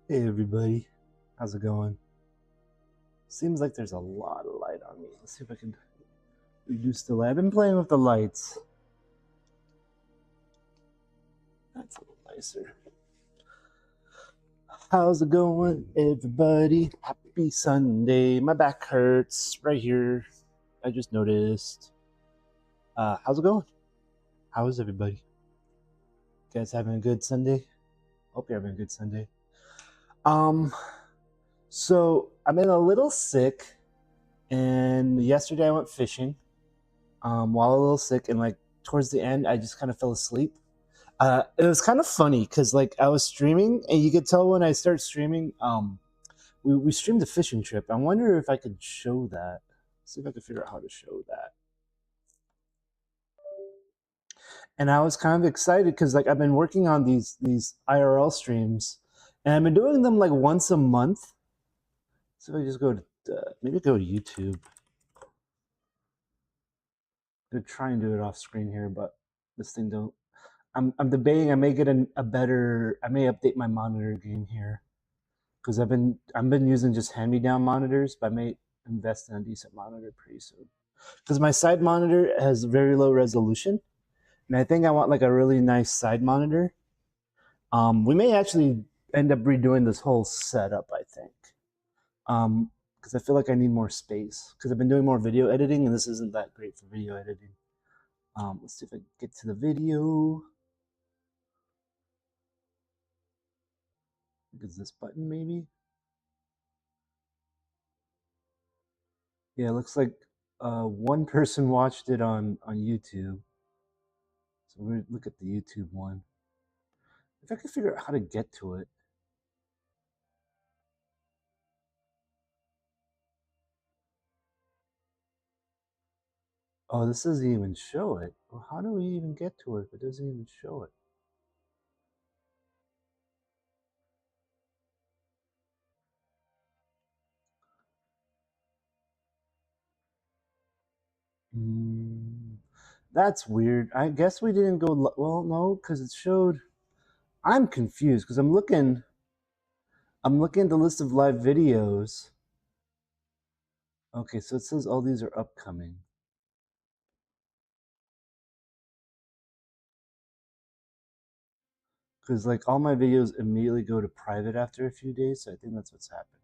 Hey everybody, how's it going? Seems like there's a lot of light on me. Let's see if I can reduce the light. I've been playing with the lights. That's a little nicer. How's it going, everybody? Happy Sunday. My back hurts right here. I just noticed. How's it going? How is everybody? You guys having a good Sunday? Hope you're having a good Sunday. So I've been a little sick, and yesterday I went fishing. While a little sick, and like towards the end, I just kind of fell asleep. It was kind of funny because like I was streaming, and you could tell when I start streaming. We streamed a fishing trip. I wonder if I could show that. See if I could figure out how to show that. And I was kind of excited because like I've been working on these IRL streams, and I've been doing them like once a month. So if I just go to maybe go to YouTube. I'm gonna try and do it off screen here, but this thing don't. I'm debating. I may get a better. I may update my monitor game here because I've been using just hand-me-down monitors, but I may invest in a decent monitor pretty soon. Because my side monitor has very low resolution, and I think I want like a really nice side monitor. We may actually end up redoing this whole setup. I think because I feel like I need more space because I've been doing more video editing, and this isn't that great for video editing. Let's see if I can get to the video. I think it's this button maybe. Yeah, it looks like one person watched it on YouTube. So we're gonna look at the YouTube one. If I could figure out how to get to it. Oh, this doesn't even show it. Well, how do we even get to it if it doesn't even show it? That's weird. I guess we didn't go. Well, no, because it showed. I'm confused because I'm looking. I'm looking at the list of live videos. Okay, so it says all these are upcoming. Because like all my videos immediately go to private after a few days, so I think that's what's happening.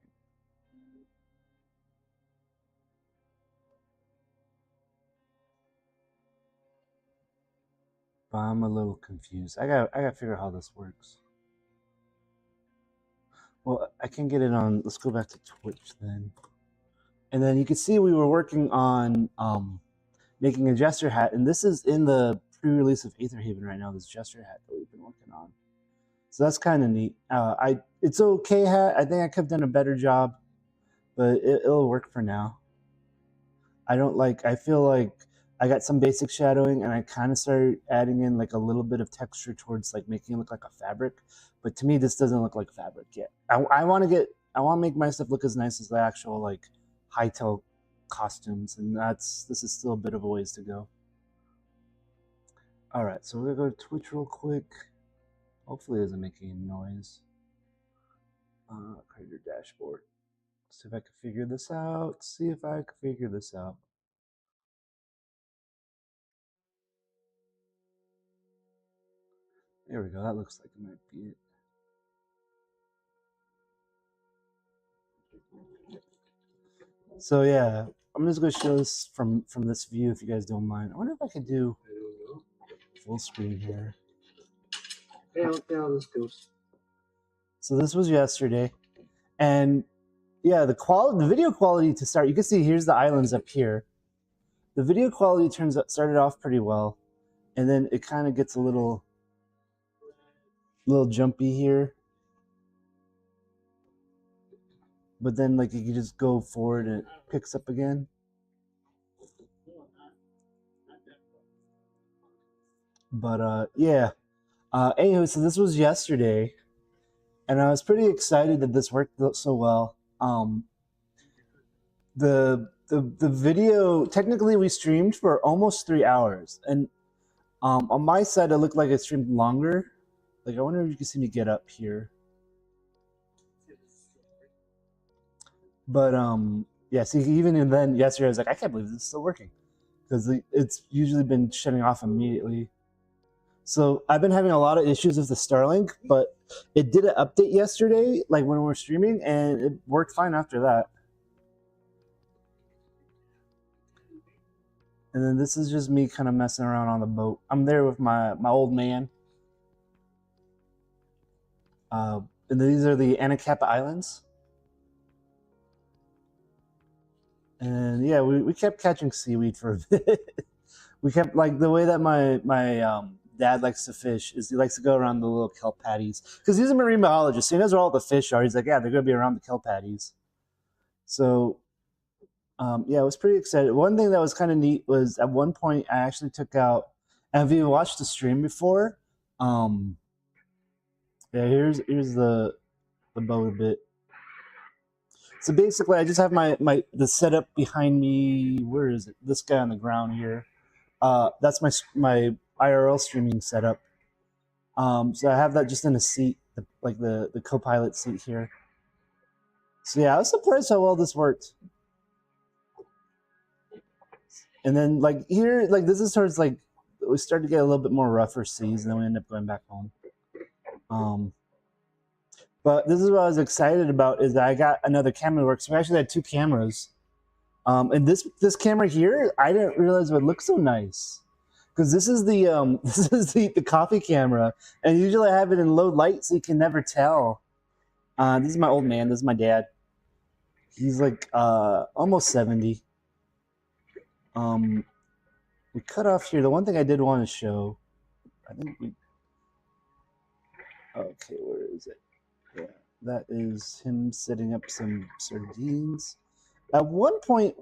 But I'm a little confused. I got to figure out how this works. Well, I can get it on. Let's go back to Twitch then. And then you can see we were working on making a gesture hat, and this is in the pre-release of Aetherhaven right now. This gesture hat that we've been working on. So that's kind of neat. It's okay hat. I think I could have done a better job, but it'll work for now. I feel like I got some basic shadowing, and I kind of started adding in like a little bit of texture towards like making it look like a fabric. But to me, this doesn't look like fabric yet. I want to make my stuff look as nice as the actual like hytale costumes, and this is still a bit of a ways to go. All right, so we're gonna go to Twitch real quick. Hopefully, it doesn't make any noise. Creator dashboard. See if I can figure this out. There we go. That looks like it might be it. So yeah, I'm just gonna show this from this view if you guys don't mind. I wonder if I could do full screen here. Yeah, let's see how this goes. So this was yesterday, and yeah, the video quality to start. You can see here's the islands up here. The video quality started off pretty well, and then it kind of gets a little jumpy here. But then like you can just go forward and it picks up again. But yeah. Anyway, so this was yesterday, and I was pretty excited that this worked so well. The video, technically we streamed for almost 3 hours, and on my side it looked like it streamed longer. Like I wonder if you can see me get up here. But yeah. See, even and then yesterday I was like, I can't believe this is still working because it's usually been shutting off immediately. So I've been having a lot of issues with the Starlink, but it did an update yesterday, like when we were streaming, and it worked fine after that. And then this is just me kind of messing around on the boat. I'm there with my old man. And these are the Anacapa Islands. And yeah, we kept catching seaweed for a bit. We kept like the way that my dad likes to fish is he likes to go around the little kelp patties because he's a marine biologist. So he knows where all the fish are. He's like, yeah, they're gonna be around the kelp patties. So yeah, I was pretty excited. One thing that was kind of neat was at one point I actually took out. And if you watched the stream before, um, yeah, here's the boat a bit. So basically, I just have the setup behind me. Where is it? This guy on the ground here. That's my IRL streaming setup. So I have that just in a seat, like the co-pilot seat here. So yeah, I was surprised how well this worked. And then like here, like this is towards like we started to get a little bit more rougher seas, and then we end up going back home. But this is what I was excited about is that I got another camera to work. So we actually had two cameras. And this camera here, I didn't realize it would look so nice. Because this is the this is the coffee camera. And usually I have it in low light so you can never tell. This is my old man, this is my dad. He's like almost 70. We cut off here. The one thing I did want to show, I think we okay, where is it? Yeah, that is him setting up some sardines. At one point,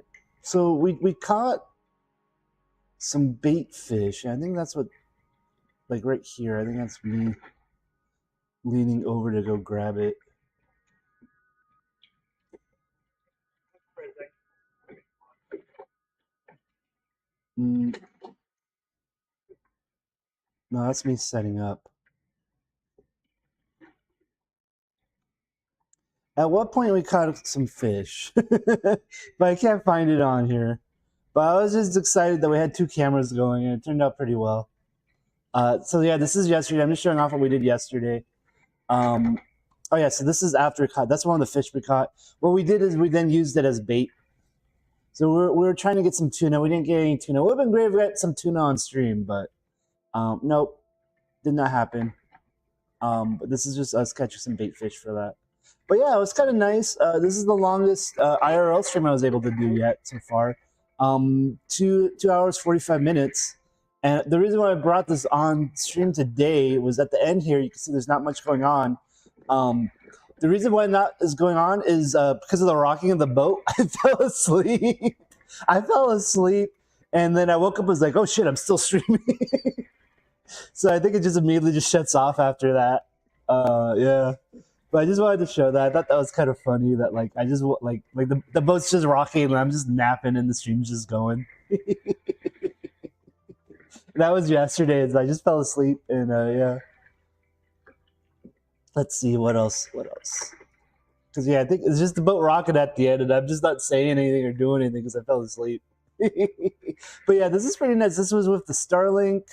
so we caught some bait fish. I think that's what, like right here. I think that's me leaning over to go grab it. No, that's me setting up. At what point we caught some fish, but I can't find it on here. But I was just excited that we had two cameras going, and it turned out pretty well. So yeah, this is yesterday. I'm just showing off what we did yesterday. Oh yeah, so this is after caught. That's one of the fish we caught. What we did is we then used it as bait. So we were trying to get some tuna. We didn't get any tuna. It would have been great if we got some tuna on stream, but nope, did not happen. But this is just us catching some bait fish for that. But yeah, it was kind of nice. This is the longest IRL stream I was able to do yet so far. 2 hours 45 minutes. And the reason why I brought this on stream today was at the end here. You can see there's not much going on. The reason why not is going on is because of the rocking of the boat. I fell asleep. And then I woke up and was like, oh shit, I'm still streaming. So I think it just immediately just shuts off after that. Yeah. But I just wanted to show that. I thought that was kind of funny that like I just like the boat's just rocking and I'm just napping and the stream's just going. That was yesterday. I just fell asleep and yeah. Let's see what else. Because yeah, I think it's just the boat rocking at the end, and I'm just not saying anything or doing anything because I fell asleep. But yeah, this is pretty nice. This was with the Starlink.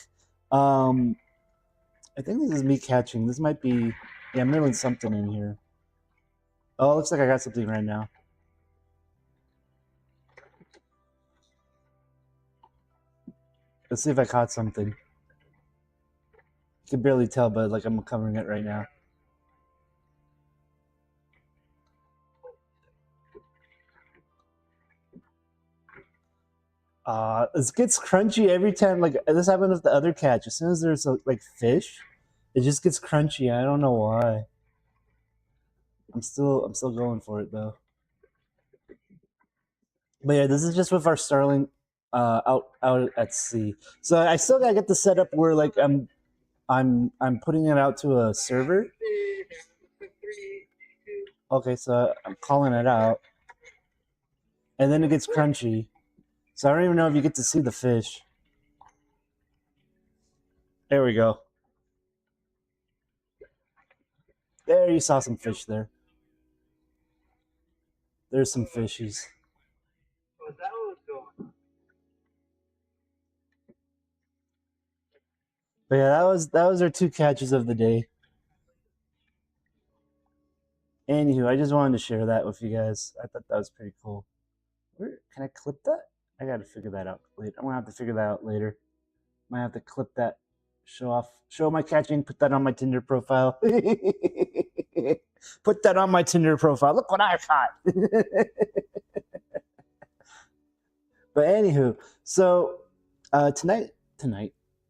I think this is me catching. This might be. Yeah, I'm reeling something in here. Oh, it looks like I got something right now. Let's see if I caught something. You can barely tell, but like I'm covering it right now. It gets crunchy every time. Like this happened with the other catch. As soon as there's like fish, it just gets crunchy. I don't know why. I'm still going for it though. But yeah, this is just with our Starlink out at sea. So I still gotta get the setup where like I'm putting it out to a server. Okay, so I'm calling it out, and then it gets crunchy. So I don't even know if you get to see the fish. There we go. There, you saw some fish there. There's some fishies. But yeah, that was our 2 catches of the day. Anywho, I just wanted to share that with you guys. I thought that was pretty cool. Where can I clip that? I got to figure that out later. I'm gonna have to figure that out later. Might have to clip that, show my catching, put that on my Tinder profile. Put that on my Tinder profile. Look what I caught. But anywho, so tonight,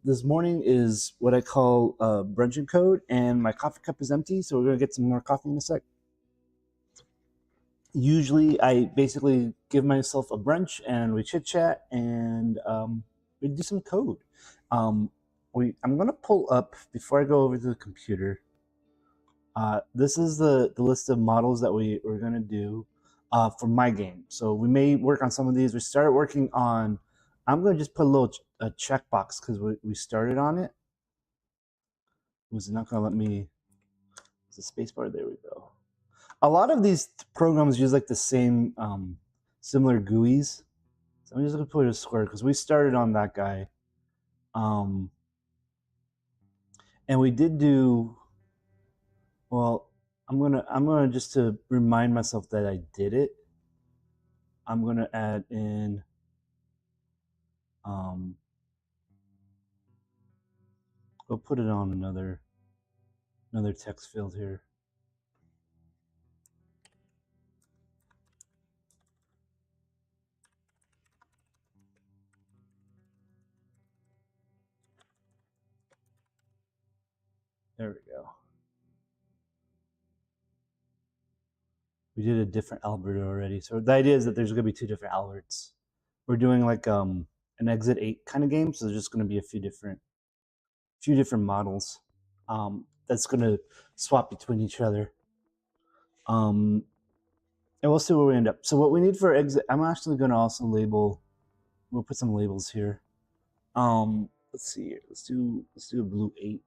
this morning is what I call Brunch Code, and my coffee cup is empty, so we're gonna get some more coffee in a sec. Usually, I basically give myself a brunch, and we chit chat, and we do some code. I'm gonna pull up before I go over to the computer. This is the list of models that we're gonna do for my game. So we may work on some of these. We started working on. I'm gonna just put a little checkbox because we started on it. Was not gonna let me. It's a space bar. There we go. A lot of these programs use like the same similar GUIs. So I'm just gonna put a square because we started on that guy. And we did do well. I'm gonna just to remind myself that I did it. I'm gonna add in we'll put it on another text field here. There we go. We did a different Albert already. So the idea is that there's gonna be 2 different Alberts. We're doing like an exit 8 kind of game, so there's just gonna be a few different models that's gonna swap between each other. And we'll see where we end up. So what we need for exit, I'm actually gonna also label. We'll put some labels here. Let's see here. Let's do a blue 8.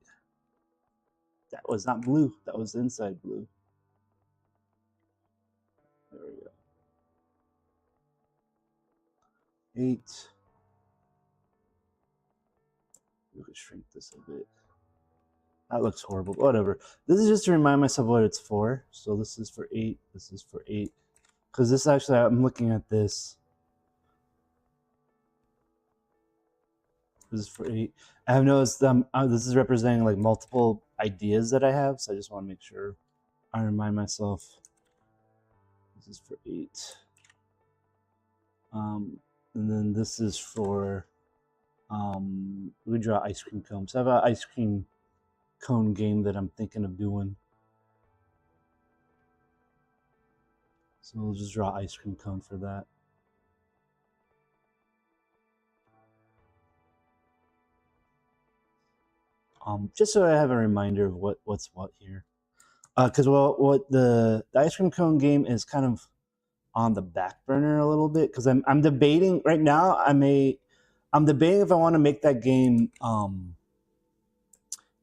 That was not blue. That was inside blue. There we go. 8. We could shrink this a bit. That looks horrible. Whatever. This is just to remind myself what it's for. So this is for 8. This is for 8. Because this actually, I'm looking at this. This is for 8. I have noticed this is representing like multiple ideas that I have. So I just want to make sure I remind myself. This is for 8. And then this is for we draw ice cream cones. So I have an ice cream cone game that I'm thinking of doing. So we'll just draw ice cream cone for that. Just so I have a reminder of what's what here. Because what the ice cream cone game is kind of on the back burner a little bit because I'm debating right now. I'm debating if I want to make that game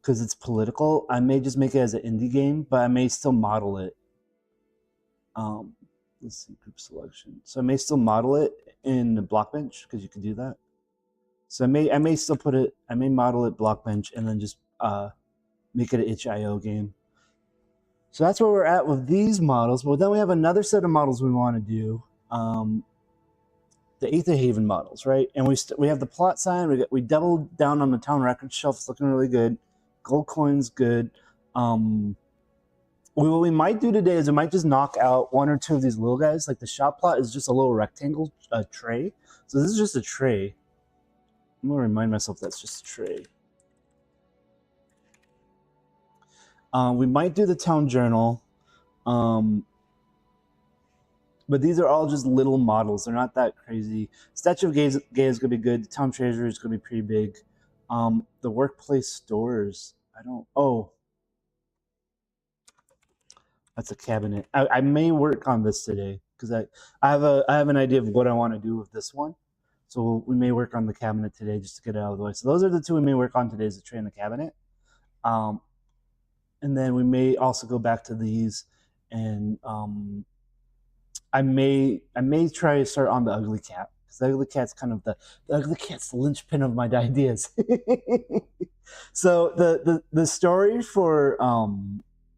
because it's political. I may just make it as an indie game, but I may still model it. Let's see, group selection. So I may still model it in the Blockbench because you can do that. So I may still put it. I may model it Blockbench and then just make it an itch.io game. So that's where we're at with these models. But then we have another set of models we want to do. The Aether Haven models, right? And we have the plot sign. We doubled down on the town record shelf. It's looking really good. Gold coins, good. What we might do today is we might just knock out 1 or 2 of these little guys. Like the shop plot is just a little rectangle tray. So this is just a tray. I'm gonna remind myself that's just a tray. We might do the town journal. But these are all just little models. They're not that crazy. Statue of Gay is going to be good. The town treasury is going to be pretty big. The workplace stores. That's a cabinet. I may work on this today because I have an idea of what I want to do with this one. So we may work on the cabinet today just to get it out of the way. So those are the 2 we may work on today: is the tray and the cabinet. And then we may also go back to these and I may try to start on the ugly cat, because the ugly cat's kind of the ugly cat's the linchpin of my ideas. So the story for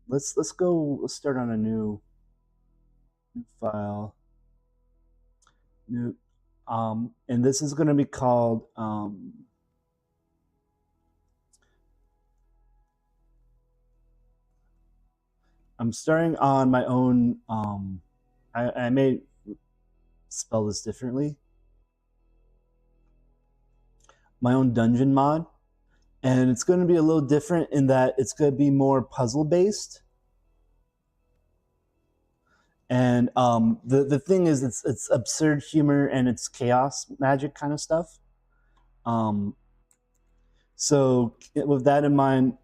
let's start on a new file, new and this is going to be called I'm starting on my own I may spell this differently, my own dungeon mod, and it's going to be a little different in that it's going to be more puzzle based. And the thing is, it's absurd humor and it's chaos magic kind of stuff. So with that in mind,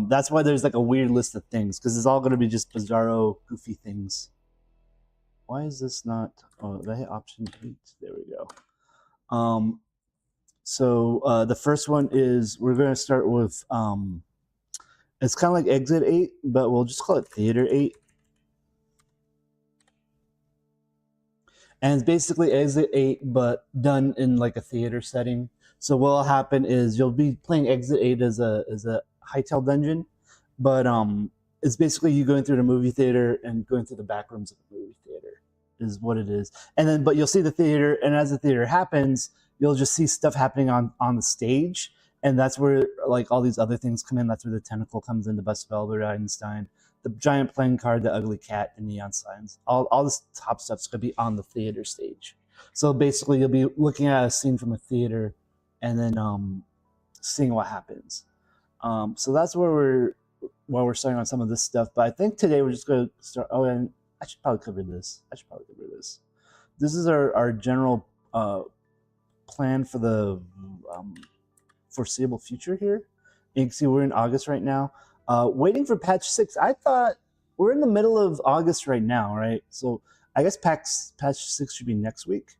that's why there's like a weird list of things, because it's all going to be just bizarro, goofy things. Why is this not? Oh, did I hit option 8? There we go. So the first one is we're going to start with it's kind of like Exit 8, but we'll just call it Theater 8. And it's basically Exit 8, but done in like a theater setting. So what'll happen is you'll be playing Exit 8 as a hytale dungeon, but it's basically you going through the movie theater and going through the back rooms of the movie theater is what it is. And then, but you'll see the theater, and as the theater happens, you'll just see stuff happening on the stage, and that's where like all these other things come in. That's where the tentacle comes in, the bus of Albert Einstein, the giant playing card, the ugly cat, and neon signs. All this top stuff's gonna be on the theater stage. So basically, you'll be looking at a scene from a theater, and then seeing what happens. So that's where we're starting on some of this stuff. But I think today we're just going to start. Oh, and I should probably cover this. This is our general plan for the foreseeable future here. You can see we're in August right now, waiting for patch 6. I thought we're in the middle of August right now, right? So I guess patch 6 should be next week.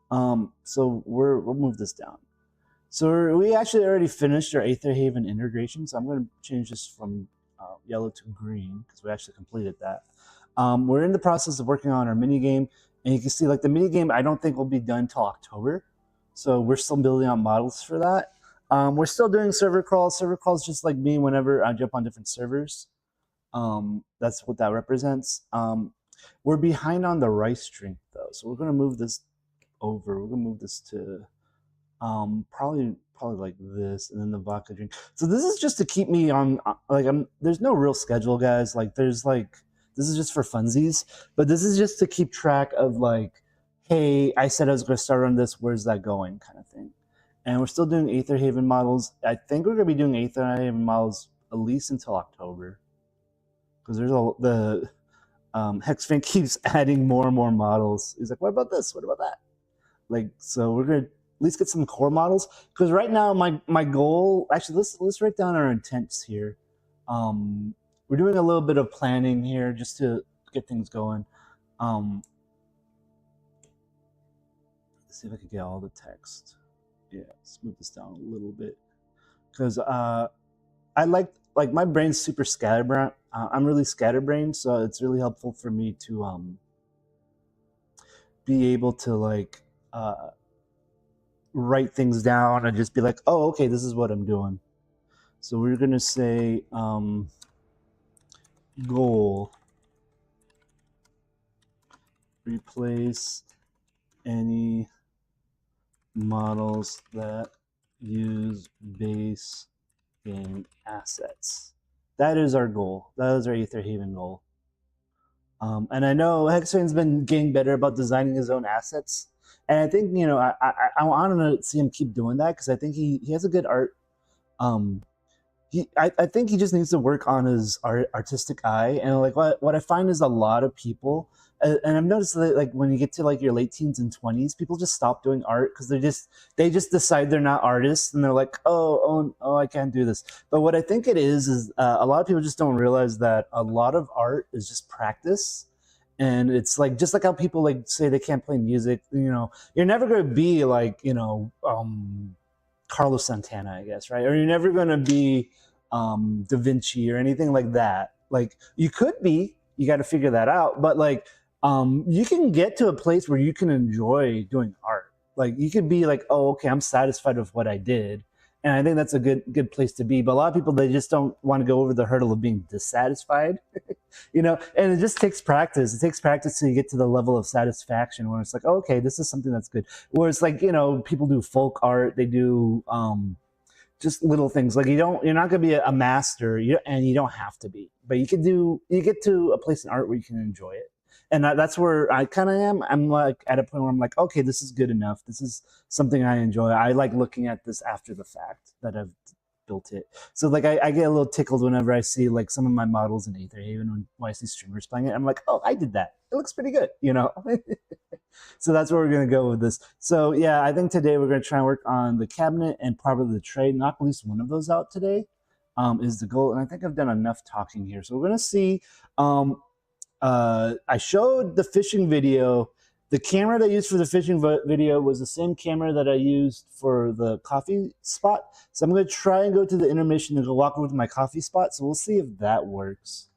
So we'll move this down. So we actually already finished our Aetherhaven integration. So I'm going to change this from yellow to green because we actually completed that. We're in the process of working on our mini game, and you can see like the mini game I don't think will be done till October. So we're still building out models for that. We're still doing server crawls. Server crawls just like me whenever I jump on different servers. That's what that represents. We're behind on the rice drink though, so we're going to move this over. We're going to move this to probably like this, and then the vodka drink. So this is just to keep me on like there's no real schedule, guys. Like there's like this is just for funsies, but this is just to keep track of like, hey, I said I was going to start on this, where's that going kind of thing. And we're still doing Aetherhaven models. I think we're going to be doing Aetherhaven models at least until October, because there's the Hexfan keeps adding more and more models. He's like, what about this? What about that? Like, so we're going to at least get some core models, because right now my goal, actually let's write down our intents here. We're doing a little bit of planning here just to get things going. Let's see if I can get all the text. Yeah, let's move this down a little bit, because I like my brain's super scatterbrained. I'm really scatterbrained, so it's really helpful for me to be able to like write things down and just be like, oh, okay, this is what I'm doing. So we're gonna say goal, replace any models that use base game assets. That is our goal. That is our Aetherhaven goal. And I know Hexfan's been getting better about designing his own assets. And I think, you know, I want to see him keep doing that, because I think he has a good art. I think he just needs to work on his artistic eye. And like what I find is a lot of people, and I've noticed that like when you get to like your late teens and 20s, people just stop doing art because they just decide they're not artists, and they're like, oh, I can't do this. But what I think it is a lot of people just don't realize that a lot of art is just practice. And it's like, just like how people like say they can't play music, you know, you're never going to be like, you know, Carlos Santana, I guess, right? Or you're never going to be Da Vinci or anything like that. Like you could be, you got to figure that out. But like you can get to a place where you can enjoy doing art. Like you could be like, oh, okay, I'm satisfied with what I did. And I think that's a good place to be. But a lot of people, they just don't want to go over the hurdle of being dissatisfied, you know, and it just takes practice. It takes practice till you get to the level of satisfaction where it's like, oh, okay, this is something that's good. Where it's like, you know, people do folk art, they do just little things. Like you're not gonna be a master, and you don't have to be, but you get to a place in art where you can enjoy it. And that's where I kind of am. I'm like at a point where I'm like, okay, this is good enough. This is something I enjoy. I like looking at this after the fact that I've built it. So like I get a little tickled whenever I see like some of my models in Aether Haven when I see streamers playing it. I'm like, oh, I did that. It looks pretty good, you know. So that's where we're gonna go with this. So yeah, I think today we're gonna try and work on the cabinet and probably the tray. Knock at least one of those out today is the goal. And I think I've done enough talking here. So we're gonna see. I showed the fishing video. The camera that I used for the fishing video was the same camera that I used for the coffee spot. So I'm going to try and go to the intermission and go walk over to my coffee spot. So we'll see if that works.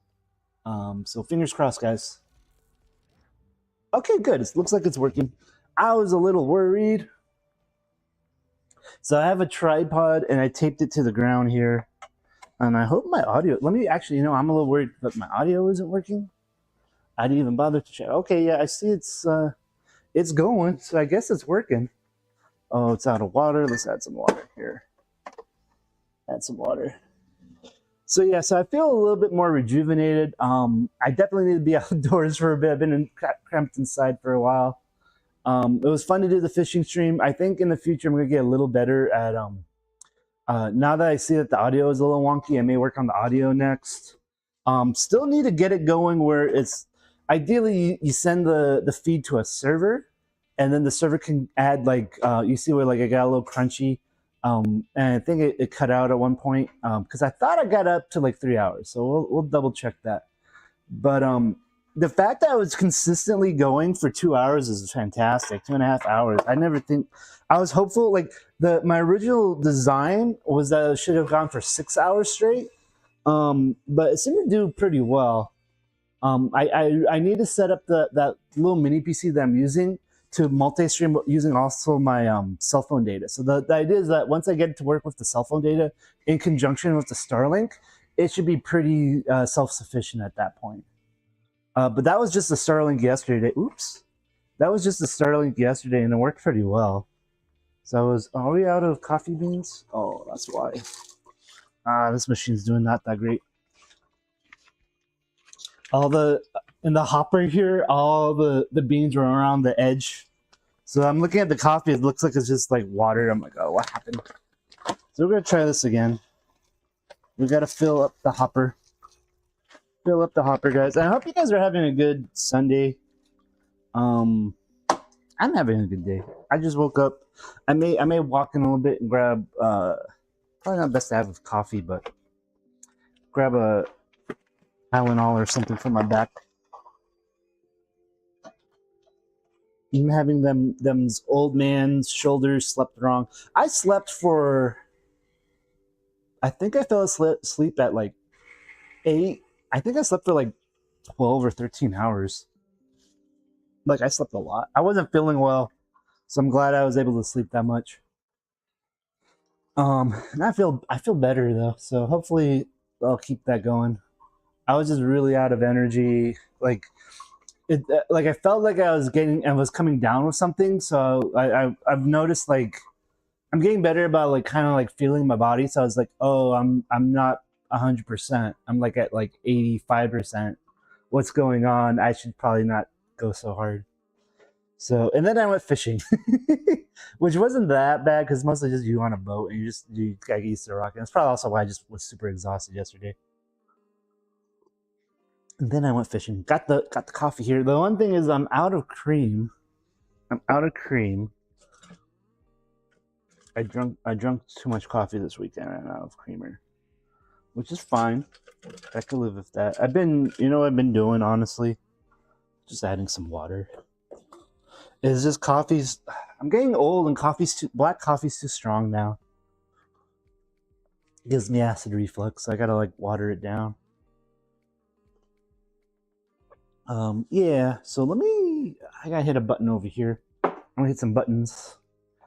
So fingers crossed, guys. Okay, good. It looks like it's working. I was a little worried. So I have a tripod and I taped it to the ground here. And I hope my audio, let me actually, you know, I'm a little worried that my audio isn't working. I didn't even bother to check. Okay, yeah, I see it's going, so I guess it's working. Oh, it's out of water. Let's add some water here. Add some water. So yeah, so I feel a little bit more rejuvenated. I definitely need to be outdoors for a bit. I've been cramped inside for a while. It was fun to do the fishing stream. I think in the future I'm gonna get a little better at now that I see that the audio is a little wonky, I may work on the audio next. Still need to get it going where it's ideally you send the feed to a server, and then the server can add like you see where like I got a little crunchy, and I think it cut out at one point because I thought I got up to like 3 hours, so we'll double check that. But the fact that I was consistently going for 2 hours is fantastic. 2.5 hours. I never think I was hopeful. Like my original design was that it should have gone for 6 hours straight, but it seemed to do pretty well. I need to set up that little mini PC that I'm using to multi-stream using also my cell phone data. So the idea is that once I get to work with the cell phone data in conjunction with the Starlink, it should be pretty self-sufficient at that point. But that was just the Starlink yesterday. Oops. That was just the Starlink yesterday, and it worked pretty well. So are we out of coffee beans? Oh, that's why. This machine's doing not that great. In the hopper here, all the beans are around the edge. So I'm looking at the coffee, it looks like it's just like water. I'm like, oh, what happened? So we're gonna try this again. We gotta fill up the hopper. Fill up the hopper, guys. I hope you guys are having a good Sunday. I'm having a good day. I just woke up. I may walk in a little bit and grab probably not best to have with coffee, but grab a Tylenol or something for my back. I'm having them's old man's shoulders slept wrong. I slept for, I think I fell asleep at like 8. I think I slept for like 12 or 13 hours. Like I slept a lot. I wasn't feeling well, so I'm glad I was able to sleep that much. And I feel better though, so hopefully I'll keep that going. I was just really out of energy. Like I felt like I was coming down with something. So I've noticed like I'm getting better about like kind of like feeling my body. So I was like, oh, I'm not 100%. I'm like at like 85%. What's going on? I should probably not go so hard. So, and then I went fishing, which wasn't that bad because mostly just you on a boat and you got used to rocking. That's probably also why I just was super exhausted yesterday. And then I went fishing. Got the coffee here. The one thing is I'm out of cream. I drunk too much coffee this weekend and I'm out of creamer, which is fine. I could live with that. I've been doing honestly, just adding some water. It's just coffee's. I'm getting old and black coffee's too strong now. It gives me acid reflux. So I gotta like water it down. Yeah, so I gotta hit a button over here. I'm gonna hit some buttons.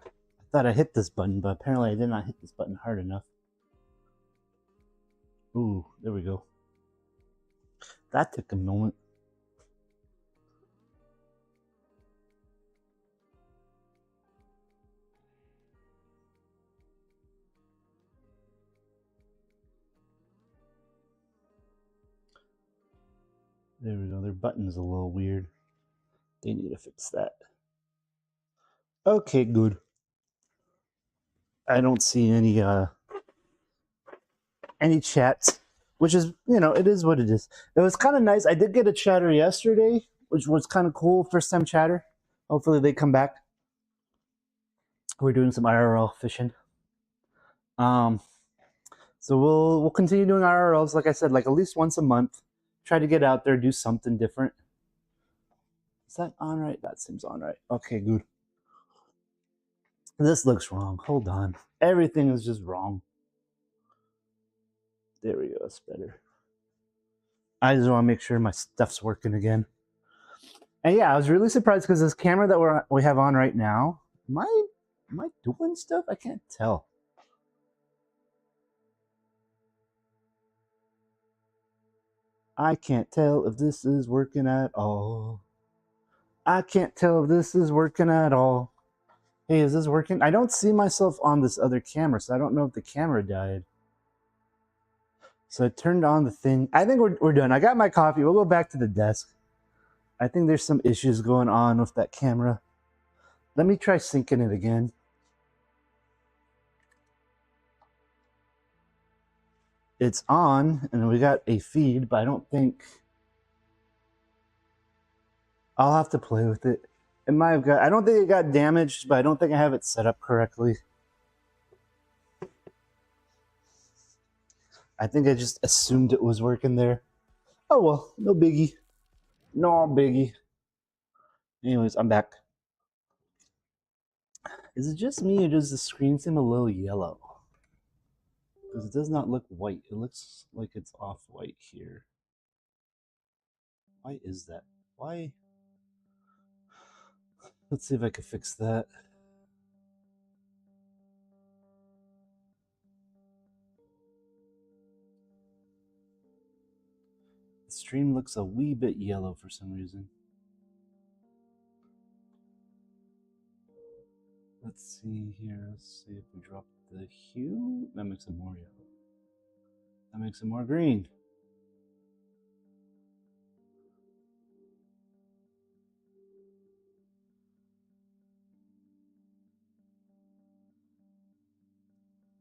I thought I hit this button, but apparently I did not hit this button hard enough. Ooh, there we go. That took a moment. There we go. Their button's a little weird. They need to fix that. Okay, good. I don't see any chats, which is, it is what it is. It was kind of nice. I did get a chatter yesterday, which was kind of cool. First time chatter. Hopefully they come back. We're doing some IRL fishing. So we'll continue doing IRLs, like I said, like at least once a month. Try to get out there, do something different. Is that on right? That seems on right. Okay, good. This looks wrong. Hold on. Everything is just wrong. There we go. That's better. I just want to make sure my stuff's working again. And yeah, I was really surprised because this camera that we have on right now, am I doing stuff? I can't tell. I can't tell if this is working at all. I can't tell if this is working at all. Hey, is this working? I don't see myself on this other camera, so I don't know if the camera died. So I turned on the thing. I think we're done. I got my coffee. We'll go back to the desk. I think there's some issues going on with that camera. Let me try syncing it again. It's on, and we got a feed, but I don't think... I'll have to play with it. It might have got... I don't think it got damaged, but I don't think I have it set up correctly. I think I just assumed it was working there. Oh well, no biggie. No biggie. Anyways, I'm back. Is it just me, or does the screen seem a little yellow? Because it does not look white. It looks like it's off-white here. Why is that? Why? Let's see if I can fix that. The stream looks a wee bit yellow for some reason. Let's see here. Let's see if we drop the hue. That makes it more yellow. That makes it more green.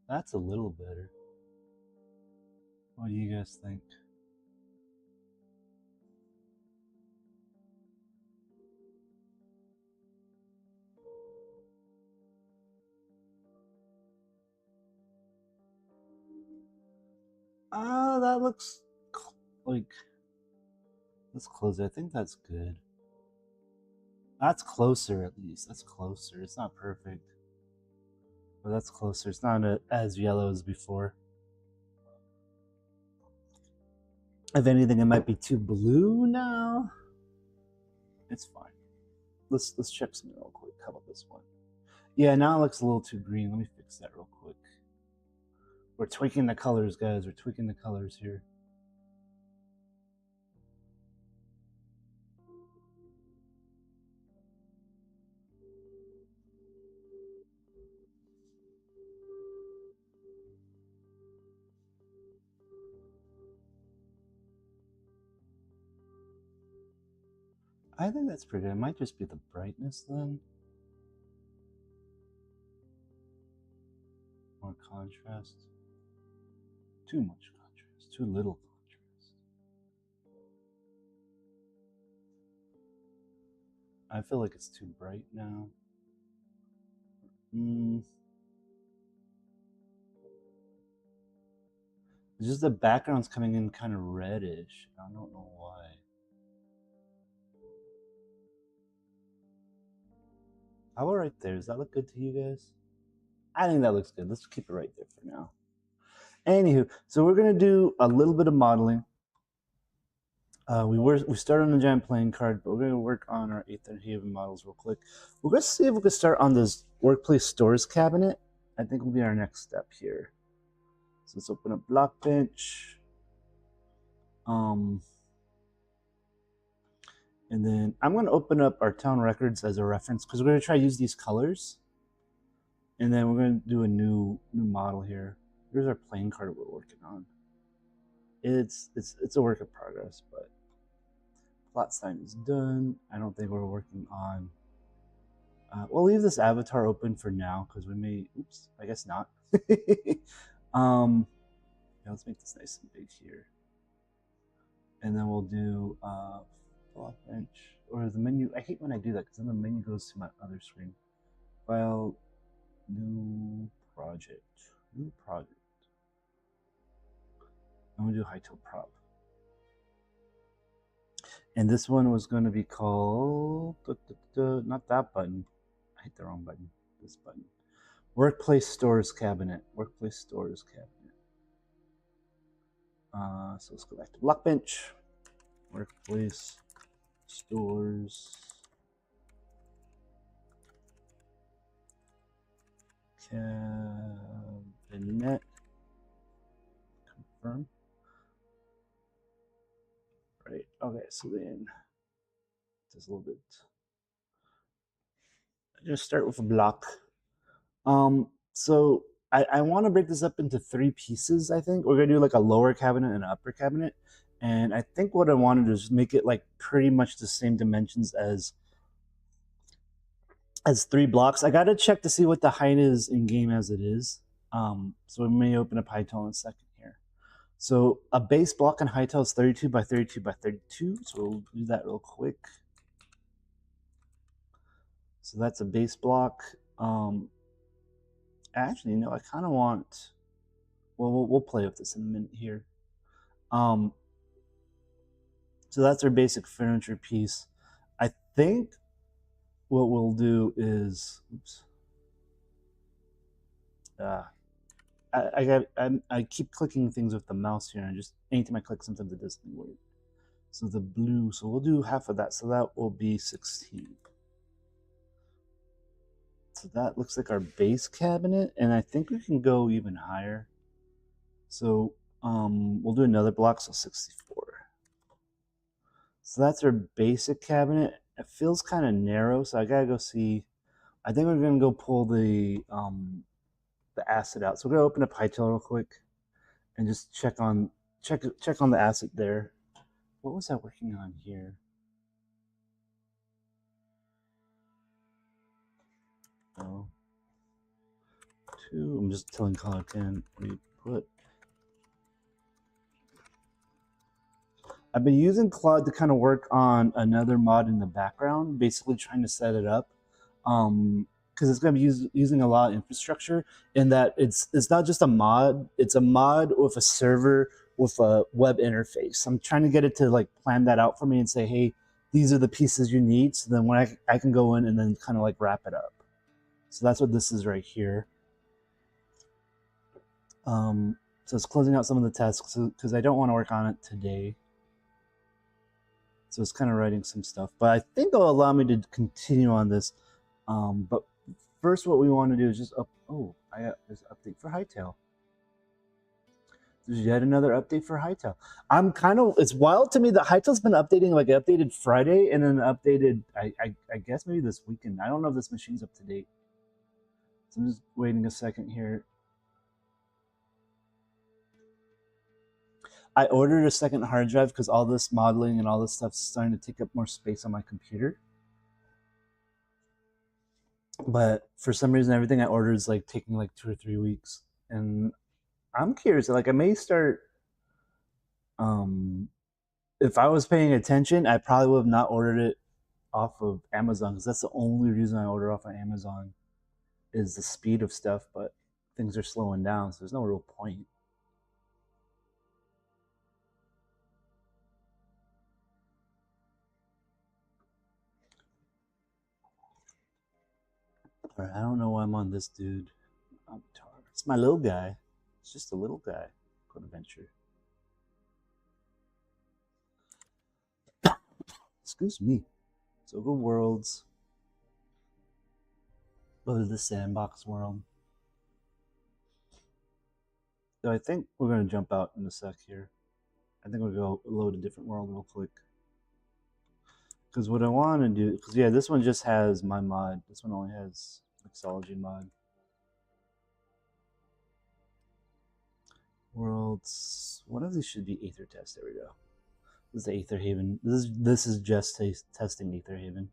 That's a little better. What do you guys think? That looks like... Let's close it. I think that's good. That's closer, at least. That's closer. It's not perfect, but that's closer. It's not as yellow as before. If anything, it might be too blue now. It's fine. Let's check something real quick. How about this one? Yeah, now it looks a little too green. Let me fix that real quick. We're tweaking the colors, guys. We're tweaking the colors here. I think that's pretty good. It might just be the brightness then. More contrast. Too much contrast. Too little contrast. I feel like it's too bright now. It's just the background's coming in kind of reddish. I don't know why. How about right there? Does that look good to you guys? I think that looks good. Let's keep it right there for now. Anywho, so we're going to do a little bit of modeling. We started on the giant playing card, but we're gonna work on our Aether Haven models real quick. We're gonna see if we can start on this workplace stores cabinet. I think will be our next step here. So let's open up Blockbench. And then I'm gonna open up our town records as a reference because we're gonna try to use these colors. And then we're gonna do a new model here. Here's our playing card we're working on. It's a work in progress, but plot sign is done. I don't think we're working on. We'll leave this avatar open for now because we may. Oops, I guess not. Yeah, let's make this nice and big here, and then we'll do block bench or the menu. I hate when I do that because then the menu goes to my other screen. File, new project. I'm gonna do hytale prop. And this one was going to be called, not that button. I hit the wrong button. This button. Workplace Stores Cabinet. Workplace Stores Cabinet. So let's go back to Blockbench. Workplace Stores Cabinet. Confirm. Right. Okay. So then, just a little bit. Just start with a block. So I want to break this up into 3 pieces. I think we're gonna do like a lower cabinet and an upper cabinet, and I think what I want to do is make it like pretty much the same dimensions as 3 blocks. I gotta check to see what the height is in game as it is. So we may open up hytale in a second here. So a base block in hytale is 32 by 32 by 32. So we'll do that real quick. So that's a base block. Actually, I kind of want. Well, we'll play with this in a minute here. So that's our basic furniture piece. I think what we'll do is, oops. I keep clicking things with the mouse here, and just anytime I click something, it does something weird. So the blue, so we'll do half of that. So that will be 16. So that looks like our base cabinet, and I think we can go even higher. So we'll do another block, so 64. So that's our basic cabinet. It feels kind of narrow, so I gotta go see. I think we're gonna go pull the asset out. So we're gonna open up hytale real quick and just check on the asset there. What was I working on here? Oh, 2. I'm just telling Color can we put. I've been using Claude to kind of work on another mod in the background, basically trying to set it up, because it's going to be using a lot of infrastructure. In that it's not just a mod; it's a mod with a server with a web interface. I'm trying to get it to like plan that out for me and say, hey, these are the pieces you need. So then when I can go in and then kind of like wrap it up. So that's what this is right here. So it's closing out some of the tasks because I don't want to work on it today. So it's kind of writing some stuff, but I think it'll allow me to continue on this. But first, what we want to do is just there's an update for hytale. There's yet another update for hytale. It's wild to me that hytale's been updating. Like it updated Friday and then updated, I guess maybe this weekend. I don't know if this machine's up to date. So I'm just waiting a second here. I ordered a second hard drive because all this modeling and all this stuff is starting to take up more space on my computer. But for some reason, everything I ordered is like taking like 2 or 3 weeks, and I'm curious. Like I may start. If I was paying attention, I probably would have not ordered it off of Amazon because that's the only reason I order off of Amazon is the speed of stuff. But things are slowing down, so there's no real point. All right, I don't know why I'm on this dude. It's my little guy. It's just a little guy. Go to venture. Excuse me. So go worlds. Go to the sandbox world. So I think we're gonna jump out in a sec here. I think we'll go load a different world real quick. Because what I want to do, because yeah, this one just has my mod. This one only has mixology mod. Worlds. One of these should be Aether Test. There we go. This is the Aether Haven. This is just testing Aether Haven.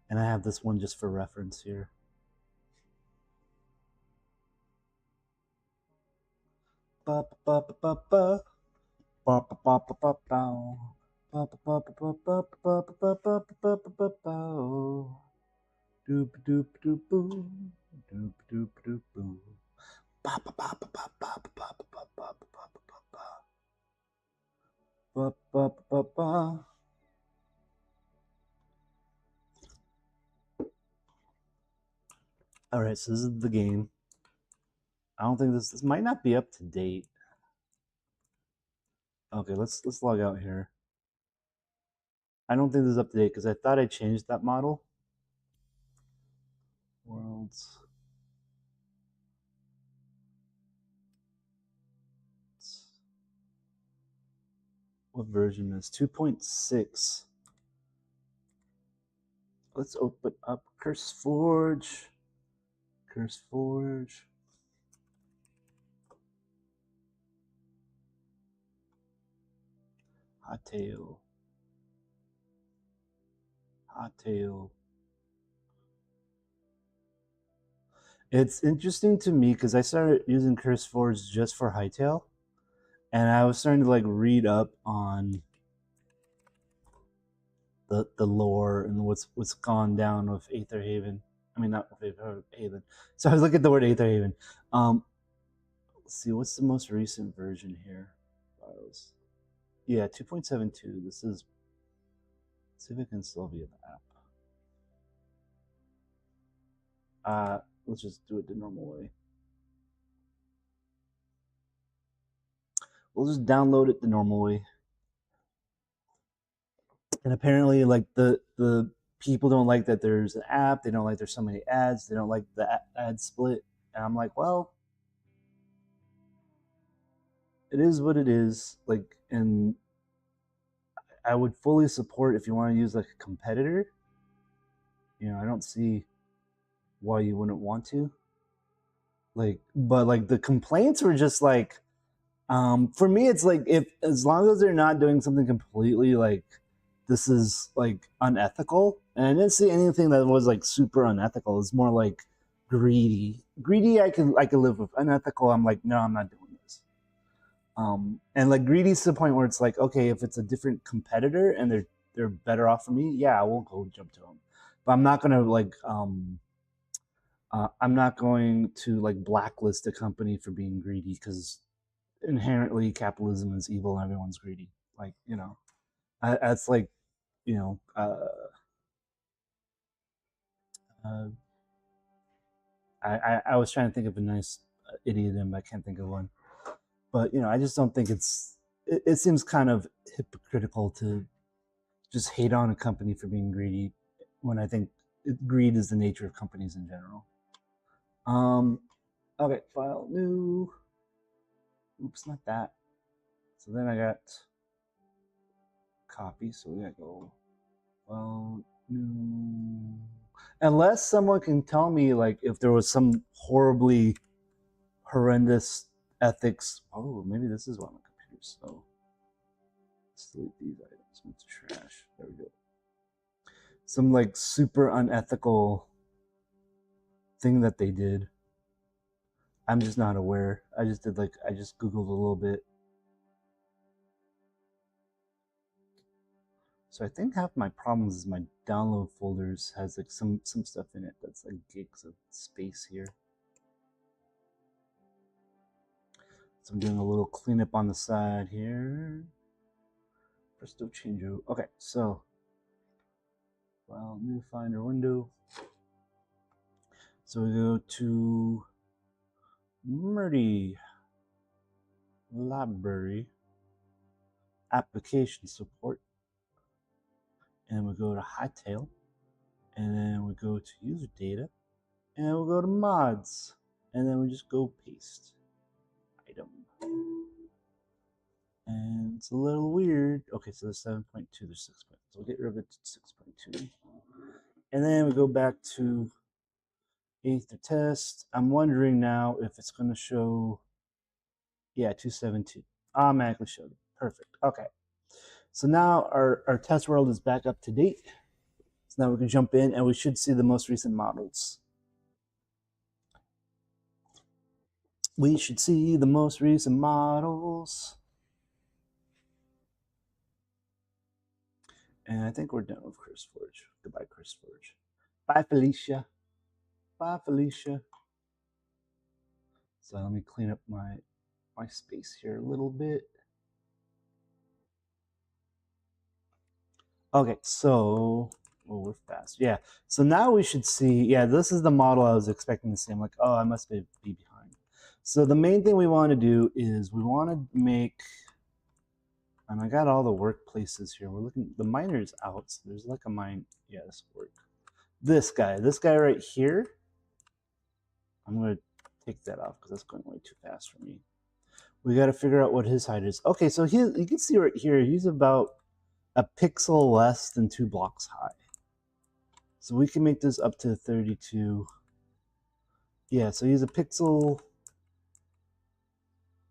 And I have this one just for reference here. Ba ba ba ba ba ba ba ba ba ba ba. Ba ba ba ba ba ba ba ba ba ba ba ba. Doop doop doop boo. Doop doop doop boo. Ba ba ba ba ba ba ba ba ba ba ba ba ba. Ba ba ba ba. All right, so this is the game. I don't think this might not be up to date. Okay, let's log out here. I don't think this is up to date because I thought I changed that model. Worlds. What version is 2.6? Let's open up Curse Forge. Curse Forge. Hytale. Hytale. It's interesting to me because I started using Curse Forge just for Hytale, and I was starting to like read up on the lore and what's gone down with Aether Haven. I mean, not with Aether Haven. So I was looking at the word Aether Haven. Let's see, what's the most recent version here? Files. Yeah, 2.72. This is. Let's see if I can still view the app. Let's just do it the normal way. We'll just download it the normal way. And apparently, like the people don't like that there's an app. They don't like there's so many ads. They don't like the ad split. And I'm like, well, it is what it is. Like, and I would fully support if you want to use like a competitor. You know, I don't see why you wouldn't want to. Like, but like the complaints were just like, for me, it's like if as long as they're not doing something completely like this is like unethical, and I didn't see anything that was like super unethical. It's more like greedy. Greedy, I can live with. Unethical, I'm like, no, I'm not doing this. And like greedy to the point where it's like, okay, if it's a different competitor and they're better off for me, yeah, I will go jump to them. But I'm not gonna like I'm not going to like blacklist a company for being greedy because inherently capitalism is evil and everyone's greedy. Like, you know, that's like, you know, I was trying to think of a nice idiom, but I can't think of one. But you know, I just don't think it seems kind of hypocritical to just hate on a company for being greedy when I think greed is the nature of companies in general. Okay, file new. Oops, not that. So then I got copy. So we gotta go. Well, new. Unless someone can tell me like if there was some horribly horrendous ethics. Oh, maybe this is why my computer's slow. Let's delete these items. It's trash. There we go. Some like super unethical thing that they did. I'm just not aware. I just Googled a little bit. So I think half my problems is my download folders has like some stuff in it that's like gigs of space here. So I'm doing a little cleanup on the side here. Presto changeo. Okay, so file new Finder window. So we go to Murdy Library. application support, and we go to hytale, and then we go to user data, and we'll go to mods, and then we just go paste item. And it's a little weird. Okay, so there's 7.2, there's 6. So we'll get rid of it to 6.2. And then we go back to Aether test. I'm wondering now if it's going to show, yeah, 272. Automatically showed it. Perfect. Okay. So now our test world is back up to date. So now we can jump in and we should see the most recent models. We should see the most recent models. And I think we're done with Chris Forge. Goodbye, Chris Forge. Bye, Felicia. Bye, Felicia. So let me clean up my space here a little bit. Okay, so we're fast. Yeah. So now we should see, yeah, this is the model I was expecting to see. I'm like, oh, I must be behind. So the main thing we want to do is we want to make, and I got all the workplaces here. We're looking, the miner's out. So there's like a mine. Yeah, this will work. This guy right here. I'm going to take that off because that's going way too fast for me. We got to figure out what his height is. Okay, so you can see right here, he's about a pixel less than 2 blocks high. So we can make this up to 32. Yeah, so he's a pixel.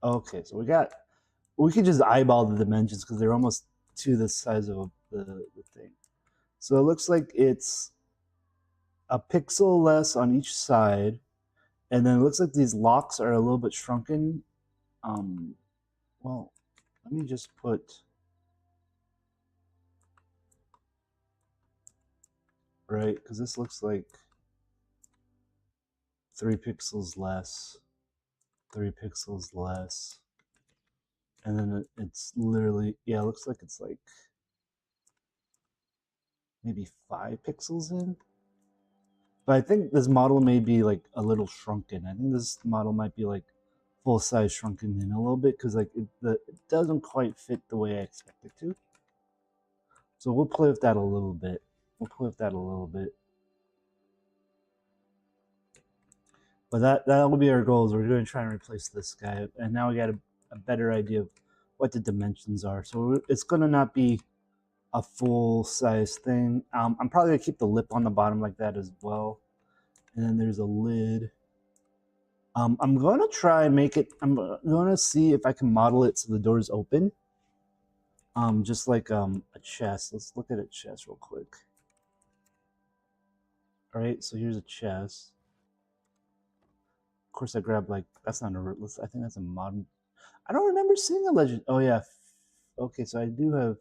Okay, so we could just eyeball the dimensions because they're almost to the size of the thing. So it looks like it's a pixel less on each side. And then it looks like these locks are a little bit shrunken. Well, let me just put, right, because this looks like 3 pixels less, 3 pixels less. And then it's literally, yeah, it looks like it's like maybe 5 pixels in. But I think this model may be like a little shrunken. I think this model might be like full size shrunken in a little bit because like it doesn't quite fit the way I expect it to. So we'll play with that a little bit. But that will be our goals. We're going to try and replace this guy. And now we got a better idea of what the dimensions are. So it's going to not be a full size thing. I'm probably going to keep the lip on the bottom like that as well. And then there's a lid. I'm going to try and make it, I'm going to see if I can model it so the door's open. Just like a chest. Let's look at a chest real quick. All right, so here's a chest. Of course, I grabbed like, that's not a, I think that's a modern. I don't remember seeing a legend. Oh yeah. Okay, so I do have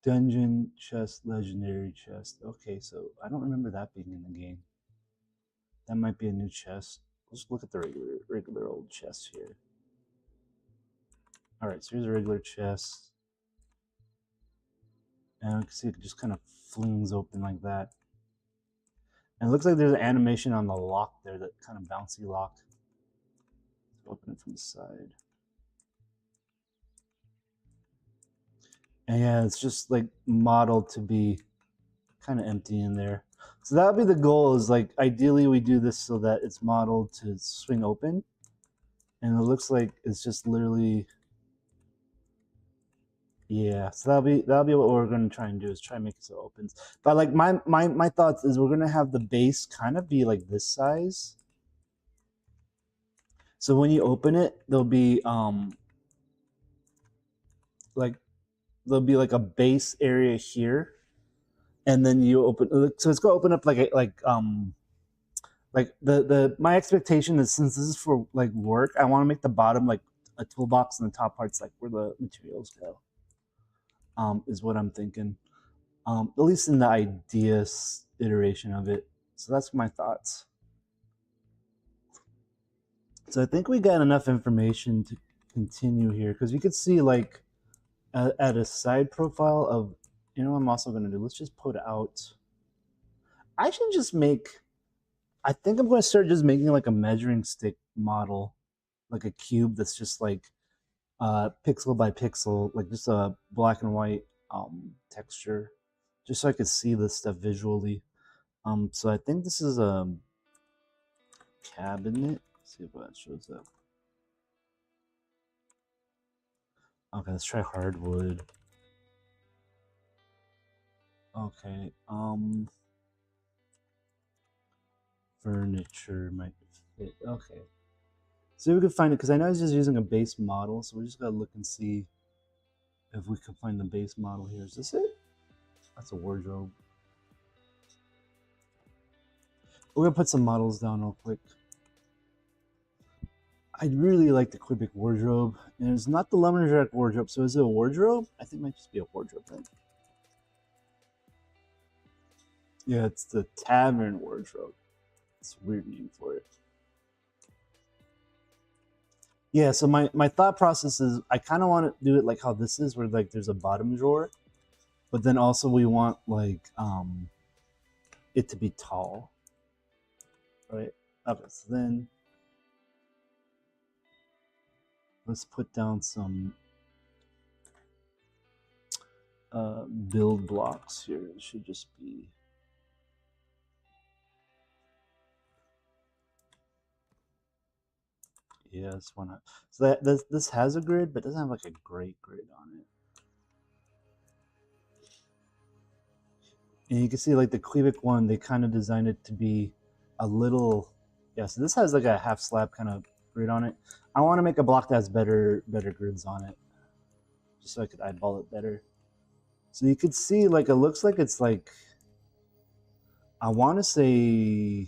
dungeon chest, legendary chest. Okay, so I don't remember that being in the game. That might be a new chest. Let's look at the regular old chest here. All right, so here's a regular chest. And you can see it just kind of flings open like that. And it looks like there's an animation on the lock there, that kind of bouncy lock. Open it from the side. And yeah, it's just like modeled to be kind of empty in there. So that would be the goal, is like ideally we do this so that it's modeled to swing open. And it looks like it's just literally, yeah, so that'll be what we're going to try and do, is try and make it so it opens. But like my thoughts is we're going to have the base kind of be like this size. So when you open it, there'll be like a base area here, and then you open, so it's going to open up like my expectation is, since this is for like work, I want to make the bottom like a toolbox and the top part's like where the materials go. Is what I'm thinking. At least in the idea iteration of it. So that's my thoughts. So I think we got enough information to continue here, because you could see like at a side profile of, you know what I'm also going to do? Let's just put out, I should just make, I think I'm going to start just making like a measuring stick model, like a cube that's just like pixel by pixel, like just a black and white texture, just so I could see this stuff visually. So I think this is a cabinet. Let's see if that shows up. Okay, let's try hardwood. Okay, furniture might fit. Okay, so we could find it because I know he's just using a base model, so we just gotta look and see if we can find the base model here. Is this it? That's a wardrobe. We're gonna put some models down real quick. I really like the Quebec wardrobe, and it's not the lumberjack wardrobe. So is it a wardrobe? I think it might just be a wardrobe thing. Yeah, it's the tavern wardrobe. It's a weird name for it. Yeah, so my thought process is I kind of want to do it like how this is, where like there's a bottom drawer, but then also we want like it to be tall, right? Okay, so then let's put down some build blocks here. It should just be. Yeah, this one. So that this has a grid, but doesn't have like a great grid on it. And you can see like the Quebec one, they kind of designed it to be a little. Yeah, so this has like a half slab kind of grid on it. I want to make a block that has better grids on it, just so I could eyeball it better. So you could see like it looks like it's like, I want to say,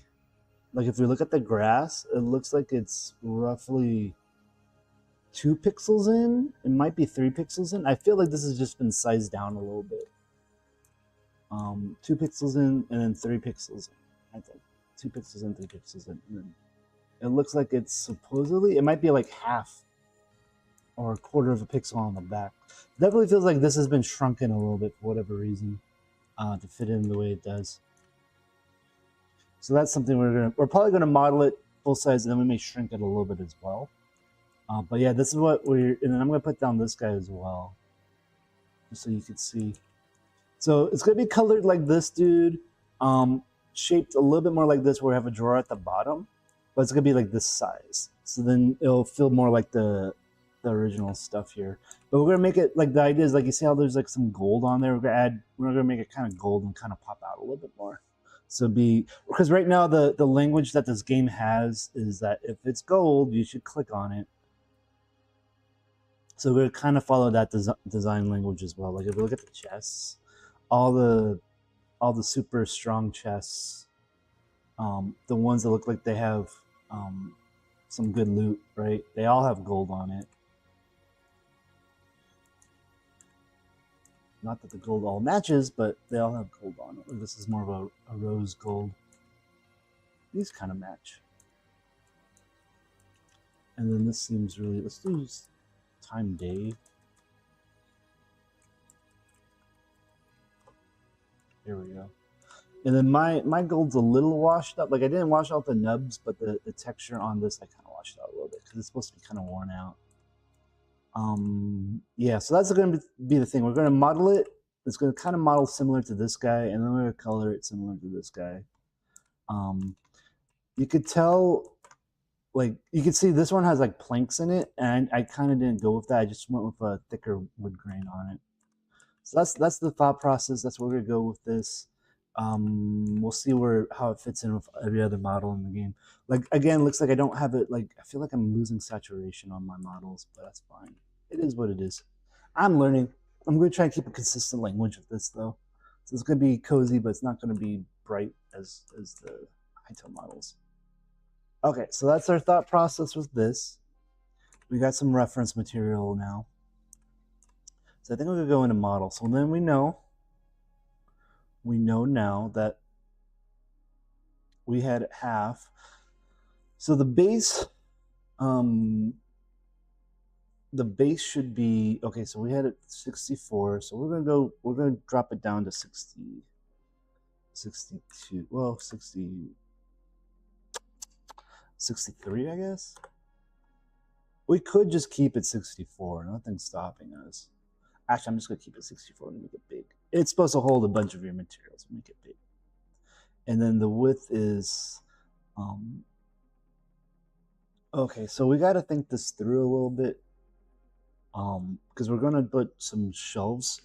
like if we look at the grass, it looks like it's roughly 2 pixels in. It might be 3 pixels in. I feel like this has just been sized down a little bit. 2 pixels in and then 3 pixels in. I think 2 pixels in, 3 pixels in. And then it looks like it's supposedly, it might be like half or a quarter of a pixel on the back. Definitely feels like this has been shrunken a little bit for whatever reason to fit in the way it does. So that's something we're probably gonna model it full size, and then we may shrink it a little bit as well. But yeah, this is what and then I'm gonna put down this guy as well, just so you can see. So it's gonna be colored like this dude, shaped a little bit more like this, where we have a drawer at the bottom, but it's gonna be like this size. So then it'll feel more like the original stuff here. But we're gonna make it like, the idea is like, you see how there's like some gold on there. We're gonna make it kind of gold and kind of pop out a little bit more. So because right now the language that this game has is that if it's gold, you should click on it. So we're gonna kind of follow that design language as well. Like if we look at the chests, all the super strong chests, the ones that look like they have some good loot, right? They all have gold on it. Not that the gold all matches, but they all have gold on it. This is more of a rose gold. These kind of match. And then this seems really, let's do time day. Here we go. And then my gold's a little washed up. Like I didn't wash out the nubs, but the texture on this I kind of washed out a little bit because it's supposed to be kind of worn out. Yeah, so that's going to be the thing. We're going to model it. It's going to kind of model similar to this guy, and then we're going to color it similar to this guy. You could tell, like, you can see this one has like planks in it, and I kind of didn't go with that. I just went with a thicker wood grain on it. So that's the thought process. That's where we're going to go with this. We'll see how it fits in with every other model in the game. Like again, looks like I don't have it. Like I feel like I'm losing saturation on my models, but that's fine. It is what it is. I'm learning. I'm going to try and keep a consistent language with this though. So it's going to be cozy, but it's not going to be bright as the hytale models. Okay, so that's our thought process with this. We got some reference material now. So I think we're going to go into model. So then we know now that we had half. So the base should be, okay, so we had it 64. So we're gonna drop it down to 60, 62, well, 60, 63, I guess. We could just keep it 64. Nothing's stopping us. Actually, I'm just going to keep it 64 and make it big. It's supposed to hold a bunch of your materials. Make it big. And then the width is... okay, so we got to think this through a little bit. Because we're going to put some shelves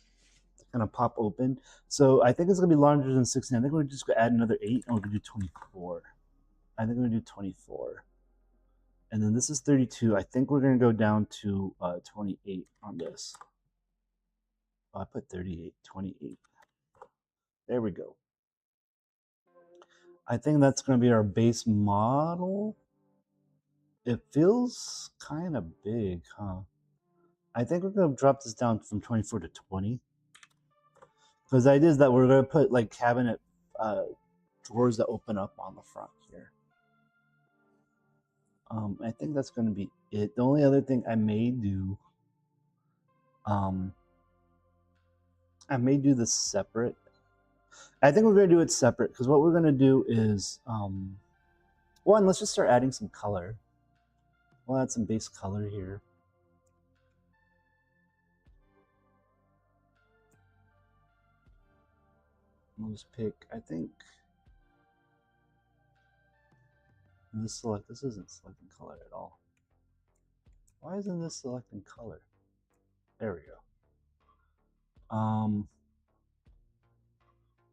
kind of pop open. So I think it's going to be larger than 16. I think we're just going to add another 8 and we're going to do 24. I think we're going to do 24. And then this is 32. I think we're going to go down to 28 on this. Oh, I put 38, 28. There we go. I think that's going to be our base model. It feels kind of big, huh? I think we're going to drop this down from 24 to 20. Because the idea is that we're going to put like cabinet drawers that open up on the front here. I think that's going to be it. The only other thing I may do, this separate. I think we're going to do it separate because what we're going to do is, one, let's just start adding some color. We'll add some base color here. We'll just pick, I think, this isn't selecting color at all. Why isn't this selecting color? There we go.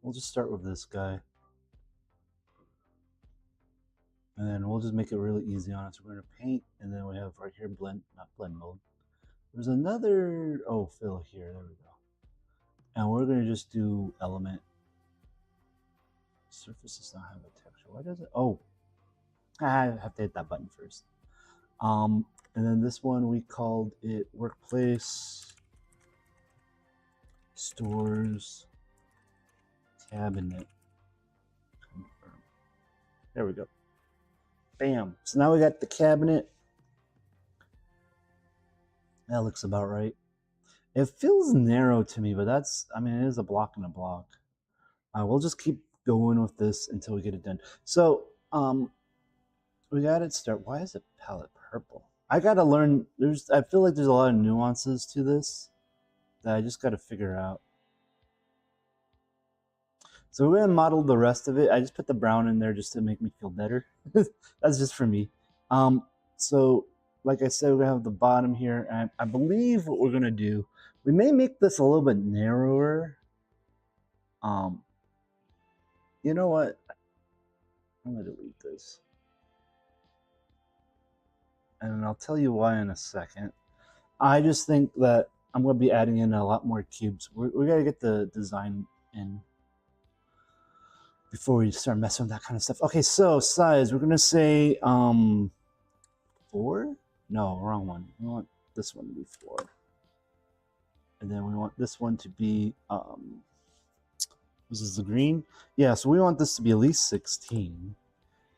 We'll just start with this guy. And then we'll just make it really easy on it. So we're going to paint, and then we have right here blend, not blend mode. There's another, fill here, there we go. And we're going to just do element. Surface does not have a texture. Why does it? Oh, I have to hit that button first. And then this one, we called it workplace, stores, cabinet, confirm. There we go. Bam. So now we got the cabinet. That looks about right. It feels narrow to me, but that's, I mean, it is a block and a block. We'll just keep going with this until we get it done. So, we got it start. Why is it palette purple? I got to learn, I feel like there's a lot of nuances to this that I just got to figure out. So we're going to model the rest of it. I just put the brown in there just to make me feel better. That's just for me. So like I said, we're going to have the bottom here. And I believe what we're going to do, we may make this a little bit narrower. You know what? I'm going to delete this. And I'll tell you why in a second. I just think that I'm going to be adding in a lot more cubes. We got to get the design in before we start messing with that kind of stuff. Okay, so size, we're going to say 4? No, wrong one. We want this one to be 4. And then we want this one to be, this is the green. Yeah, so we want this to be at least 16.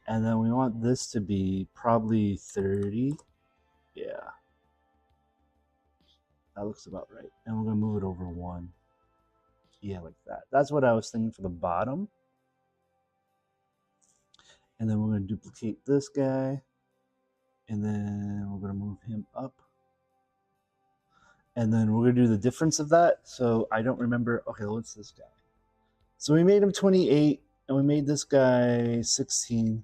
And then we want this to be probably 30. Yeah. That looks about right. And we're going to move it over 1. Yeah, like that. That's what I was thinking for the bottom. And then we're going to duplicate this guy. And then we're going to move him up. And then we're going to do the difference of that. So I don't remember. Okay, what's this guy? So we made him 28. And we made this guy 16.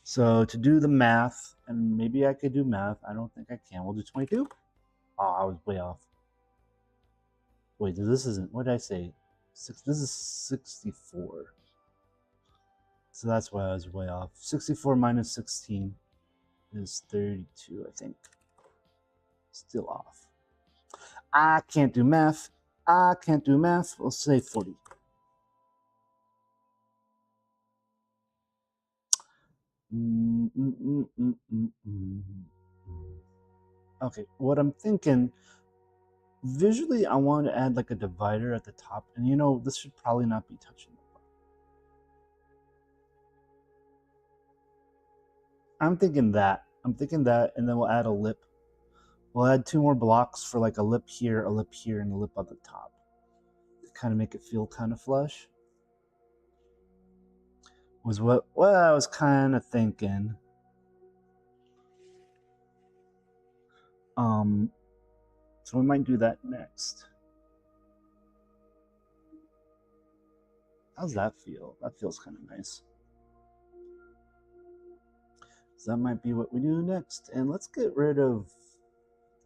So to do the math, and maybe I could do math. I don't think I can. We'll do 22. Oh, I was way off. Wait, this isn't, what did I say? This is 64. So that's why I was way off. 64 minus 16 is 32, I think. Still off. I can't do math. I can't do math. We'll say 40. Okay, what I'm thinking, visually I want to add like a divider at the top, and you know, this should probably not be touching the bar. I'm thinking that, and then we'll add a lip. We'll add 2 more blocks for like a lip here, and a lip at the top. To kind of make it feel kind of flush. Was what I was kind of thinking. So we might do that next. How's that feel? That feels kind of nice. So that might be what we do next. And let's get rid of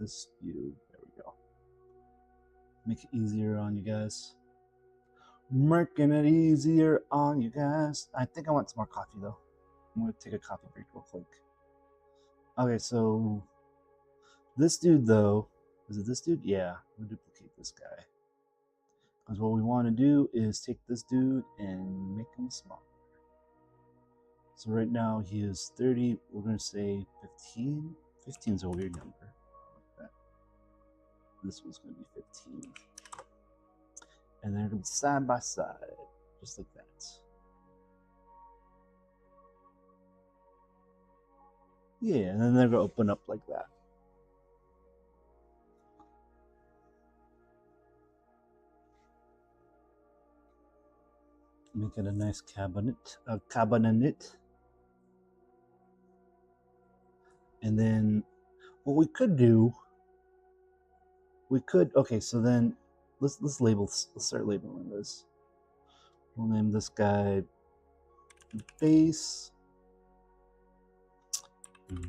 this view. There we go. Make it easier on you guys. Making it easier on you guys. I think I want some more coffee though. I'm gonna take a coffee break real quick. Okay, so this dude though, is it this dude? Yeah, we'll duplicate this guy. Because what we want to do is take this dude and make him smaller. So right now he is 30. We're going to say 15. 15 is a weird number. Like that. This one's going to be 15. And they're going to be side by side, just like that. Yeah, and then they're going to open up like that. Make it a nice cabinet, And then what we could do, okay, so then let's start labeling this. We'll name this guy base,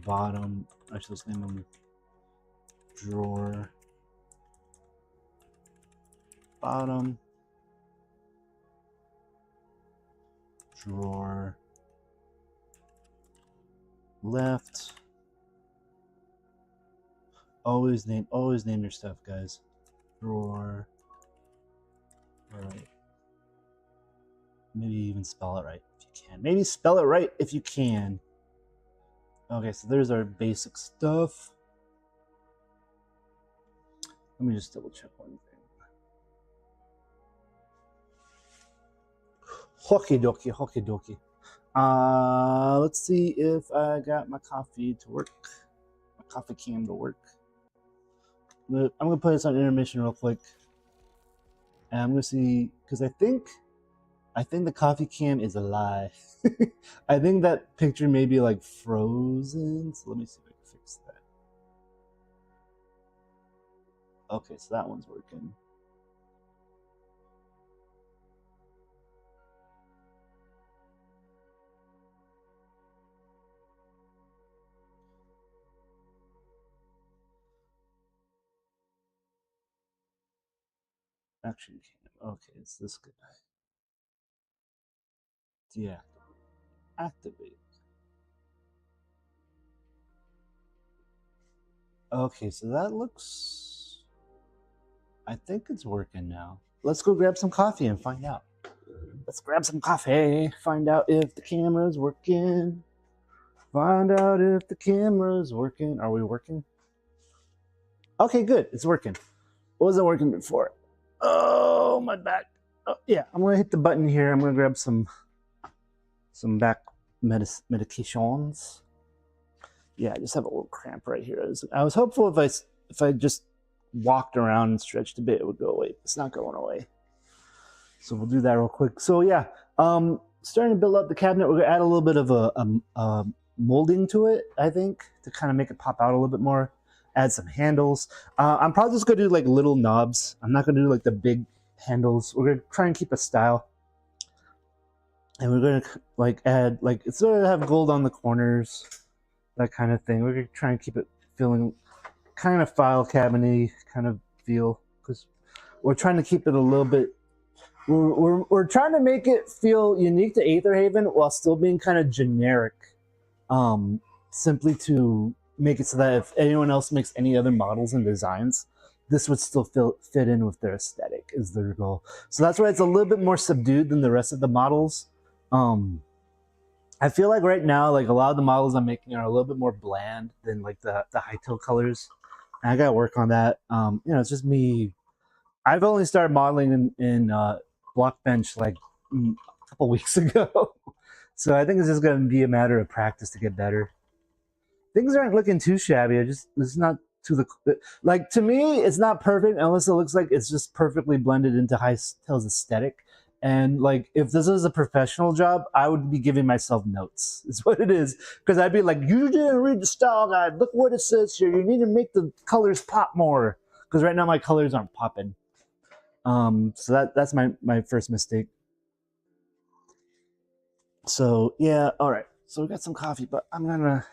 bottom, actually let's name him drawer, bottom, drawer, left. Always name your stuff, guys. Drawer. Right. Maybe even spell it right if you can. Maybe spell it right if you can. Okay, so there's our basic stuff. Let me just double check one thing. Hockey dokie. Let's see if I got my coffee to work. My coffee cam to work. I'm gonna put this on intermission real quick, and I'm gonna see because I think the coffee cam is a lie. I think that picture may be like frozen. So let me see if I can fix that. Okay, so that one's working. Action cam. Okay, it's this guy. Deactivate. Activate. Okay, so that looks. I think it's working now. Let's go grab some coffee and find out. Let's grab some coffee. Find out if the camera's working. Find out if the camera's working. Are we working? Okay, good. It's working. What wasn't working before? Oh, my back. Oh, yeah, I'm gonna hit the button here. I'm gonna grab some back medications. Yeah, I just have a little cramp right here. I was hopeful if I just walked around and stretched a bit, it would go away. It's not going away. So we'll do that real quick. So yeah, starting to build up the cabinet. We're gonna add a little bit of a molding to it, I think, to kind of make it pop out a little bit more. Add some handles. I'm probably just gonna do like little knobs. I'm not gonna do like the big handles. We're gonna try and keep a style. And we're gonna like add like it's gonna have gold on the corners, that kind of thing. We're gonna try and keep it feeling kind of file cabinet-y kind of feel, because we're trying to keep it a little bit. We're trying to make it feel unique to Aetherhaven while still being kind of generic, simply to make it so that if anyone else makes any other models and designs, this would still fit in with their aesthetic is their goal. So that's why it's a little bit more subdued than the rest of the models. I feel like right now, like a lot of the models I'm making are a little bit more bland than like the hytale colors. And I gotta work on that. You know, it's just me. I've only started modeling in Blockbench like a couple weeks ago. So I think it's just gonna be a matter of practice to get better. Things aren't looking too shabby. It's not to the, like, to me, it's not perfect unless it looks like it's just perfectly blended into Hytale's aesthetic. And like, if this is a professional job, I would be giving myself notes. Is what it is, because I'd be like, "You didn't read the style guide. Look what it says here. You need to make the colors pop more." Because right now my colors aren't popping. So that's my first mistake. So yeah, all right. So we got some coffee, but I'm gonna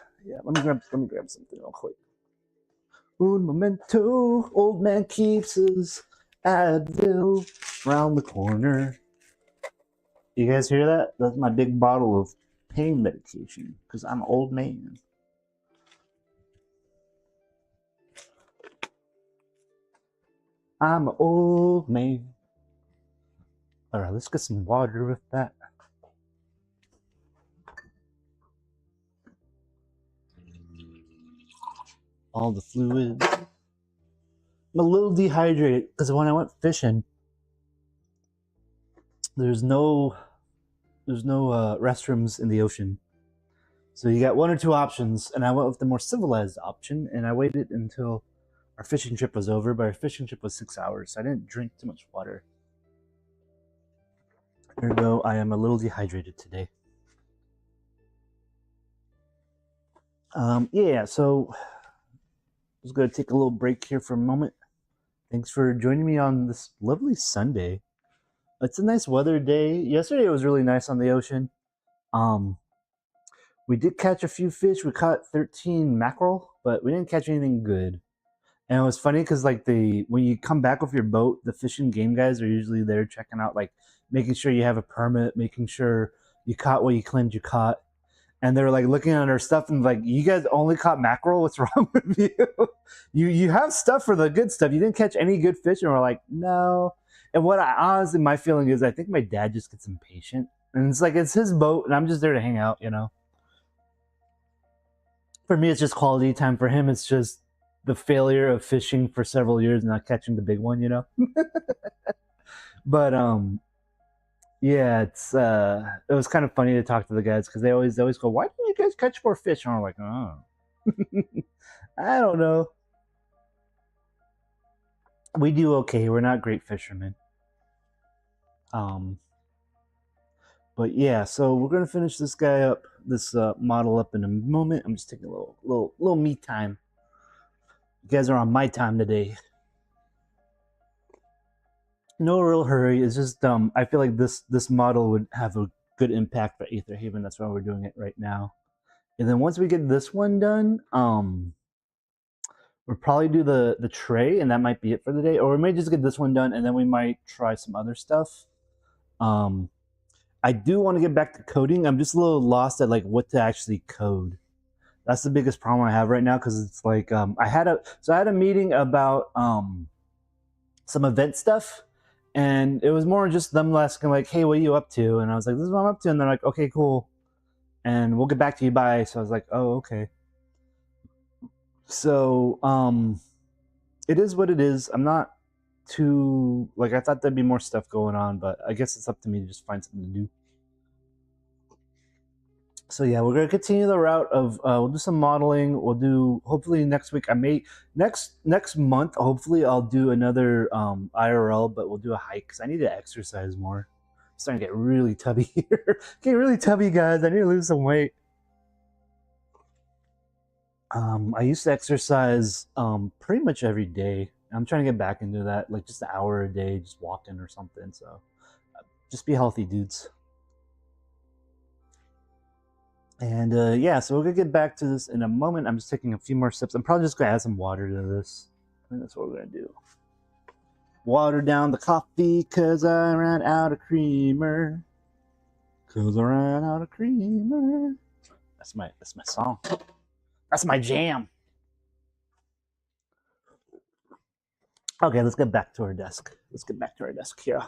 let me grab something real quick. Un momento, old man keeps his Advil round the corner. You guys hear that? That's my big bottle of pain medication because I'm an old man. I'm an old man. All right, let's get some water with that. All the fluids. I'm a little dehydrated because when I went fishing, there's no restrooms in the ocean. So you got one or two options, and I went with the more civilized option, and I waited until our fishing trip was over, but our fishing trip was 6 hours, so I didn't drink too much water. Ergo, I am a little dehydrated today. Yeah, so I was going to take a little break here for a moment. Thanks for joining me on this lovely Sunday. It's a nice weather day. Yesterday it was really nice on the ocean. We did catch a few fish. We caught 13 mackerel, but we didn't catch anything good. And it was funny because like when you come back with your boat, the fishing game guys are usually there checking out, like making sure you have a permit, making sure you caught what you claimed you caught. And they were like looking at our stuff and like, "You guys only caught mackerel? What's wrong with you? You have stuff for the good stuff. You didn't catch any good fish." And we're like, "No." And what I honestly, my feeling is, I think my dad just gets impatient, and it's like it's his boat, and I'm just there to hang out, you know. For me, it's just quality time. For him, it's just the failure of fishing for several years and not catching the big one, you know. But yeah, it was kind of funny to talk to the guys because they always go, "Why didn't you guys catch more fish?" And I'm like, "Oh, I don't know. We do okay. We're not great fishermen." But yeah, so we're gonna finish this guy up, this model up in a moment. I'm just taking a little me time. You guys are on my time today. No real hurry. It's just I feel like this model would have a good impact for Aether Haven. That's why we're doing it right now. And then once we get this one done, we'll probably do the tray, and that might be it for the day. Or we may just get this one done, and then we might try some other stuff. I do want to get back to coding. I'm just a little lost at like what to actually code. That's the biggest problem I have right now because it's like I had a meeting about some event stuff, and it was more just them asking like, "Hey, what are you up to?" And I was like, "This is what I'm up to," and they're like, "Okay, cool, and we'll get back to you by." So I was like, "Oh, okay." So it is what it is. I'm not too like, I thought there'd be more stuff going on, but I guess it's up to me to just find something to do. So yeah, we're gonna continue the route of we'll do some modeling. We'll do hopefully next week. Next month. Hopefully I'll do another IRL, but we'll do a hike because I need to exercise more. I'm starting to get really tubby here. Getting really tubby, guys. I need to lose some weight. I used to exercise pretty much every day. I'm trying to get back into that, like just an hour a day, just walking or something. So just be healthy, dudes. And yeah, so we're gonna get back to this in a moment. I'm just taking a few more sips. I'm probably just gonna add some water to this. I think that's what we're gonna do. Water down the coffee cause I ran out of creamer. Cause I ran out of creamer. That's my song. That's my jam. Okay, let's get back to our desk. Let's get back to our desk here.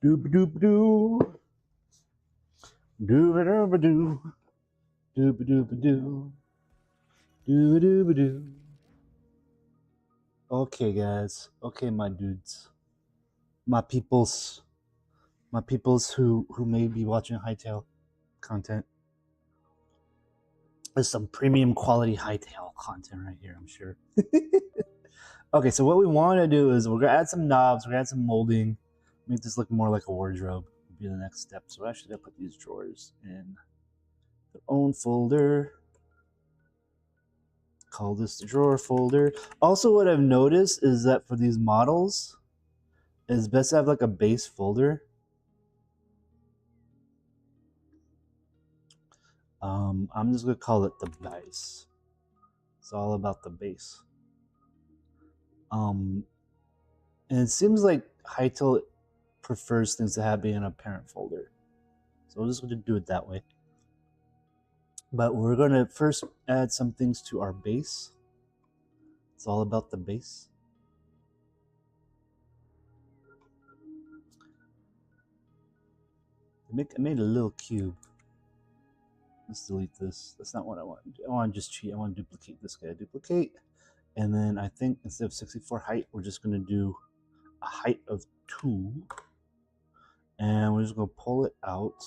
Doop doop doo. Doop doop doo. Doop doop doo. Doop doop doo. Okay, guys. Okay, my dudes. My peoples who may be watching hytale content. There's some premium quality hytale content right here, I'm sure. Okay, so what we want to do is we're gonna add some knobs, we're gonna add some molding. Make this look more like a wardrobe would be the next step. So actually, I put these drawers in their own folder. Call this the drawer folder. Also, what I've noticed is that for these models, it's best to have like a base folder. I'm just gonna call it the base. It's all about the base. And it seems like hytale prefers things to have in a parent folder. So we're just gonna do it that way. But we're gonna first add some things to our base. It's all about the base. I made a little cube. Let's delete this. That's not what I want. I want to just cheat. I want to duplicate this guy. Duplicate. And then I think instead of 64 height, we're just going to do a height of 2. And we're just going to pull it out.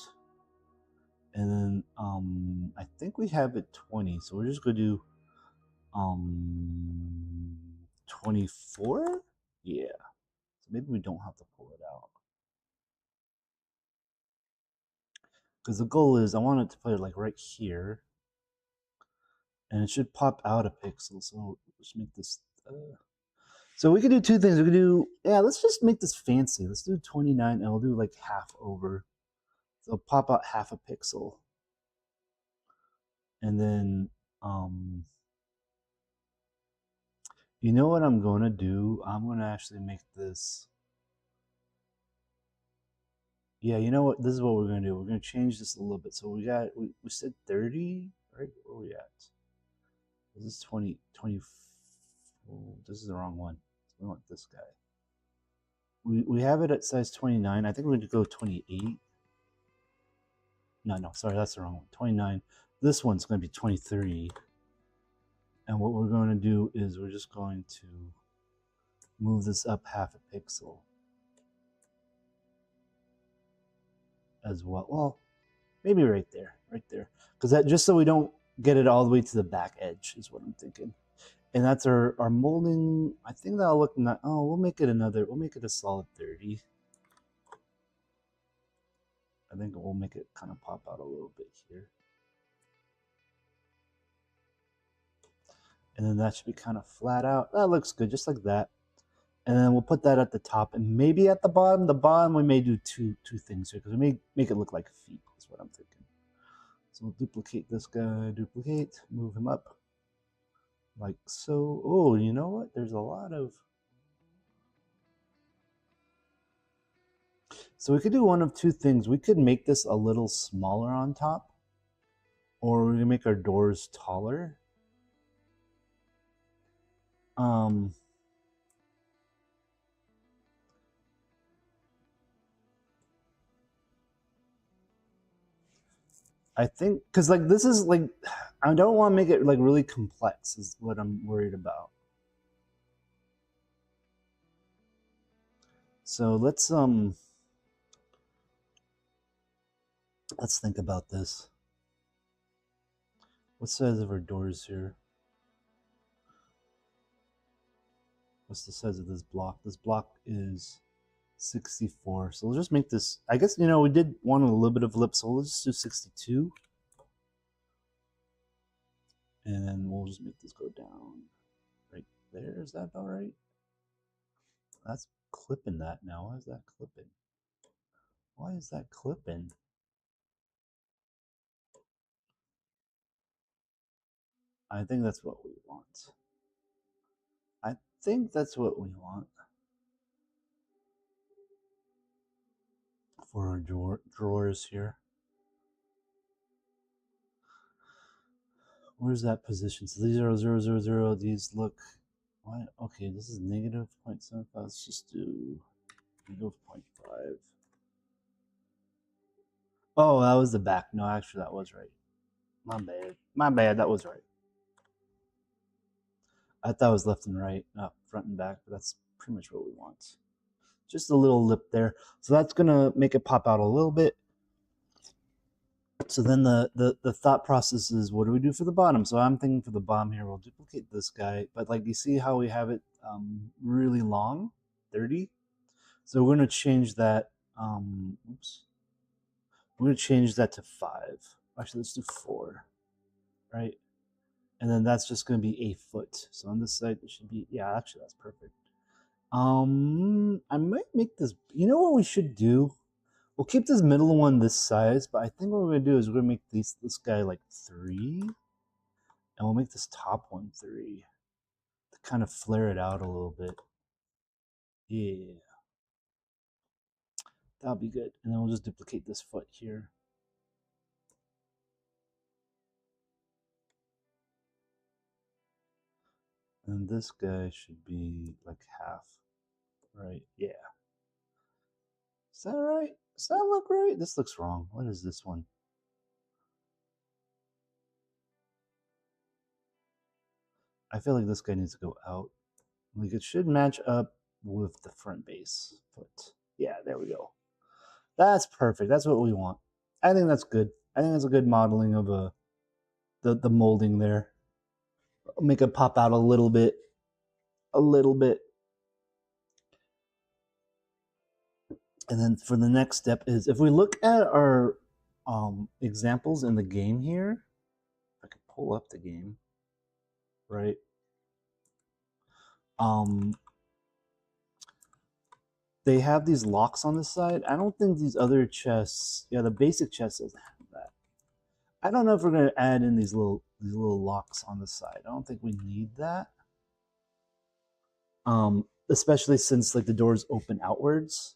And then I think we have it 20. So we're just going to do 24? Yeah. So maybe we don't have to pull it out. Because the goal is I want it to put it like right here. And it should pop out a pixel. So let's make this. So we could do two things. We could do, yeah, let's just make this fancy. Let's do 29 and we'll do like half over. So pop out half a pixel. And then, you know what I'm going to do? I'm going to actually make this. Yeah, you know what? This is what we're going to do. We're going to change this a little bit. So we said 30, right? Where are we at? This is 20. Oh, this is the wrong one. We want this guy. We have it at size 29. I think we're going to go 28. No, sorry, that's the wrong one. 29. This one's going to be 23. And what we're going to do is we're just going to move this up half a pixel as well. Well, maybe right there. Because that, just so we don't get it all the way to the back edge is what I'm thinking. And that's our molding. I think that'll look not. Oh, we'll make it a solid 30. I think we'll make it kind of pop out a little bit here. And then that should be kind of flat out. That looks good, just like that. And then we'll put that at the top and maybe at the bottom. The bottom we may do two things here because we may make it look like feet is what I'm thinking. So we'll duplicate this guy, move him up. Like so. Oh, you know what? There's a lot of. So we could do one of two things. We could make this a little smaller on top, or we can make our doors taller. I think because like this is like I don't want to make it like really complex is what I'm worried about. So let's think about this. What size of our doors here? What's the size of this block? This block is 64. So we'll just make this, I guess, you know, we did want a little bit of lip, so we'll just do 62. And then we'll just make this go down right there. Is that about right? That's clipping that now. Why is that clipping? Why is that clipping? I think that's what we want. I think that's what we want for our drawers here. Where's that position? So these are 0, 0, 0. These look, why? Okay, this is negative 0.75. Let's just do negative 0.5. Oh, that was the back. No, actually, that was right. My bad. That was right. I thought it was left and right, not front and back, but that's pretty much what we want. Just a little lip there. So that's going to make it pop out a little bit. So then the thought process is, what do we do for the bottom? So I'm thinking for the bottom here, we'll duplicate this guy. But like you see how we have it really long, 30? So we're going to change that. Oops. We're going to change that to 5. Actually, let's do 4. Right? And then that's just going to be a foot. So on this side, it should be, yeah, actually, that's perfect. I might make this, you know what we should do? We'll keep this middle one this size, but I think what we're going to do is we're going to make this guy like 3. And we'll make this top one 3 to kind of flare it out a little bit. Yeah. That'll be good. And then we'll just duplicate this foot here. And this guy should be like half. Right? Yeah. Is that right? Does that look right? This looks wrong. What is this one? I feel like this guy needs to go out. Like it should match up with the front base foot. Yeah, there we go. That's perfect. That's what we want. I think that's good. I think that's a good modeling of the molding there. Make it pop out a little bit. A little bit. And then for the next step is if we look at our examples in the game here, if I can pull up the game, right? They have these locks on the side. I don't think these other chests, yeah, the basic chest doesn't have that. I don't know if we're going to add in these little locks on the side. I don't think we need that. Especially since like the doors open outwards.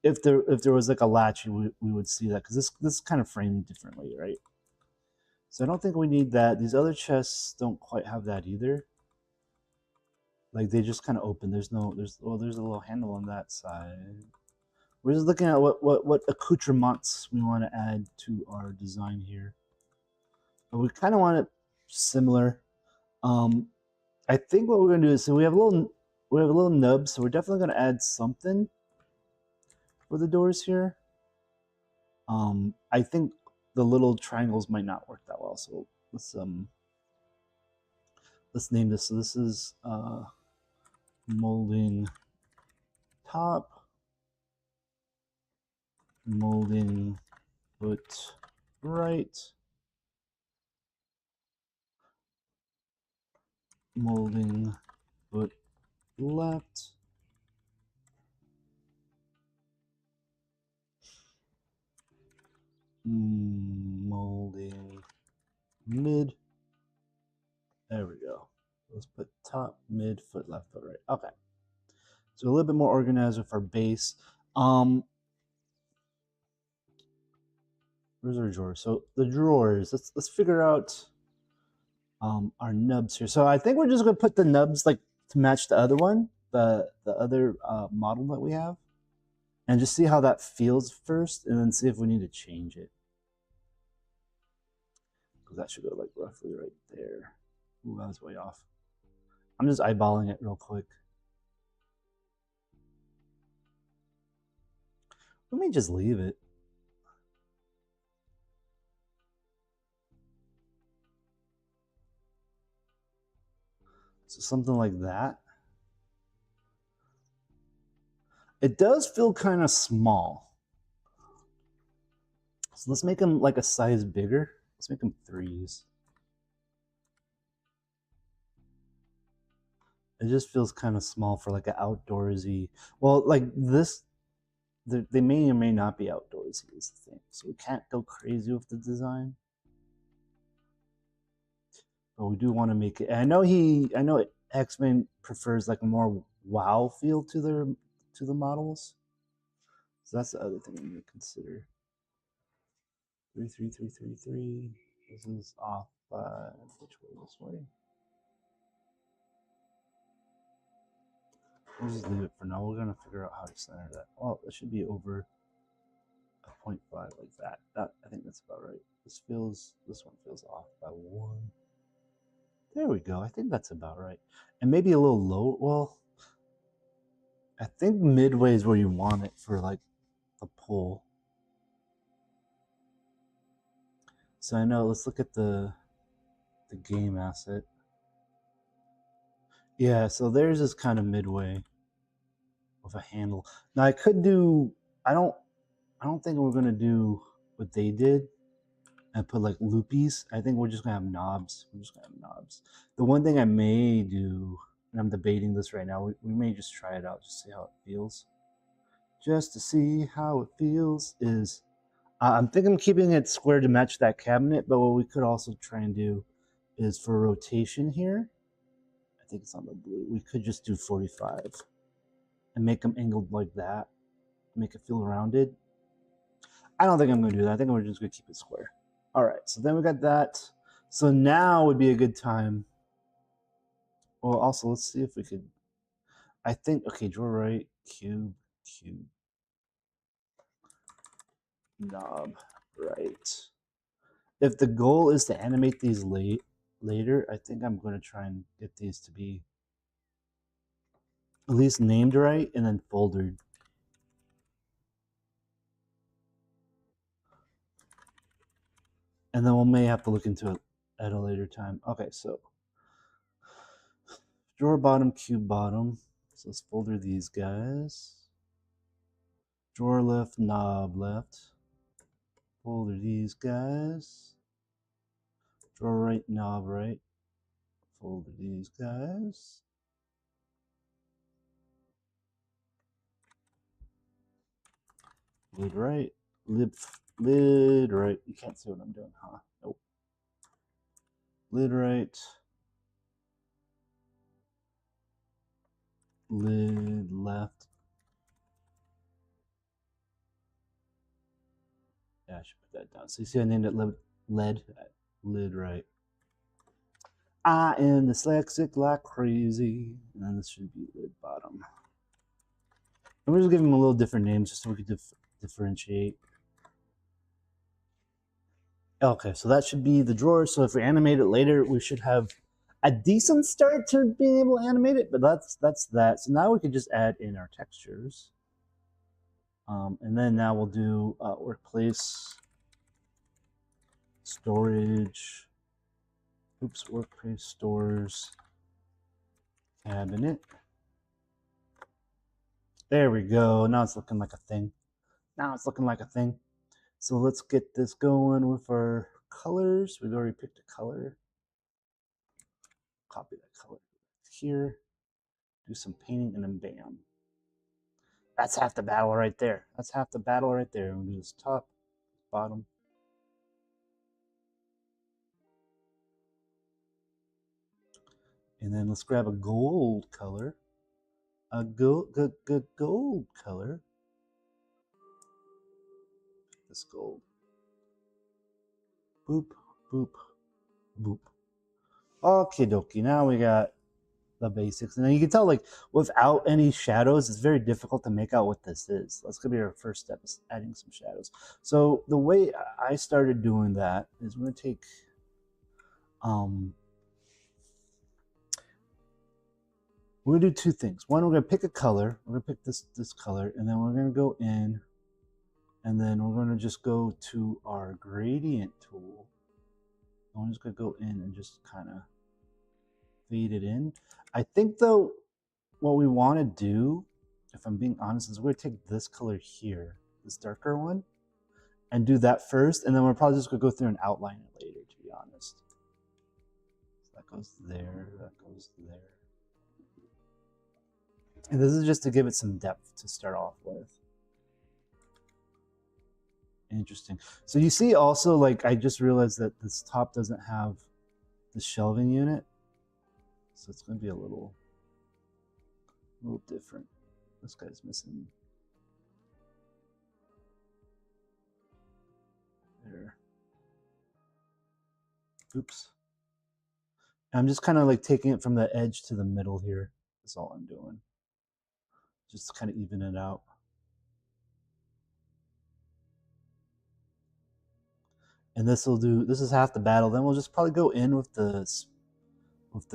If there was like a latch, we would see that because this is kind of framed differently, right? So I don't think we need that. These other chests don't quite have that either. Like they just kind of open. There's a little handle on that side. We're just looking at what accoutrements we want to add to our design here. But we kind of want it similar. I think what we're gonna do is so we have a little nub, so we're definitely gonna add something for the doors here. I think the little triangles might not work that well, so let's name this. So this is molding top, molding foot right, molding foot left, molding mid. There we go. Let's put top, mid, foot left, foot right. Okay. So a little bit more organized with our base. Where's our drawers? So the drawers, let's figure out our nubs here. So I think we're just gonna put the nubs like to match the other one, the other model that we have, and just see how that feels first, and then see if we need to change it. Because that should go like roughly right there. Ooh, that was way off. I'm just eyeballing it real quick. We may just leave it. So something like that. It does feel kind of small. So let's make them like a size bigger. Let's make them 3s. It just feels kind of small for like an outdoorsy. Well, like this, they may or may not be outdoorsy is the thing. So we can't go crazy with the design. But we do want to make it. I know X-Men prefers like a more wow feel to the models. So that's the other thing we need to consider. 3, 3, 3, 3, 3. This is off by which way? This way. We'll just leave it for now. We're gonna figure out how to center that. Well, it should be over a 0.5 like that. I think that's about right. This one feels off by 1. There we go. I think that's about right. And maybe a little low. Well, I think midway is where you want it for like the pull. So I know, let's look at the game asset. Yeah, so theirs is kind of midway. with a handle. Now I could do. I don't think we're gonna do what they did and put like loopies. I think we're just gonna have knobs. We're just gonna have knobs. The one thing I may do, and I'm debating this right now, we may just try it out, just see how it feels. Just to see how it feels is, I'm thinking keeping it square to match that cabinet, but what we could also try and do is for rotation here, I think it's on the blue, we could just do 45 and make them angled like that, make it feel rounded. I don't think I'm gonna do that. I think we're just gonna keep it square. All right, so then we got that. So now would be a good time. Well, also let's see if we could, I think, okay, drawer right, cube, knob right. If the goal is to animate these later, I think I'm going to try and get these to be at least named right and then foldered. And then we may have to look into it at a later time. Okay, so drawer bottom, cube bottom. So let's folder these guys. Drawer left, knob left. Folder these guys. Drawer right, knob right. Folder these guys. Lid right, lid right. You can't see what I'm doing, huh? Nope. Lid right. Lid left. Yeah, I should put that down. So you see I named it lid right. I am dyslexic like crazy. And then this should be lid bottom. And we're just giving them a little different names just so we can differentiate. Okay, so that should be the drawer. So if we animate it later, we should have a decent start to being able to animate it, but that's that. So now we can just add in our textures. And then now we'll do workplace, storage, workplace, stores, cabinet. There we go. Now it's looking like a thing. So let's get this going with our colors. We've already picked a color. Copy that color here. Do some painting and then bam. That's half the battle right there. We'll do this top, bottom. And then let's grab a gold color. A gold color. This gold. Boop, boop, boop. Okie dokie. Now we got the basics. And then you can tell, like, without any shadows, it's very difficult to make out what this is. That's going to be our first step, is adding some shadows. So the way I started doing that is we're going to take, we're going to do two things. One, we're going to pick a color. We're going to pick this color, and then we're going to go in, and then we're going to just go to our gradient tool. I'm just going to go in and just kind of fade it in. I think, though, what we want to do, if I'm being honest, is we're going to take this color here, this darker one, and do that first, and then we're probably just going to go through and outline it later, to be honest. So that goes there, that goes there. And this is just to give it some depth to start off with. Interesting. So you see also, like, I just realized that this top doesn't have the shelving unit. So it's going to be a little different. This guy's missing. There. Oops. I'm just kind of like taking it from the edge to the middle here. That's all I'm doing. Just to kind of even it out. And this will do, this is half the battle. Then we'll just probably go in with the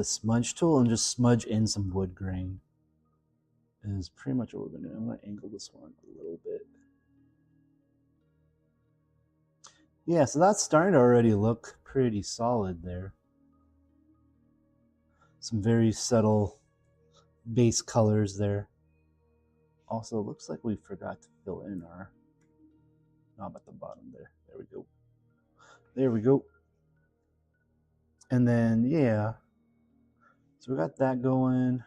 smudge tool and just smudge in some wood grain. Is pretty much what we're going to do. I'm going to angle this one a little bit. Yeah, so that's starting to already look pretty solid there. Some very subtle base colors there. Also, looks like we forgot to fill in our knob at the bottom there. There we go. There we go. And then, yeah. So we got that going.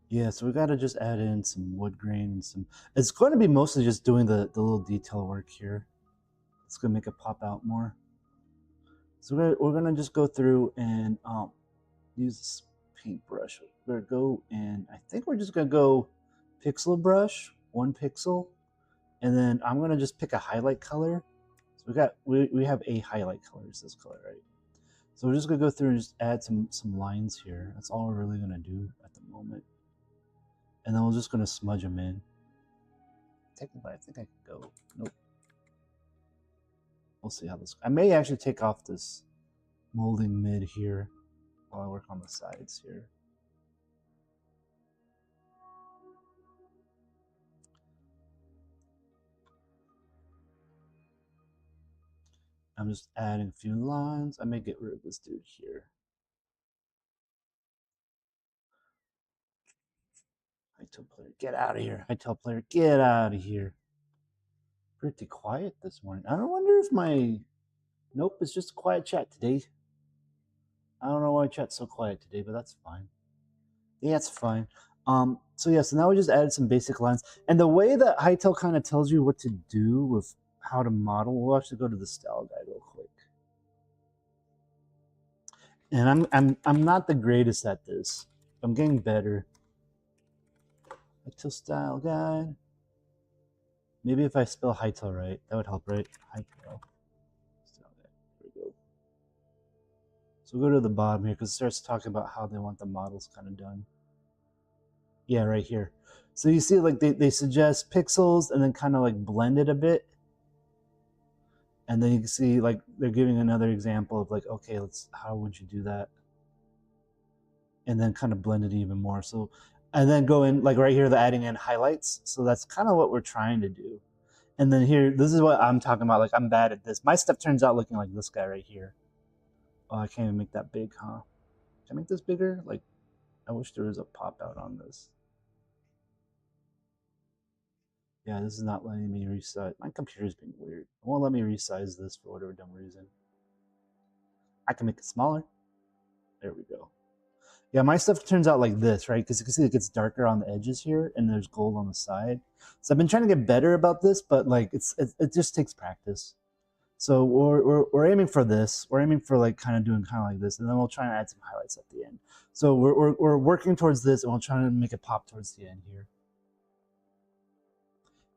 Yeah, so we got to just add in some wood grain and some... It's going to be mostly just doing the little detail work here. It's going to make it pop out more. So we're going to just go through and use this paintbrush. We're going to go and I think we're just going to go pixel brush, 1 pixel. And then I'm going to just pick a highlight color. So we have a highlight color. It's this color, right? So we're just going to go through and just add some lines here. That's all we're really going to do at the moment. And then we're just going to smudge them in. Technically, I think I could go. Nope. We'll see how this... I may actually take off this molding mid here while I work on the sides here. I'm just adding a few lines. I may get rid of this dude here. Hytale player, get out of here. Hytale player, get out of here. Pretty quiet this morning. I don't wonder if my... Nope, it's just a quiet chat today. I don't know why chat's so quiet today, but that's fine. Yeah, it's fine. So yeah, so now we just added some basic lines. And the way that Hytale kind of tells you what to do with how to model, we'll actually go to the style guide real quick. And I'm not the greatest at this. I'm getting better. Hytale style guide. Maybe if I spell Hytale right, that would help, right? Hytale. There we go. So we'll go to the bottom here because it starts talking about how they want the models kind of done. Yeah, right here. So you see, like they suggest pixels and then kind of like blend it a bit. And then you can see like they're giving another example of like, okay, how would you do that? And then kind of blend it even more. So, and then go in like right here, they're adding in highlights. So that's kind of what we're trying to do. And then here, this is what I'm talking about. Like I'm bad at this. My stuff turns out looking like this guy right here. Oh, I can't even make that big, huh? Can I make this bigger? Like, I wish there was a pop out on this. Yeah, this is not letting me resize. My computer's being weird. It won't let me resize this for whatever dumb reason. I can make it smaller. There we go. Yeah, my stuff turns out like this, right? Because you can see it gets darker on the edges here, and there's gold on the side. So I've been trying to get better about this, but like it just takes practice. So we're aiming for this. We're aiming for like kind of doing kind of like this, and then we'll try and add some highlights at the end. So we're working towards this, and we'll try to make it pop towards the end here.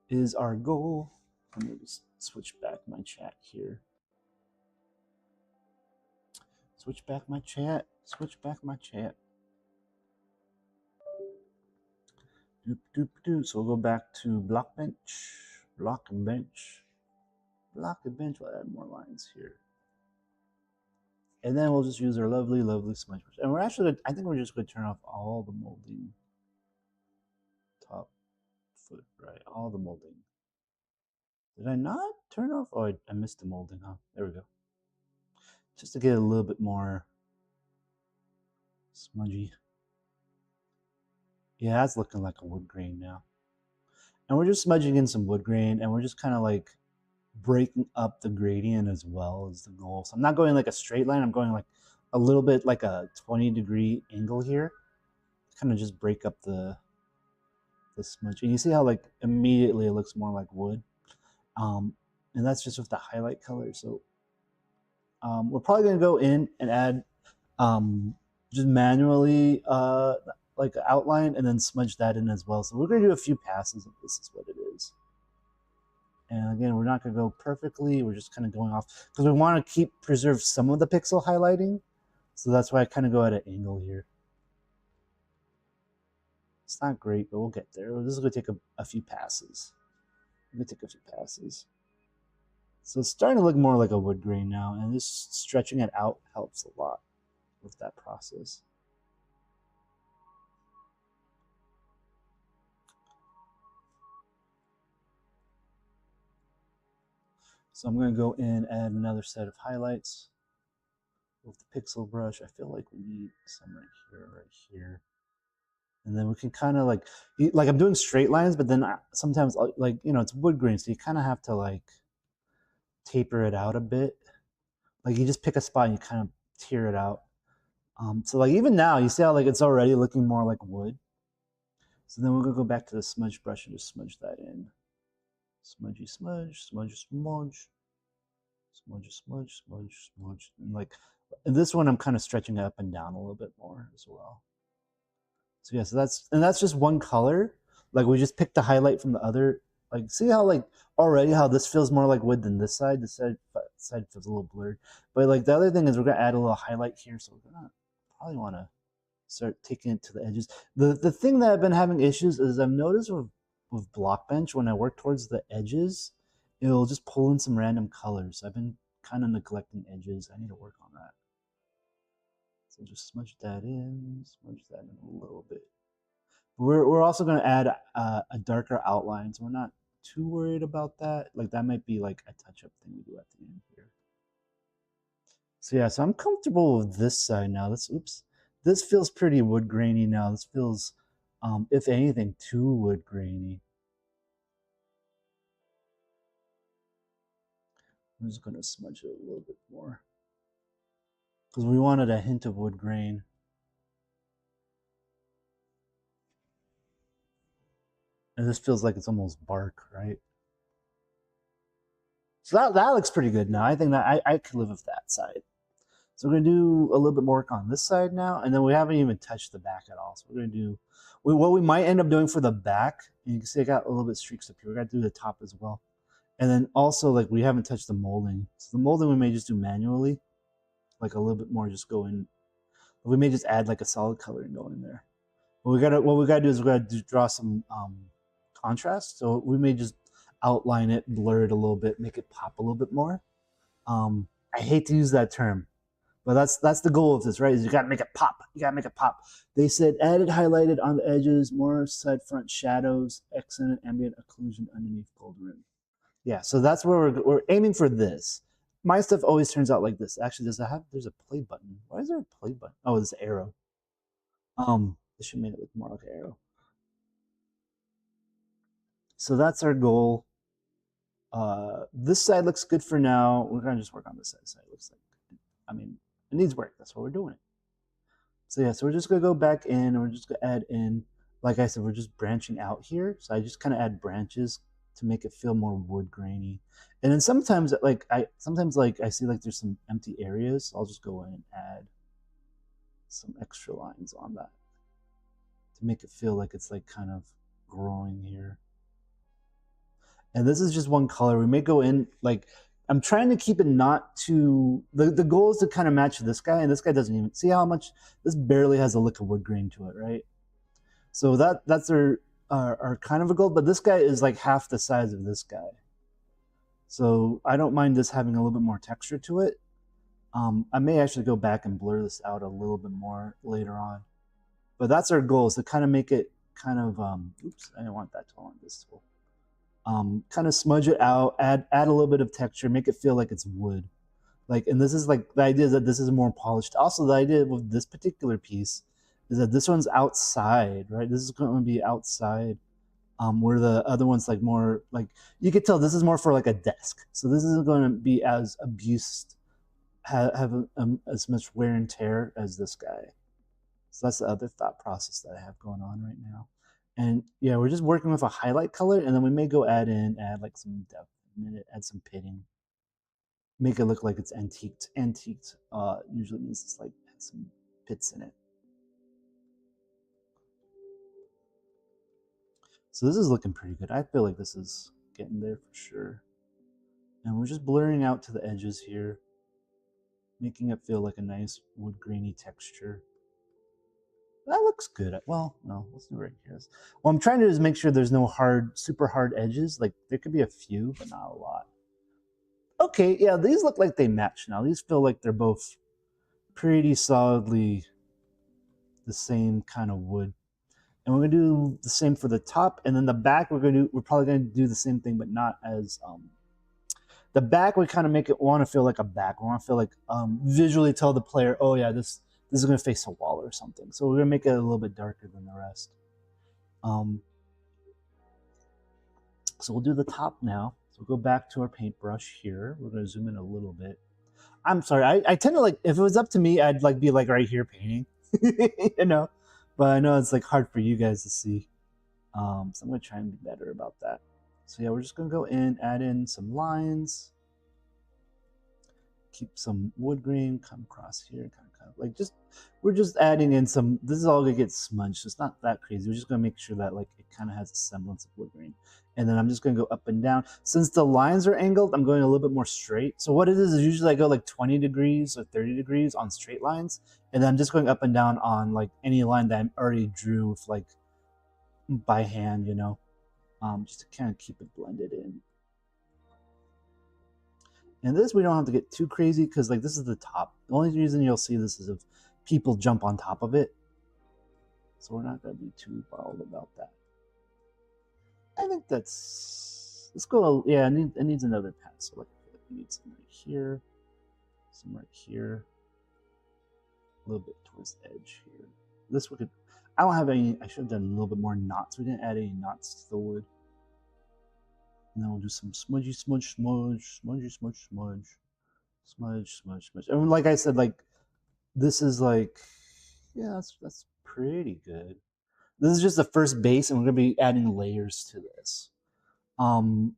Is our goal. Let me just switch back my chat here. Switch back my chat. Switch back my chat. Doop, doop, doop. So we'll go back to block bench. Block and bench. Block and bench. We'll add more lines here. And then we'll just use our lovely, lovely smudge brush. And we're actually, I think we're just going to turn off all the molding. Top foot, right? All the molding. Did I not turn off? Oh, I missed the molding, huh? There we go. Just to get a little bit more smudgy. Yeah, that's looking like a wood grain now. And we're just smudging in some wood grain, and we're just kind of like breaking up the gradient as well as the goal. So I'm not going like a straight line. I'm going like a little bit like a 20-degree angle here. Kind of just break up the smudge. And you see how like immediately it looks more like wood. And that's just with the highlight color. So we're probably going to go in and add just manually like an outline and then smudge that in as well. So we're going to do a few passes if this is what it is. And again, we're not going to go perfectly. We're just kind of going off because we want to preserve some of the pixel highlighting. So that's why I kind of go at an angle here. It's not great, but we'll get there. This is going to take a few passes. I'm going to take a few passes. So it's starting to look more like a wood grain now, and just stretching it out helps a lot with that process. So I'm going to go in and add another set of highlights. with the pixel brush. I feel like we need some right here. And then we can kind of like I'm doing straight lines, but then sometimes like, you know, it's wood grain, so you kind of have to like taper it out a bit. Like you just pick a spot and you kind of tear it out. So like even now, you see how like it's already looking more like wood. So then we're gonna go back to the smudge brush and just smudge that in. Smudgy smudge, smudge smudge, smudge smudge, smudge smudge. And like in this one, I'm kind of stretching it up and down a little bit more as well. So yeah, so that's just one color. Like we just picked the highlight from the other. Like see how like already how this feels more like wood than this side. This side feels a little blurred. But like the other thing is we're gonna add a little highlight here, so we're gonna probably want to start taking it to the edges. The thing that I've been having issues is I've noticed with Blockbench when I work towards the edges, it'll just pull in some random colors. I've been kind of neglecting edges. I need to work on that. So just smudge that in a little bit. We're also going to add a darker outline, so we're not too worried about that. Like that might be like a touch-up thing we do at the end here. So yeah, so I'm comfortable with this side now. This feels pretty wood grainy now. This feels, if anything, too wood grainy. I'm just going to smudge it a little bit more because we wanted a hint of wood grain. And this feels like it's almost bark, right? So that looks pretty good now. I think that I could live with that side. So we're going to do a little bit more work on this side now, and then we haven't even touched the back at all. So we're going to do, what we might end up doing for the back, and you can see I got a little bit streaks up here. We're going to do the top as well. And then also, like, we haven't touched the molding. So the molding we may just do manually, like a little bit more, just go in. We may just add like a solid color and go in there. What we gotta do is we gotta draw some contrast. So we may just outline it, blur it a little bit, make it pop a little bit more. I hate to use that term, but that's the goal of this, right? Is you gotta make it pop. You gotta make it pop. They said added highlighted on the edges, more side front shadows, accent ambient occlusion underneath gold rim. Yeah, so that's where we're aiming for this. My stuff always turns out like this. Actually, there's a play button. Why is there a play button? Oh, this arrow. This should make it look more like an arrow. So that's our goal. This side looks good for now. We're gonna just work on this side. This side looks like, I mean, it needs work. That's why we're doing it. So yeah, so we're just gonna go back in and we're just gonna add in, like I said, we're just branching out here. So I just kind of add branches to make it feel more wood grainy. And then sometimes I see like there's some empty areas. So I'll just go in and add some extra lines on that to make it feel like it's like kind of growing here. And this is just one color. We may go in like, I'm trying to keep it not too, the goal is to kind of match this guy, and this guy doesn't even, see how much, this barely has a lick of wood grain to it, right? So that's our kind of a goal, but this guy is like half the size of this guy. So I don't mind this having a little bit more texture to it. I may actually go back and blur this out a little bit more later on. But that's our goal, is to kind of make it kind of, oops, I didn't want that to on this tool. Kind of smudge it out, add a little bit of texture, make it feel like it's wood. Like, and this is like, the idea is that this is more polished. Also, the idea with this particular piece is that this one's outside, right? This is going to be outside, where the other one's like more, like, you could tell this is more for like a desk. So this isn't going to be as abused, have as much wear and tear as this guy. So that's the other thought process that I have going on right now. And yeah, we're just working with a highlight color, and then we may go add like some depth, add some pitting, make it look like it's antiqued. Antiqued usually means it's like has some pits in it. So this is looking pretty good. I feel like this is getting there for sure. And we're just blurring out to the edges here, making it feel like a nice wood grainy texture. That looks good. Well, no, let's do right here. What I'm trying to do is make sure there's no super hard edges. Like there could be a few, but not a lot. Okay, yeah, these look like they match now. These feel like they're both pretty solidly the same kind of wood. And we're gonna do the same for the top, and then the back we're probably gonna do the same thing, but not The back we kind of make it want to feel like a back. We want to feel like visually tell the player, oh yeah, this is going to face a wall or something. So we're going to make it a little bit darker than the rest. So we'll do the top now. So we'll go back to our paintbrush here. We're going to zoom in a little bit. I'm sorry. I tend to like, if it was up to me, I'd like be like right here painting, you know, but I know it's like hard for you guys to see. So I'm going to try and be better about that. So yeah, we're just going to go in, add in some lines, keep some wood grain, come across here, kind of like we're just adding in some, this is all going to get smudged. So it's not that crazy. We're just going to make sure that like it kind of has a semblance of wood grain. And then I'm just going to go up and down. Since the lines are angled, I'm going a little bit more straight. So what it is usually I go like 20 degrees or 30 degrees on straight lines. And then I'm just going up and down on like any line that I already drew with like by hand, you know, just to kind of keep it blended in. And this we don't have to get too crazy because like this is the top. The only reason you'll see this is if people jump on top of it. So we're not going to be too wild about that. I think that's, let's go, yeah, it needs another pen. So like we need some right here, some right here, a little bit towards the edge here. This we could, I don't have any, I should have done a little bit more knots. We didn't add any knots to the wood. And then we'll do some smudgy, smudge, smudge, smudgy, smudge, smudge, smudge, smudge, smudge. And like I said, like, this is like, yeah, that's pretty good. This is just the first base, and we're gonna be adding layers to this.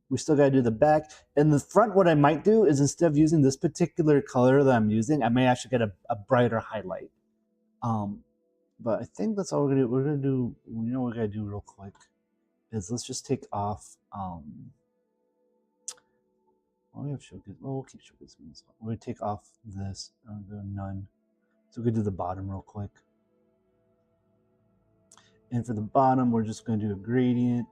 We still gotta do the back. And the front, what I might do is instead of using this particular color that I'm using, I may actually get a brighter highlight. But I think that's all we're gonna do. We're gonna do, you know what we're gonna do real quick is let's just take off, we have showcase, well, we'll keep showcase. We're gonna take off this, and go none. So we're gonna do the bottom real quick. And for the bottom, we're just going to do a gradient.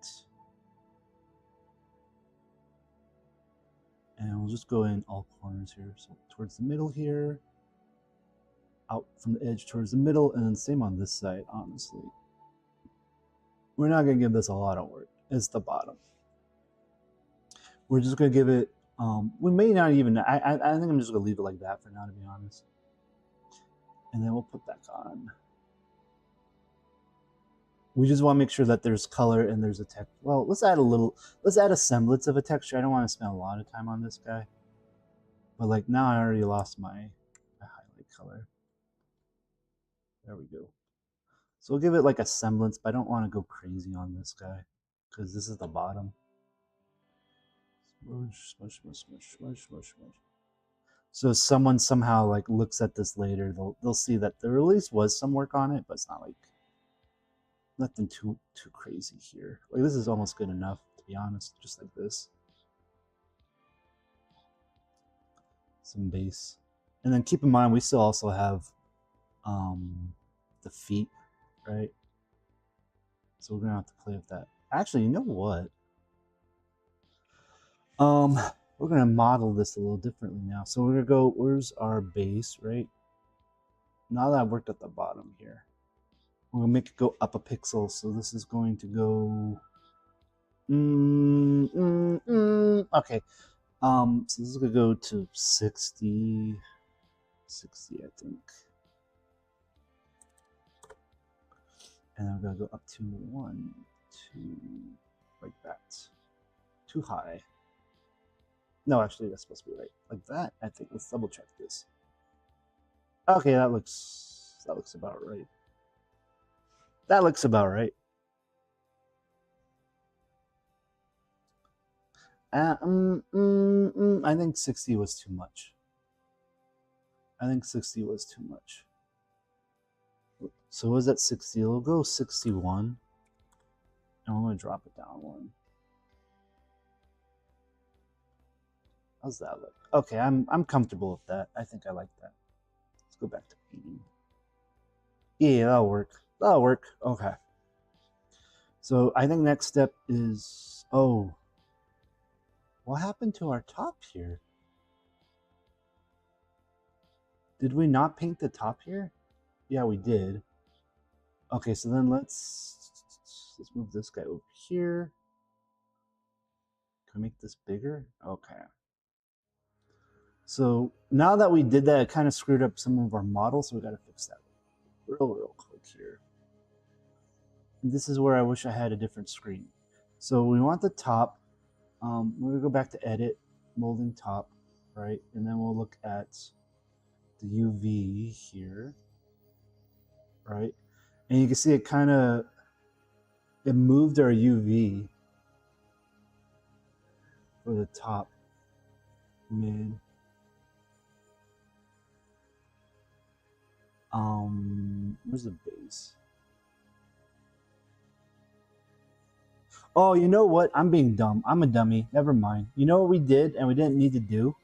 And we'll just go in all corners here. So towards the middle here, out from the edge towards the middle, and then same on this side, honestly. We're not going to give this a lot of work. It's the bottom. We're just going to give it, we may not even, I think I'm just going to leave it like that for now, to be honest. And then we'll put back on. We just want to make sure that there's color and there's a text. Well, let's add a semblance of a texture. I don't want to spend a lot of time on this guy. But like now I already lost my highlight color. There we go. So we'll give it like a semblance, but I don't want to go crazy on this guy because this is the bottom. Smush, smush, smush, smush, smush, smush, smush. So if someone somehow like looks at this later, they'll see that there at least was some work on it, but it's not like nothing too crazy here. Like this is almost good enough, to be honest, just like this. Some base. And then keep in mind we still also have the feet, right? So we're gonna have to play with that. Actually, you know what? We're gonna model this a little differently now. So we're gonna go, where's our base, right? Now that I've worked at the bottom here, we're gonna make it go up a pixel. So this is going to go, okay. So this is gonna go to 60, I think. And I'm gonna go up to 1, 2, like that. Too high. No, actually that's supposed to be right. Like that, I think. Let's double check this. Okay, that looks about right. That looks about right. I think 60 was too much. I think 60 was too much. So was that 60? It'll go 61. And I'm gonna drop it down 1. How's that look? Okay, I'm comfortable with that. I think I like that. Let's go back to painting. Yeah, that'll work. That'll work. Okay. So I think next step is, oh, what happened to our top here? Did we not paint the top here? Yeah, we did. Okay, so then let's move this guy over here. Can we make this bigger? Okay. So now that we did that, it kind of screwed up some of our models, so we got to fix that real quick here. And this is where I wish I had a different screen. So we want the top. We're gonna go back to edit, molding top, right? And then we'll look at the UV here, right? And you can see it moved our UV for the top, mid. Where's the base? Oh, you know what? I'm being dumb. I'm a dummy. Never mind. You know what we did and we didn't need to do?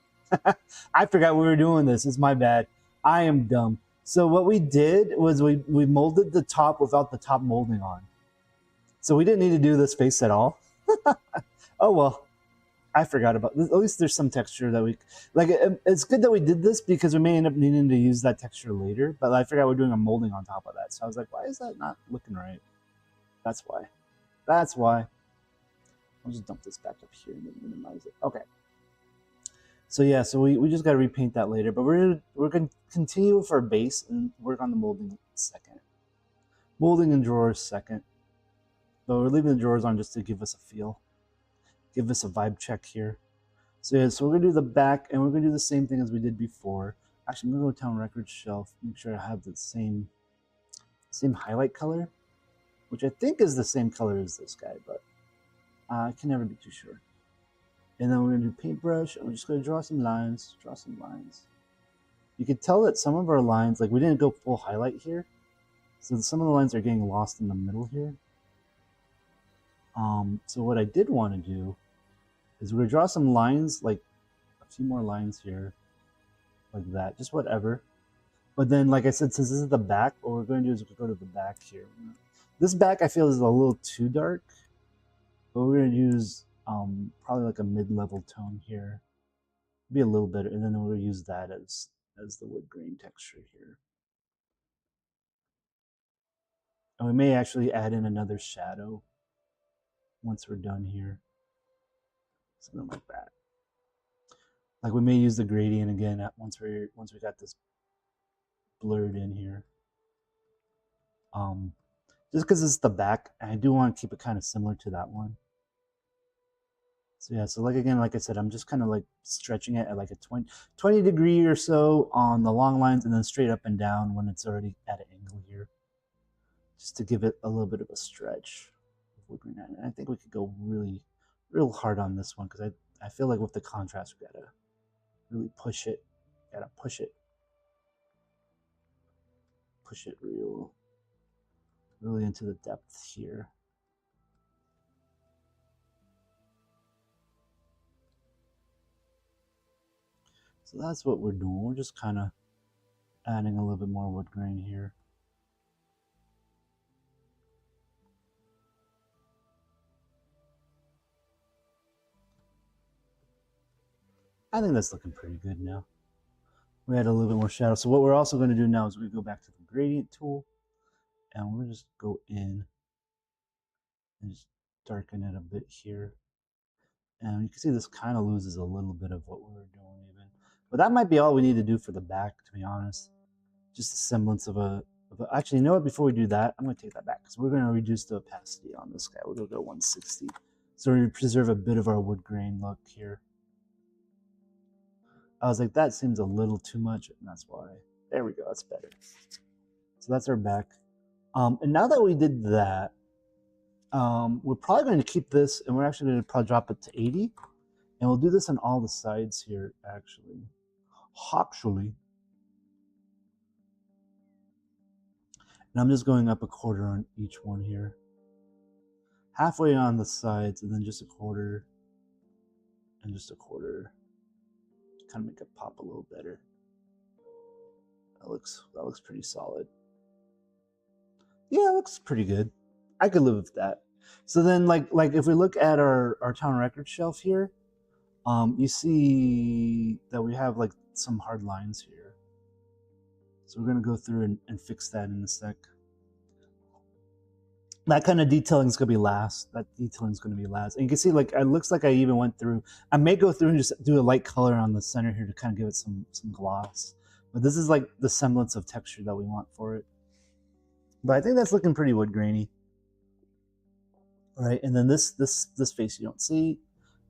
I forgot we were doing this. It's my bad. I am dumb. So what we did was we molded the top without the top molding on. So we didn't need to do this face at all. Oh, well. I forgot about this. At least there's some texture that we like. It's good that we did this because we may end up needing to use that texture later. But I forgot we're doing a molding on top of that. So I was like, why is that not looking right? That's why. That's why. I'll just dump this back up here and minimize it. Okay. So yeah, so we just got to repaint that later. But we're gonna continue with our base and work on the molding second. Molding in drawers second. But we're leaving the drawers on just to give us a feel. Give us a vibe check here. So yeah, so we're gonna do the back and we're gonna do the same thing as we did before. Actually, I'm gonna go town records shelf, make sure I have the same highlight color, which I think is the same color as this guy, but I can never be too sure. And then we're gonna do paintbrush and we're just gonna draw some lines, You can tell that some of our lines, like we didn't go full highlight here. So some of the lines are getting lost in the middle here. So what I did want to do is we're going to draw some lines, like a few more lines here, like that, just whatever. But then, like I said, since this is the back, what we're going to do is we're going to go to the back here. This back I feel is a little too dark, but we're going to use probably like a mid-level tone here. Be a little bit, and then we'll use that as the wood grain texture here. And we may actually add in another shadow once we're done here. Something like that. Like we may use the gradient again once we got this blurred in here. Just because it's the back, I do want to keep it kind of similar to that one. So yeah, so like again, like I said, I'm just kind of like stretching it at like a 20 degree or so on the long lines and then straight up and down when it's already at an angle here. Just to give it a little bit of a stretch. And I think we could go real hard on this one because I feel like with the contrast we gotta really push it. Gotta push it really into the depth here. So that's what we're doing. We're just kind of adding a little bit more wood grain here. I think that's looking pretty good now. We had a little bit more shadow. So what we're also going to do now is we go back to the gradient tool and we'll just go in and just darken it a bit here. And you can see this kind of loses a little bit of what we were doing even. But that might be all we need to do for the back, to be honest. Just a semblance of a actually, you know what? Before we do that, I'm going to take that back because we're going to reduce the opacity on this guy. We're going to go 160. So we preserve a bit of our wood grain look here. I was like, that seems a little too much, and that's why. There we go, that's better. So that's our back. And now that we did that, we're probably going to keep this, and we're actually going to probably drop it to 80. And we'll do this on all the sides here, actually. And I'm just going up a quarter on each one here. Halfway on the sides, and then just a quarter, and just a quarter. Kind of make it pop a little better. That looks pretty solid. Yeah, it looks pretty good. I could live with that. So then like if we look at our town record shelf here, you see that we have like some hard lines here. So we're gonna go through and fix that in a sec. that kind of detailing is going to be last. That detailing is going to be last. And you can see, like, it looks like I even went through. I may go through and just do a light color on the center here to kind of give it some gloss. But this is like the semblance of texture that we want for it. But I think that's looking pretty wood grainy. All right, and then this face you don't see.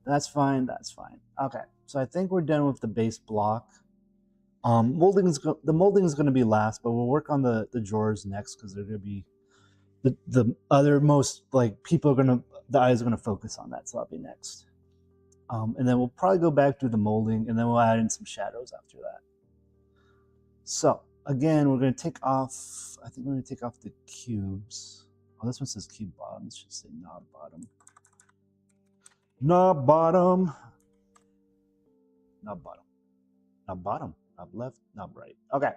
That's fine. That's fine. Okay, so I think we're done with the base block. The molding is going to be last, but we'll work on the drawers next because they're going to be the other most, like, the eyes are gonna focus on that, so that'll be next. And then we'll probably go back to the molding, and then we'll add in some shadows after that. So again, we're gonna take off. I think we're gonna take off the cubes. Oh, this one says cube bottom. It should say knob bottom. Knob bottom. Knob bottom. Knob bottom. Knob left. Knob right. Okay.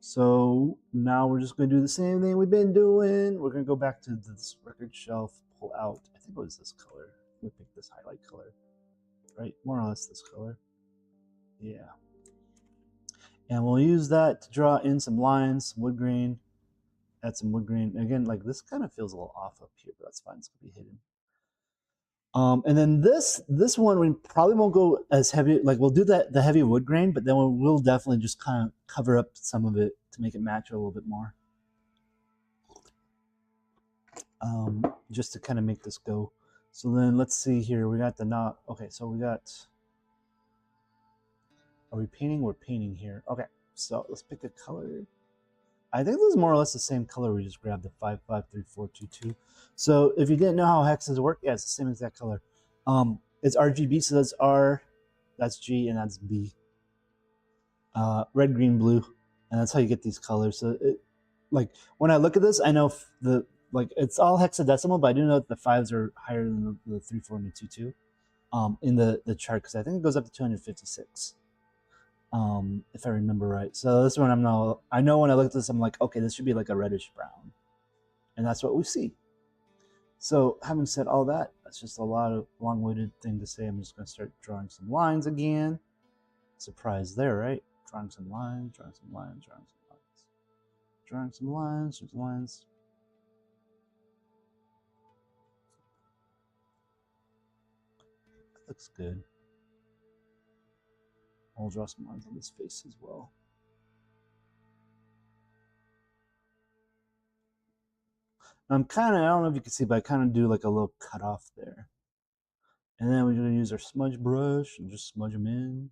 So now we're just going to do the same thing we've been doing. We're going to go back to this record shelf, pull out, I think it was this color. We picked this highlight color, right? More or less this color. Yeah. And we'll use that to draw in some lines, some wood grain, add some wood grain. Again, like, this kind of feels a little off up here, but that's fine. It's going to be hidden. And then this one, we probably won't go as heavy. Like, we'll do the heavy wood grain, but then we'll definitely just kind of cover up some of it to make it match a little bit more. Just to kind of make this go. So then let's see here. We got the knot. Okay, so we got. Are we painting? We're painting here. Okay, so let's pick a color. I think this is more or less the same color. We just grabbed the 553422. So if you didn't know how hexes work, yeah, it's the same exact color. It's RGB, so that's R, that's G, and that's B. Red, green, blue, and that's how you get these colors. So like, when I look at this, I know it's all hexadecimal, but I do know that the 5s are higher than the 3, 4, and the 2, 2 in the chart, because I think it goes up to 256. If I remember right. So this one, I know when I look at this, I'm like, okay, this should be like a reddish brown. And that's what we see. So having said all that, that's just a lot of long-winded thing to say. I'm just going to start drawing some lines again. Surprise there, right? Drawing some lines, drawing some lines, drawing some lines. Drawing some lines, some lines. That looks good. I'll draw some lines on this face as well. I'm kind of, I don't know if you can see, but I kind of do like a little cutoff there. And then we're going to use our smudge brush and just smudge them in.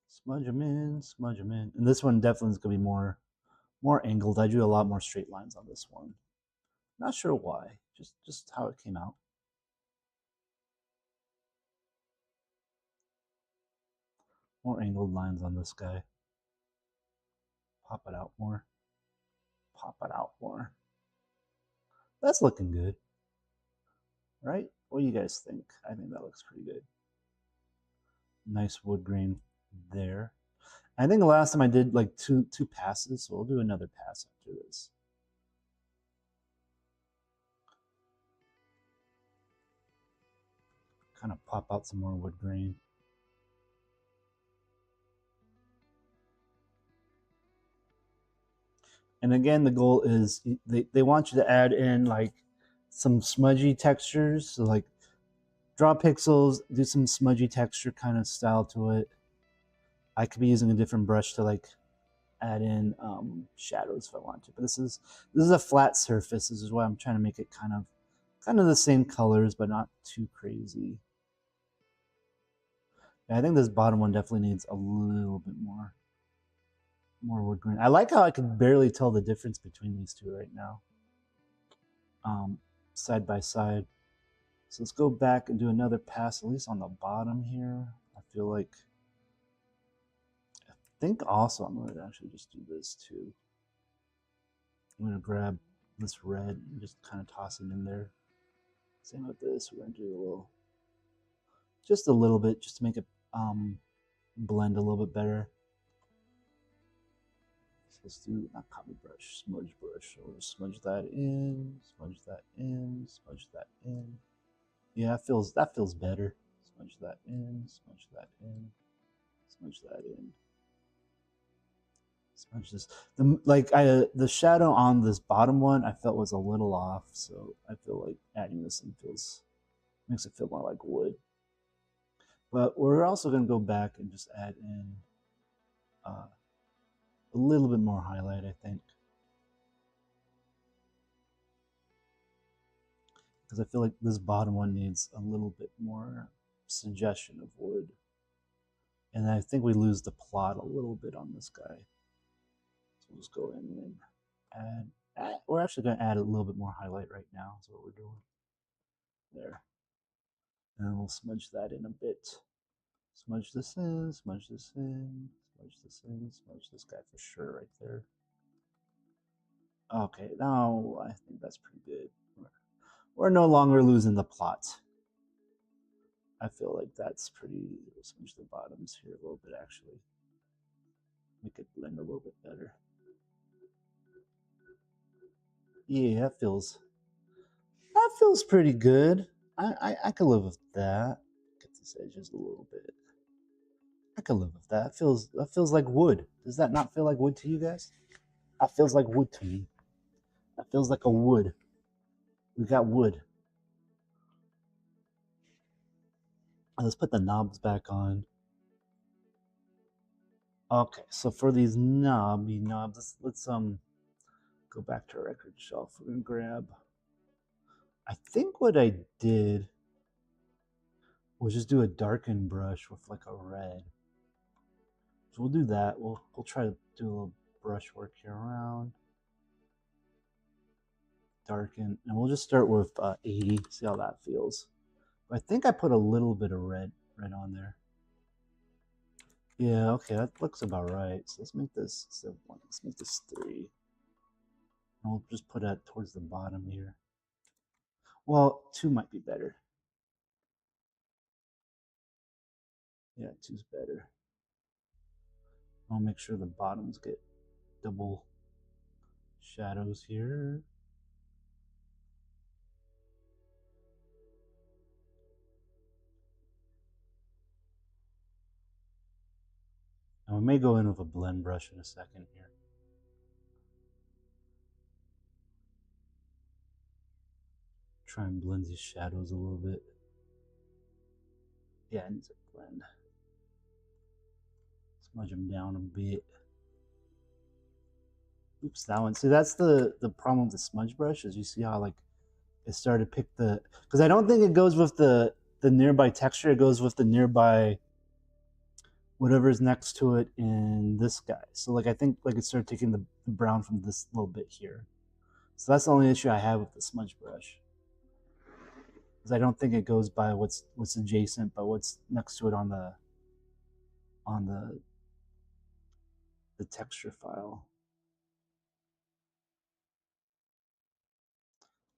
Smudge them in, smudge them in. And this one definitely is going to be more angled. I drew a lot more straight lines on this one. Not sure why, just how it came out. More angled lines on this guy. Pop it out more. Pop it out more. That's looking good, right? What do you guys think? I think that looks pretty good. Nice wood grain there. I think the last time I did like two passes, so we'll do another pass after this. Kind of pop out some more wood grain. And again, the goal is they want you to add in like some smudgy textures. So like, draw pixels, do some smudgy texture kind of style to it. I could be using a different brush to like add in shadows if I want to. But this is a flat surface. This is why I'm trying to make it kind of the same colors, but not too crazy. Yeah, I think this bottom one definitely needs a little bit more wood grain. I like how I can barely tell the difference between these two right now, side by side. So let's go back and do another pass, at least on the bottom here. I feel like, I think also I'm going to actually just do this too. I'm going to grab this red and just kind of toss it in there. Same with this. We're going to do just a little bit, just to make it blend a little bit better. So let's do, not copy brush, smudge brush. So we'll just smudge that in, smudge that in, smudge that in. Yeah, that feels better. Smudge that in, smudge that in, smudge that in, Smudge this. The shadow on this bottom one I felt was a little off, so I feel like adding this in makes it feel more like wood. But we're also going to go back and just add in a little bit more highlight, I think. Because I feel like this bottom one needs a little bit more suggestion of wood. And I think we lose the plot a little bit on this guy. So we'll just go in and add, we're actually going to add a little bit more highlight right now. That's what we're doing. There. And we'll smudge that in a bit. Smudge this in, smudge this in, smudge this in, smudge this guy for sure right there. Okay, now I think that's pretty good. We're no longer losing the plot. I feel like that's pretty. We'll smudge the bottoms here a little bit actually. Make it blend a little bit better. Yeah, that feels pretty good. I could live with that. Get these edges a little bit. I could live with that. That feels like wood. Does that not feel like wood to you guys? That feels like wood to me. That feels like a wood. We got wood. Let's put the knobs back on. Okay, so for these knobs, let's go back to our record shelf. We're gonna grab. I think what I did was just do a darken brush with like a red. So we'll do that. We'll try to do a little brush work here around. Darken, and we'll just start with 80. See how that feels. I think I put a little bit of red on there. Yeah, okay, that looks about right. So let's make this instead of 1. Let's make this 3. And we'll just put it towards the bottom here. Well, 2 might be better. Yeah, 2's better. I'll make sure the bottoms get double shadows here. And we may go in with a blend brush in a second here. Try and blend these shadows a little bit. Yeah, it needs a blend. Smudge them down a bit. Oops, that one. See, that's the problem with the smudge brush, is you see how like it started to pick the, because I don't think it goes with the nearby texture. It goes with the nearby whatever's next to it in this guy. So like I think like it started taking the brown from this little bit here. So that's the only issue I have with the smudge brush, because I don't think it goes by what's adjacent, but what's next to it on the texture file.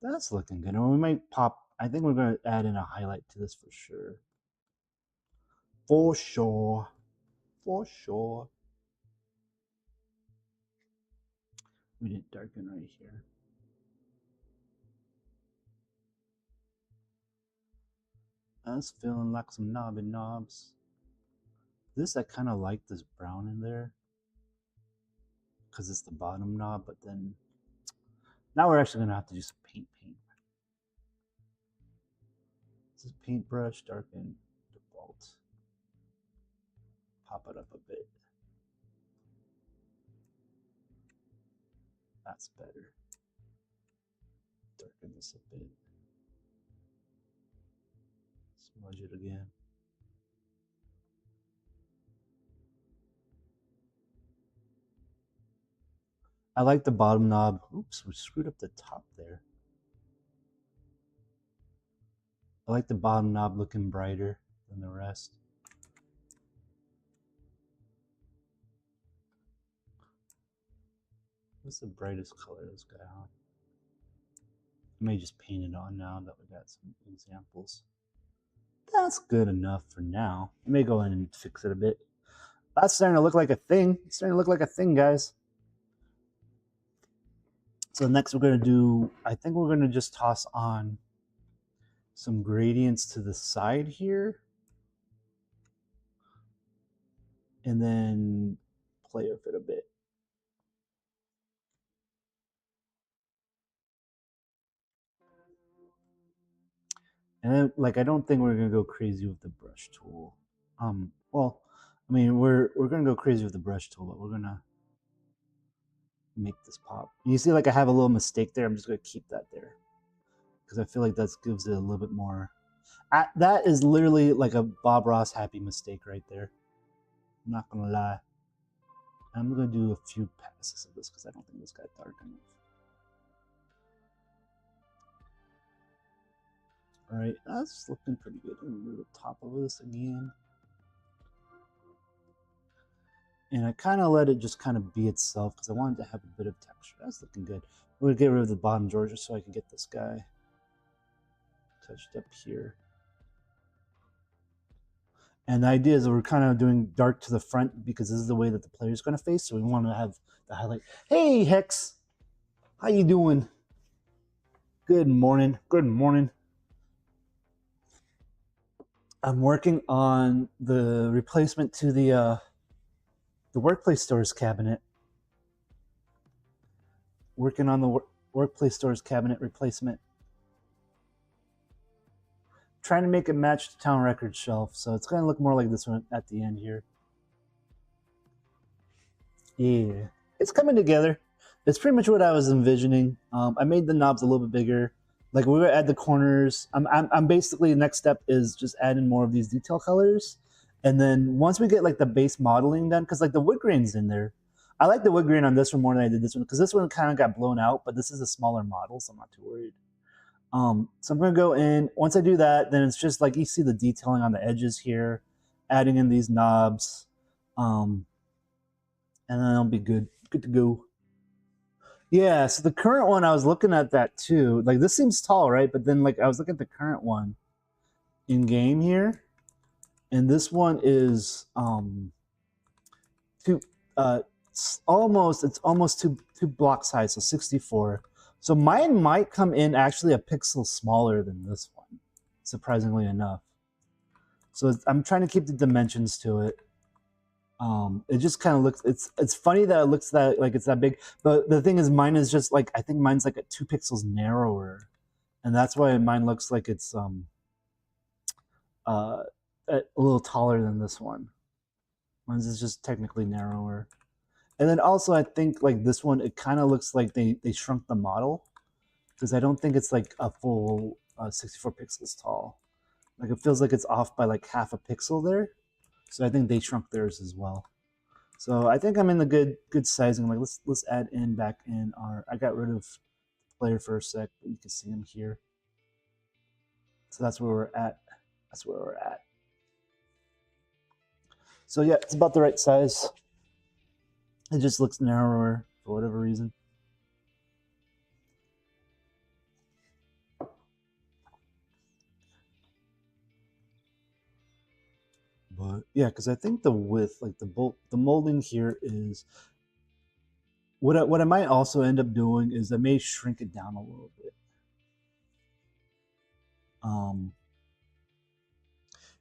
That's looking good. And we might pop, I think we're going to add in a highlight to this for sure. For sure. For sure. We didn't darken right here. That's feeling like some knobs. This, I kind of like this brown in there, because it's the bottom knob, but then now we're actually going to have to do some paint. This is paintbrush, darken, default. Pop it up a bit. That's better. Darken this a bit. Smudge it again. I like the bottom knob. Oops, we screwed up the top there. I like the bottom knob looking brighter than the rest. What's the brightest color this guy on? I may just paint it on now that we got some examples. That's good enough for now. I may go in and fix it a bit. That's starting to look like a thing. It's starting to look like a thing, guys. So next we're going to do, I think we're going to just toss on some gradients to the side here. And then play with it a bit. And then, like, I don't think we're gonna go crazy with the brush tool. Well, I mean, we're gonna go crazy with the brush tool, but we're gonna make this pop. You see, like, I have a little mistake there. I'm just gonna keep that there because I feel like that gives it a little bit more. That is literally like a Bob Ross happy mistake right there. I'm not gonna lie. I'm gonna do a few passes of this because I don't think this got dark enough. All right, that's looking pretty good. I'm gonna do the top of this again. And I kind of let it just kind of be itself because I wanted to have a bit of texture. That's looking good. I'm gonna get rid of the bottom Georgia so I can get this guy touched up here. And the idea is that we're kind of doing dark to the front because this is the way that the player is going to face. So we want to have the highlight. Hey, Hex, how you doing? Good morning. Good morning. I'm working on the replacement to the workplace stores cabinet. Working on the workplace stores cabinet replacement. Trying to make it match the town record shelf, so it's going to look more like this one at the end here. Yeah, it's coming together. It's pretty much what I was envisioning. I made the knobs a little bit bigger. Like we were at the corners. I'm basically, the next step is just adding more of these detail colors. And then once we get like the base modeling done, because like the wood grain's in there. I like the wood grain on this one more than I did this one because this one kind of got blown out, but this is a smaller model, so I'm not too worried. So I'm going to go in. Once I do that, then it's just like you see the detailing on the edges here, adding in these knobs, and then I'll be good to go. Yeah, so the current one, I was looking at that too. Like this seems tall, right? But then like I was looking at the current one in game here, and this one is it's almost two blocks high, so 64. So mine might come in actually a pixel smaller than this one, surprisingly enough. So I'm trying to keep the dimensions to it. It just kind of looks, it's funny that it looks that like it's that big, but the thing is mine is just like, I think mine's like 2 pixels narrower, and that's why mine looks like it's a little taller than this one. Mine's is just technically narrower. And then also I think like this one, it kind of looks like they shrunk the model because I don't think it's like a full 64 pixels tall. Like it feels like it's off by like half a pixel there. So I think they shrunk theirs as well. So I think I'm in the good sizing. Like let's add in back in our, I got rid of player for a sec, but you can see him here. So that's where we're at. That's where we're at. So yeah, it's about the right size. It just looks narrower for whatever reason. But yeah, because I think the width, like the molding here is what I might also end up doing is I may shrink it down a little bit.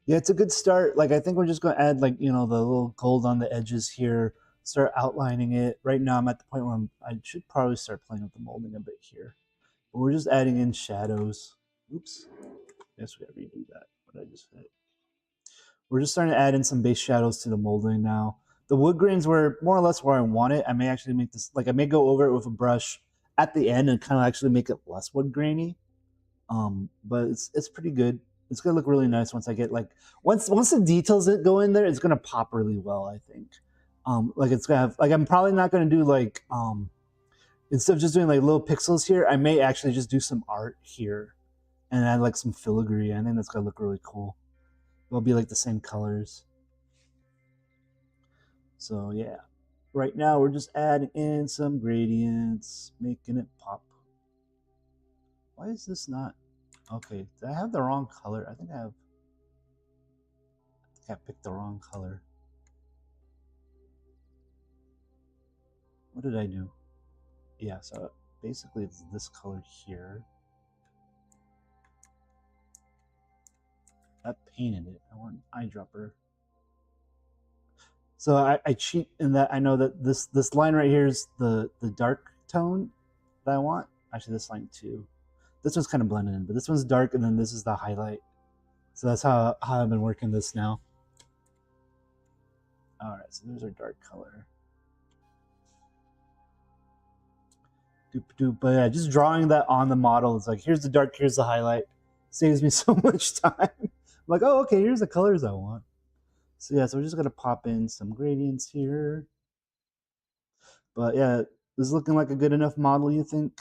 Yeah, it's a good start. Like I think we're just gonna add like the little gold on the edges here, start outlining it. Right now I'm at the point where I should probably start playing with the molding a bit here. But we're just adding in shadows. Oops. I guess we gotta redo that. What I just said. We're just starting to add in some base shadows to the molding now. The wood grains were more or less where I want it. I may actually make this, like I may go over it with a brush at the end and kind of actually make it less wood grainy. But it's pretty good. It's gonna look really nice once I get like once the details that go in there, it's gonna pop really well, I think. Like it's gonna have like I'm probably not gonna do like instead of just doing like little pixels here, I may actually just do some art here and add like some filigree. I think that's gonna look really cool. It'll be like the same colors. So yeah, right now we're just adding in some gradients, making it pop. Why is this not? Okay, did I have the wrong color? I think I picked the wrong color. What did I do? Yeah, so basically it's this color here. I painted it. I want an eyedropper. So I cheat in that I know that this line right here is the dark tone that I want. Actually, this line too. This one's kind of blended in, but this one's dark, and then this is the highlight. So that's how I've been working this now. All right, so there's our dark color. But yeah, just drawing that on the model. It's like, here's the dark, here's the highlight. Saves me so much time. I'm like, oh, okay, here's the colors I want. So yeah, so we're just gonna pop in some gradients here. But yeah, this is looking like a good enough model, you think?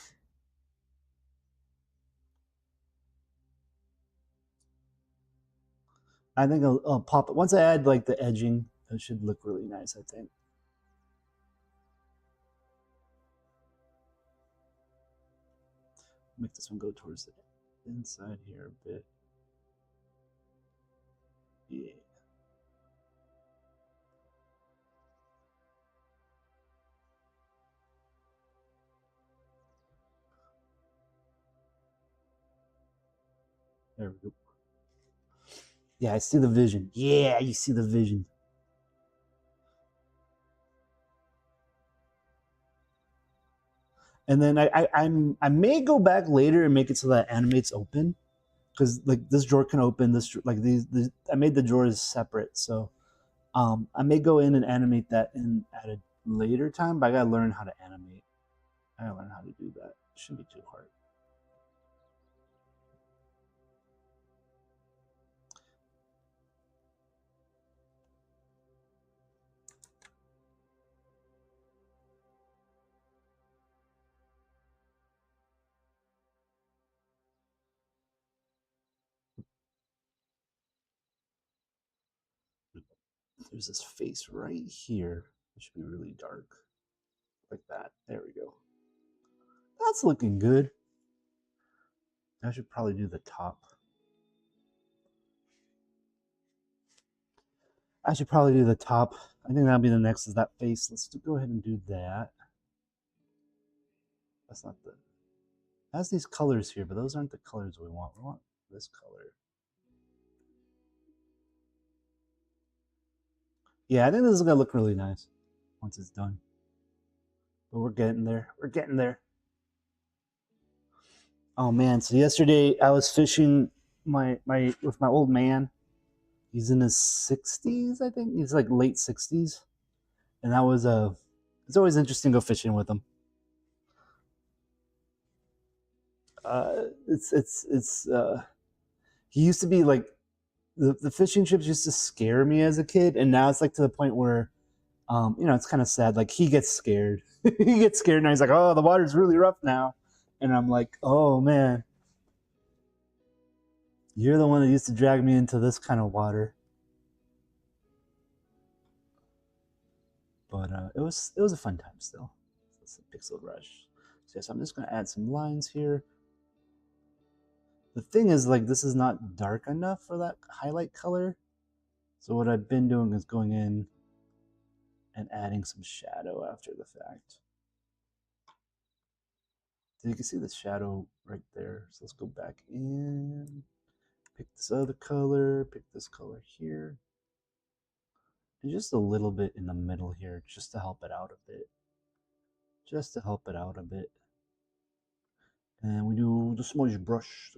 I think I'll pop it. Once I add like the edging, it should look really nice, I think. Make this one go towards the inside here a bit. Yeah. There we go. Yeah, I see the vision. Yeah, you see the vision. And then I may go back later and make it so that animates open, because like this drawer can open. This like these I made the drawers separate, so I may go in and animate that in at a later time. But I gotta learn how to animate. I gotta learn how to do that. It shouldn't be too hard. There's this face right here. It should be really dark, like that. There we go. That's looking good. I should probably do the top. I should probably do the top. I think that'll be the next, is that face. Let's go ahead and do that. That's not the... It has these colors here, but those aren't the colors we want. We want this color. Yeah, I think this is gonna look really nice once it's done. But we're getting there. We're getting there. Oh man, so yesterday I was fishing with my old man. He's in his 60s, I think. He's like late 60s. And that was it's always interesting to go fishing with him. He used to be like, the fishing trips used to scare me as a kid, and now it's like to the point where it's kind of sad. Like, he gets scared. He gets scared now. He's like, oh, the water's really rough now. And I'm like, oh man, you're the one that used to drag me into this kind of water. But it was a fun time still. It's a pixel brush. So yes, I'm just gonna add some lines here. The thing is, like, this is not dark enough for that highlight color. So what I've been doing is going in and adding some shadow after the fact. So you can see the shadow right there. So let's go back in, pick this other color, pick this color here. And just a little bit in the middle here, just to help it out a bit. Just to help it out a bit. And we do the smudge brush,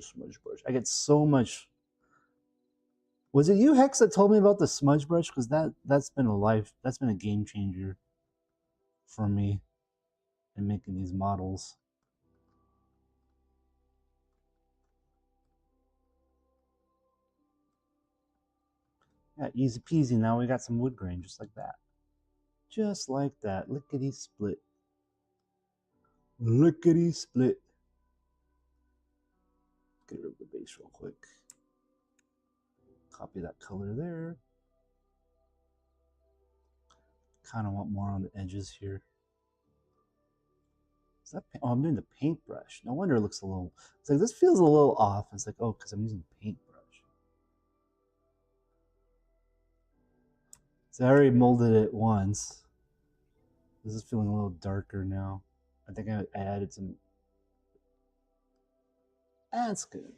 I get so much. Was it you, Hex, that told me about the smudge brush? Because that's been a game changer for me in making these models. Yeah, easy peasy. Now we got some wood grain, just like that. Just like that. Lickety split. Lickety split. Get rid of the base real quick. Copy that color there. Kind of want more on the edges here. Is that paint? Oh, I'm doing the paintbrush. No wonder it looks a little... It's like, this feels a little off. It's like, oh, because I'm using paintbrush. So I already molded it once. This is feeling a little darker now. I think I added some... That's good enough.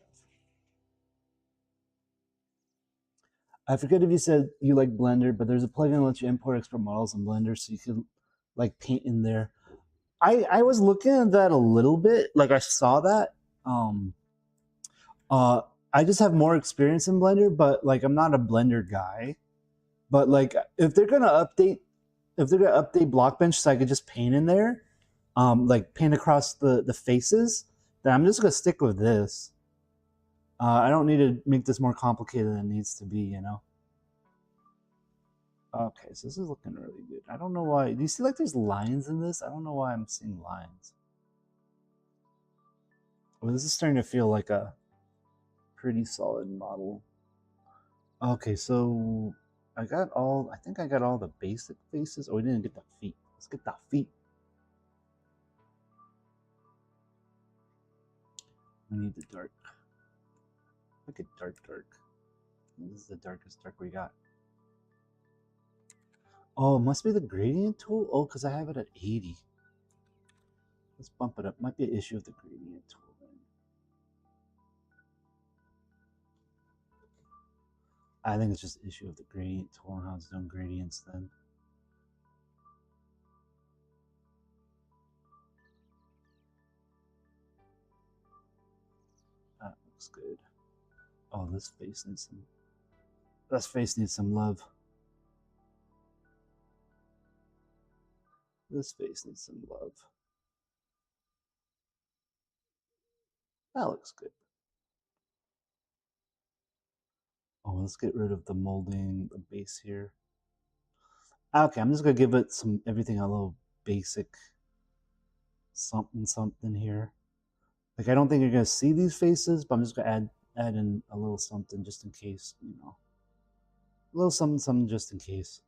I forget if you said you like Blender, but there's a plugin that lets you import export models in Blender, so you can like paint in there. I was looking at that a little bit, like I saw that, Um, I just have more experience in Blender, but like I'm not a Blender guy. But like if they're gonna update Blockbench so I could just paint in there, like paint across the faces, then I'm just gonna stick with this. I don't need to make this more complicated than it needs to be, you know. Okay, so this is looking really good. I don't know why. Do you see like there's lines in this? I don't know why I'm seeing lines. Well, this is starting to feel like a pretty solid model. Okay, so I think I got all the basic faces. Oh, we didn't get the feet. Let's get the feet. We need the dark. Look at dark. This is the darkest dark we got. Oh, it must be the gradient tool. Oh, because I have it at 80. Let's bump it up. Might be an issue with the gradient tool then. I think it's just an issue with the gradient tool and how it's doing gradients then. That looks good. Oh, this face needs some love. This face needs some love. That looks good. Oh, let's get rid of the molding, the base here. Okay, I'm just gonna give it everything a little basic something here. Like I don't think you're gonna see these faces, but I'm just gonna add in a little something just in case, you know. A little something just in case.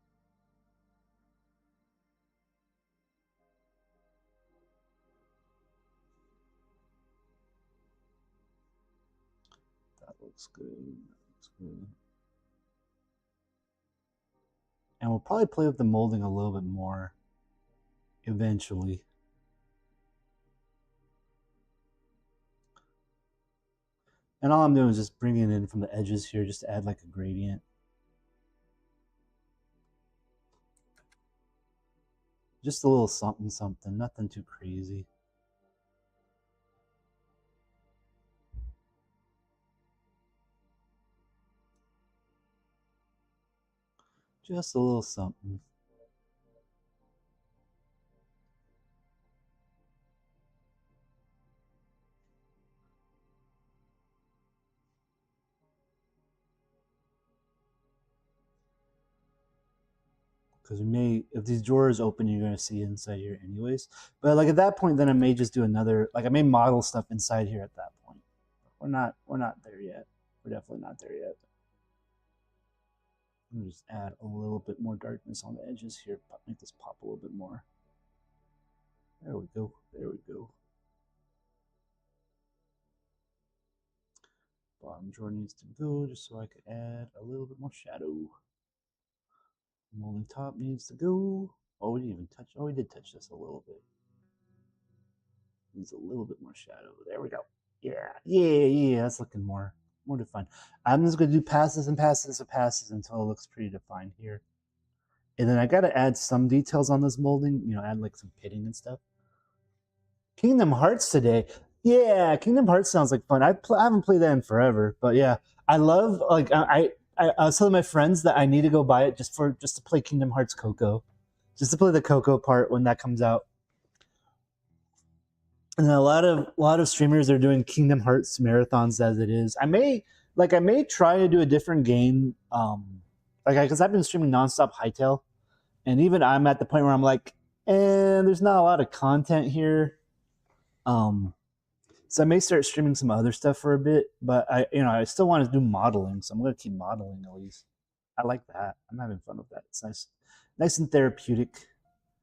That looks good. That looks good. And we'll probably play with the molding a little bit more eventually. And all I'm doing is just bringing it in from the edges here just to add like a gradient. Just a little something, nothing too crazy. Just a little something. Because if these drawers open, you're gonna see inside here anyways. But like at that point, then I may just do another, like I may model stuff inside here at that point. We're not there yet. We're definitely not there yet. Let me just add a little bit more darkness on the edges here. Make this pop a little bit more. There we go. There we go. Bottom drawer needs to go just so I could add a little bit more shadow. Molding top needs to go. Oh, we didn't even touch. Oh, we did touch this a little bit. Needs a little bit more shadow. There we go. Yeah. That's looking more defined. I'm just gonna do passes until it looks pretty defined here. And then I gotta add some details on this molding. You know, add like some pitting and stuff. Kingdom Hearts today. Yeah, Kingdom Hearts sounds like fun. I haven't played that in forever, but yeah, I love like I was telling my friends that I need to go buy it just to play Kingdom Hearts Coco, just to play the Coco part when that comes out. And a lot of streamers are doing Kingdom Hearts marathons as it is. I may try to do a different game, because I've been streaming nonstop Hytale, and even I'm at the point where I'm like, there's not a lot of content here. So I may start streaming some other stuff for a bit, but I still want to do modeling, so I'm going to keep modeling at least. I like that. I'm having fun with that. It's nice and therapeutic.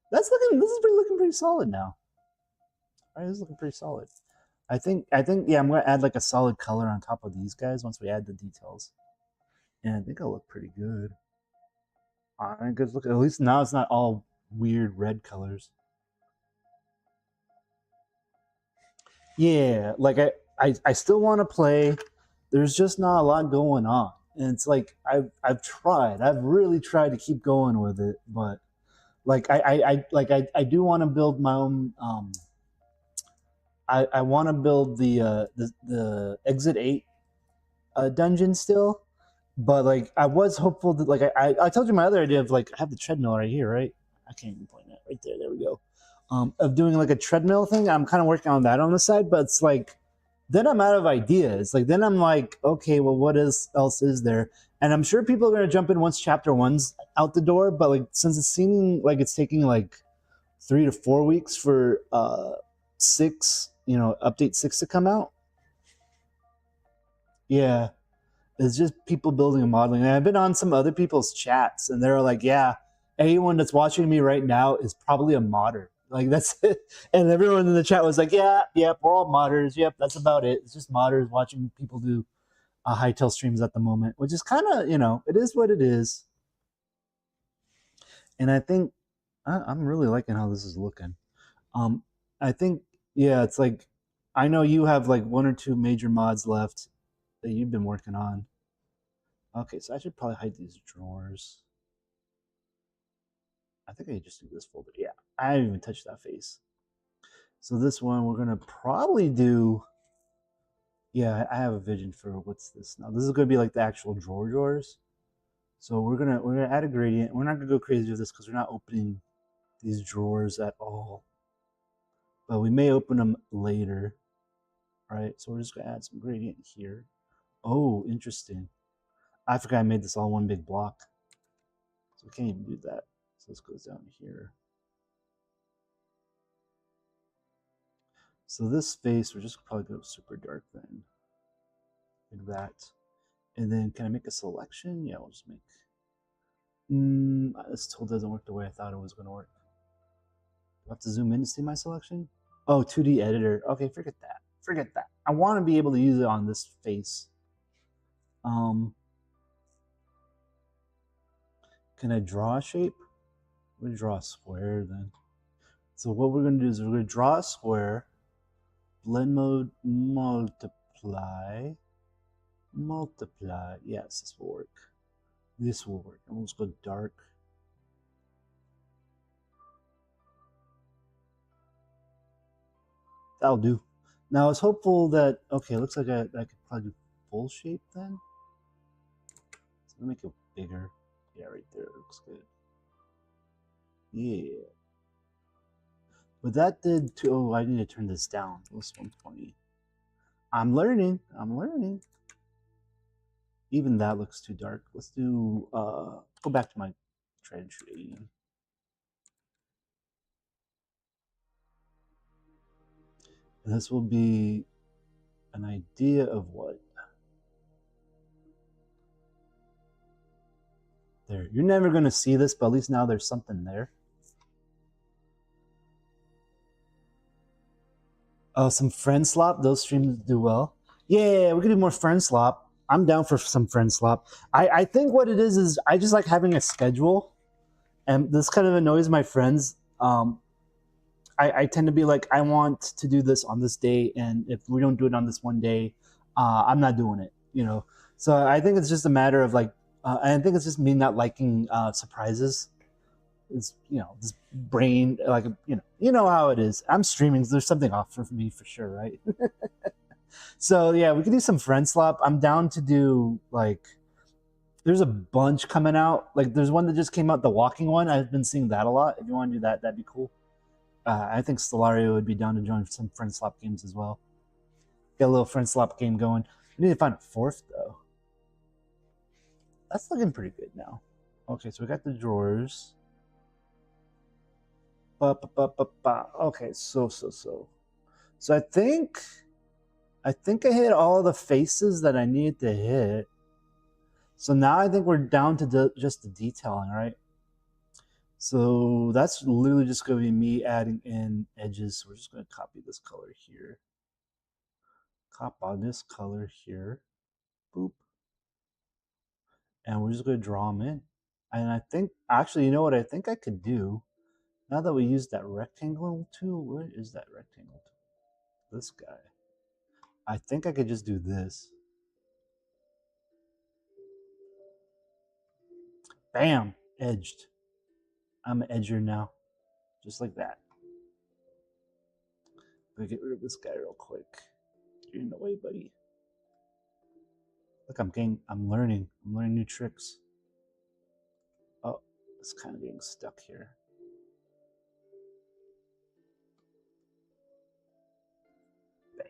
This is looking pretty solid now. All right, this is looking pretty solid. I think yeah, I'm going to add like a solid color on top of these guys once we add the details, and I think it'll look pretty good. I think it's look, at least now it's not all weird red colors. Yeah, like I still want to play. There's just not a lot going on, and it's like I've really tried to keep going with it, but like I do want to build my own. I want to build the exit 8 dungeon still, but like I was hopeful that like I told you my other idea of like I have the treadmill right here, right? I can't even point it right there. There we go. Of doing like a treadmill thing. I'm kind of working on that on the side, but it's like then I'm out of ideas. Like then I'm like, okay, well, else is there? And I'm sure people are gonna jump in once chapter 1's out the door, but like since it's seeming like it's taking like 3 to 4 weeks for 6, update 6 to come out. Yeah, it's just people building and modeling. And I've been on some other people's chats, and they're like, "Yeah, anyone that's watching me right now is probably a modder." Like that's it. And everyone in the chat was like, "Yeah, yep, we're all modders. Yep, that's about it. It's just modders watching people do hytale streams at the moment," which is kind of, it is what it is. And I think I'm really liking how this is looking. I think, yeah, it's like I know you have like 1 or 2 major mods left that you've been working on. Okay, so I should probably hide these drawers. I think I could just do this folder. Yeah, I haven't even touched that face. So this one we're gonna probably do. Yeah, I have a vision for what's this now. This is gonna be like the actual drawers. So we're gonna add a gradient. We're not gonna go crazy with this because we're not opening these drawers at all. But we may open them later. Right? So we're just gonna add some gradient here. Oh, interesting. I forgot I made this all one big block. So we can't even do that. So this goes down here. So this face, we're just probably go super dark then. Like that. And then can I make a selection? Yeah, we'll just make. This tool doesn't work the way I thought it was going to work. Do I have to zoom in to see my selection? Oh, 2D editor. Okay, forget that. Forget that. I want to be able to use it on this face. Can I draw a shape? We're going to draw a square then. So what we're going to do is we're going to draw a square. Blend mode, multiply. Yes, this will work. This will work. I'm just go dark. That'll do. Now I was hopeful that, okay, it looks like I could probably do full shape then. So let me make it bigger. Yeah, right there. It looks good. Yeah. But that did too. Oh, I need to turn this down. This 120. I'm learning. Even that looks too dark. Let's do, go back to my trend shading. And this will be an idea of what? There. You're never going to see this, but at least now there's something there. Oh, some friend slop. Those streams do well. Yeah, we could do more friend slop. I'm down for some friend slop. I think what it is I just like having a schedule, and this kind of annoys my friends. I tend to be like, I want to do this on this day, and if we don't do it on this one day, I'm not doing it. So I think it's just a matter of like, I think it's just me not liking surprises. It's this brain, like, you know how it is. I'm streaming, so there's something off for me for sure, right? So yeah, we could do some friend slop. I'm down to do like, there's a bunch coming out. Like there's one that just came out, the walking one. I've been seeing that a lot. If you want to do that, that'd be cool. I think Stellario would be down to join some friend slop games as well. Get a little friend slop game going. We need to find a 4th though. That's looking pretty good now. Okay, so we got the drawers. Okay, so I think I hit all the faces that I needed to hit. So now I think we're down to just the detailing, right? So that's literally just going to be me adding in edges. So we're just going to copy this color here. Copy this color here. Boop. And we're just going to draw them in. And I think, actually, you know what I think I could do? Now that we use that rectangle tool, where is that rectangle tool? This guy. I think I could just do this. Bam! Edged. I'm an edger now. Just like that. gonna get rid of this guy real quick. You're in the way, buddy. Look, I'm learning new tricks. Oh, it's kind of getting stuck here. Bam.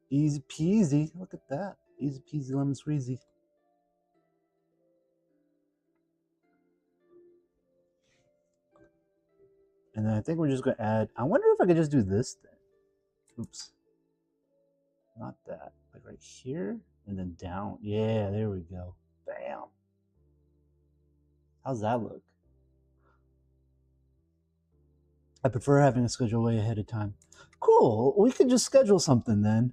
Easy peasy. Look at that. Easy peasy lemon squeezy. And then I think we're just gonna add, I wonder if I could just do this thing. Oops. Not that. Like right here and then down. Yeah, there we go. Bam. How's that look? I prefer having a schedule way ahead of time. Cool. We could just schedule something then.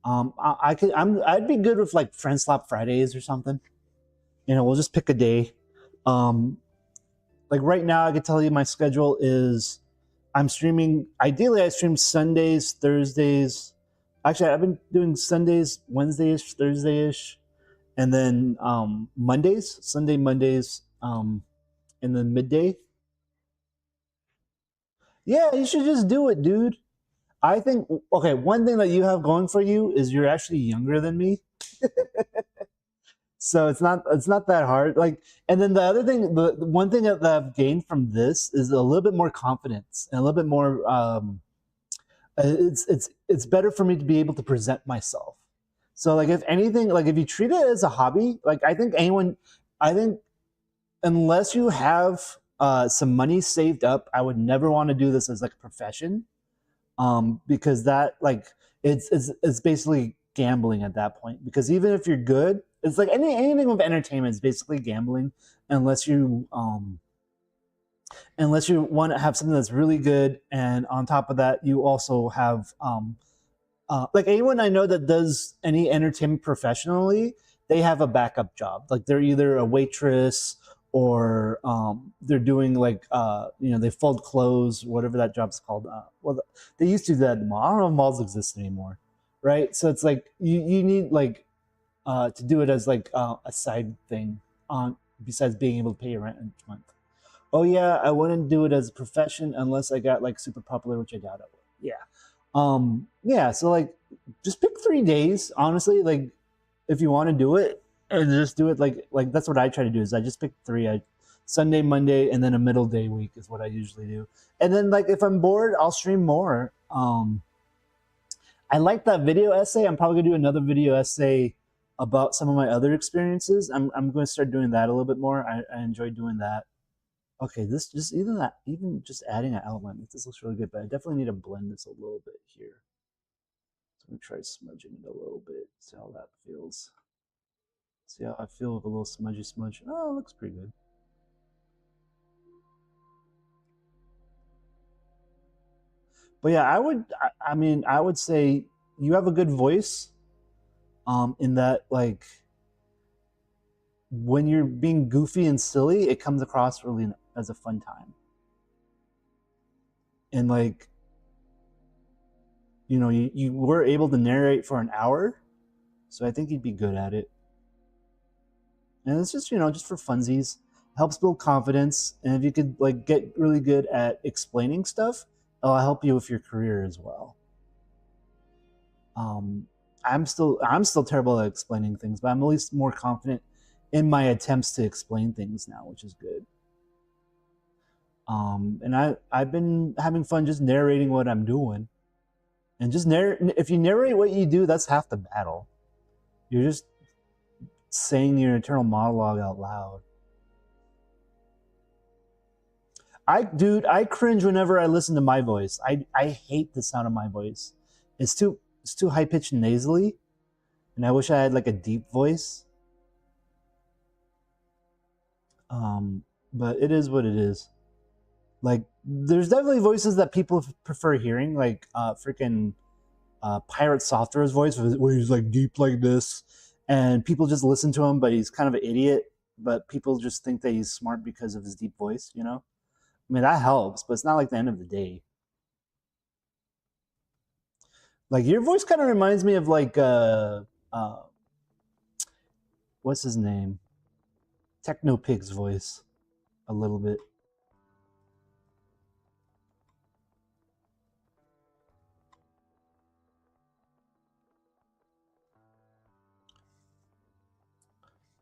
I'd be good with like Friend Slap Fridays or something. You know, we'll just pick a day. Like right now, I could tell you my schedule is I'm streaming. Ideally, I stream Sundays, Thursdays. Actually, I've been doing Sundays, Wednesdayish, Thursdayish, and then Mondays, Sunday, Mondays, and then midday. Yeah, you should just do it, dude. I think, okay, one thing that you have going for you is you're actually younger than me. So it's not that hard. Like, and then the other thing, the one thing that I've gained from this is a little bit more confidence and a little bit more. It's better for me to be able to present myself. So like, if anything, like if you treat it as a hobby, like I think unless you have some money saved up, I would never want to do this as like a profession, because that like it's basically gambling at that point. Because even if you're good, it's like anything with entertainment is basically gambling, unless you want to have something that's really good, and on top of that, you also have like anyone I know that does any entertainment professionally, they have a backup job. Like they're either a waitress or they're doing like they fold clothes, whatever that job's called. Well, they used to do that at the mall. I don't know if malls exist anymore, right? So it's like you need like to do it as like a side thing on besides being able to pay your rent each month. Oh yeah, I wouldn't do it as a profession unless I got like super popular, which I doubt I would. Yeah, so like just pick 3 days, honestly, like if you want to do it, and just do it like that's what I try to do is I just pick three. Sunday, Monday, and then a middle day week is what I usually do. And then like if I'm bored, I'll stream more. I like that video essay. I'm probably gonna do another video essay about some of my other experiences. I'm going to start doing that a little bit more. I enjoy doing that. Okay, this just even just adding an outline, this looks really good, but I definitely need to blend this a little bit here. So I'm gonna try smudging it a little bit, see how that feels. See how I feel with a little smudgy smudge. Oh, it looks pretty good. But yeah, I would say you have a good voice. In that like when you're being goofy and silly, it comes across really as a fun time. And like, you were able to narrate for an hour, so I think you'd be good at it. And it's just just for funsies, helps build confidence, and if you could like get really good at explaining stuff, it'll help you with your career as well. I'm still terrible at explaining things, but I'm at least more confident in my attempts to explain things now, which is good. And I've been having fun just narrating what I'm doing, and just if you narrate what you do, that's half the battle. You're just saying your internal monologue out loud. I cringe whenever I listen to my voice. I hate the sound of my voice. It's too high pitched and nasally, and I wish I had like a deep voice. But it is what it is. Like there's definitely voices that people prefer hearing, like freaking Pirate Software's voice, where he's like deep like this, and people just listen to him, but he's kind of an idiot. But people just think that he's smart because of his deep voice. I mean that helps, but it's not like the end of the day. Like your voice kind of reminds me of like what's his name? Technopig's voice, a little bit.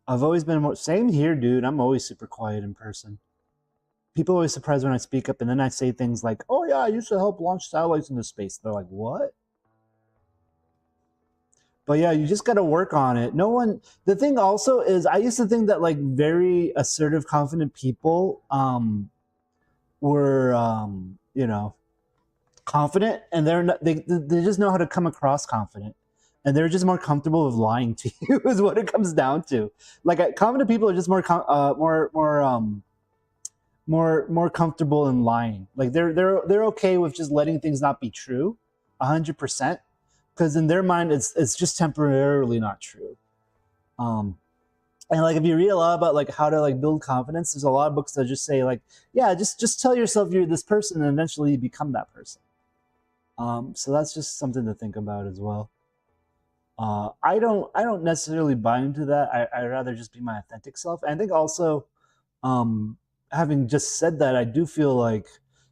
I've always been more, same here, dude. I'm always super quiet in person. People are always surprised when I speak up, and then I say things like, "Oh yeah, I used to help launch satellites into space." They're like, "What?" But yeah, you just got to work on it. No one. The thing also is, I used to think that like very assertive, confident people were, confident, and they're not, they just know how to come across confident, and they're just more comfortable with lying to you. Is what it comes down to. Like confident people are just more comfortable in lying. Like they're okay with just letting things not be true, 100%, because in their mind it's just temporarily not true. And like if you read a lot about like how to like build confidence, there's a lot of books that just say like, yeah, just tell yourself you're this person, and eventually you become that person. So that's just something to think about as well. I don't necessarily buy into that. I rather just be my authentic self. And I think also, um, having just said that, I do feel like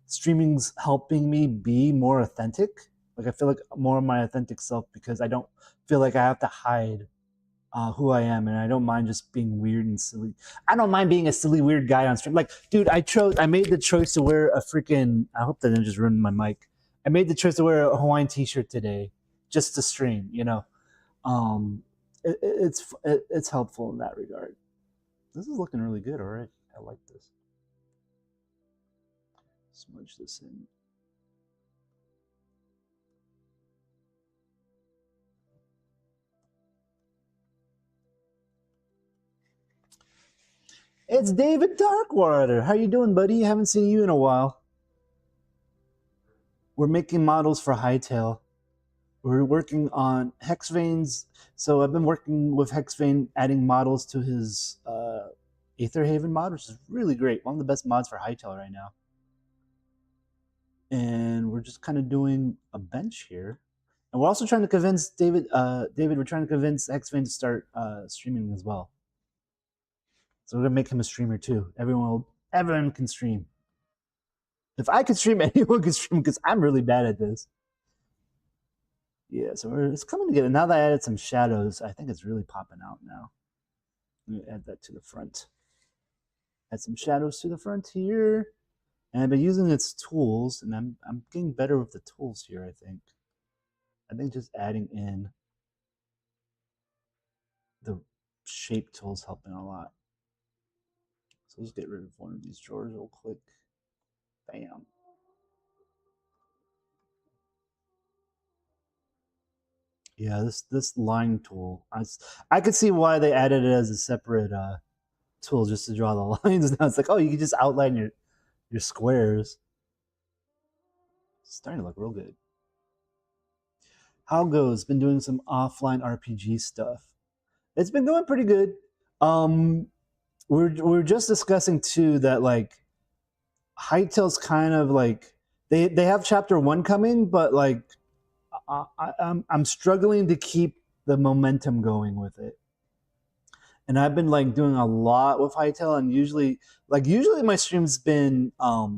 streaming's helping me be more authentic. Like I feel like more of my authentic self because I don't feel like I have to hide who I am, and I don't mind just being weird and silly. I don't mind being a silly, weird guy on stream. Like, dude, I made the choice to wear a freaking. I hope that didn't just ruin my mic. I made the choice to wear a Hawaiian T-shirt today, just to stream. Um, it's helpful in that regard. This is looking really good. All right, I like this. Smudge this in. It's David Darkwater. How you doing, buddy? Haven't seen you in a while. We're making models for hytale. We're working on Hexvane's. So I've been working with Hexvane, adding models to his Aetherhaven mod, which is really great. One of the best mods for hytale right now. And we're just kind of doing a bench here. And we're also trying to convince David, we're trying to convince Hexvane to start streaming as well. So we're gonna make him a streamer too. Everyone can stream. If I could stream, anyone can stream because I'm really bad at this. Yeah, so it's coming together. Now that I added some shadows, I think it's really popping out now. Let me add that to the front. Add some shadows to the front here. And I've been using its tools, and I'm getting better with the tools here, I think. I think just adding in the shape tools helping a lot. So let's get rid of one of these drawers real quick. Bam. Yeah, this line tool, I could see why they added it as a separate tool just to draw the lines. Now it's like, oh, you can just outline your squares. It's starting to look real good. How goes? Been doing some offline RPG stuff. It's been going pretty good. We're just discussing too that like Hytale's kind of like they have chapter 1 coming, but like I'm struggling to keep the momentum going with it. And I've been like doing a lot with Hytale, and usually my stream's been my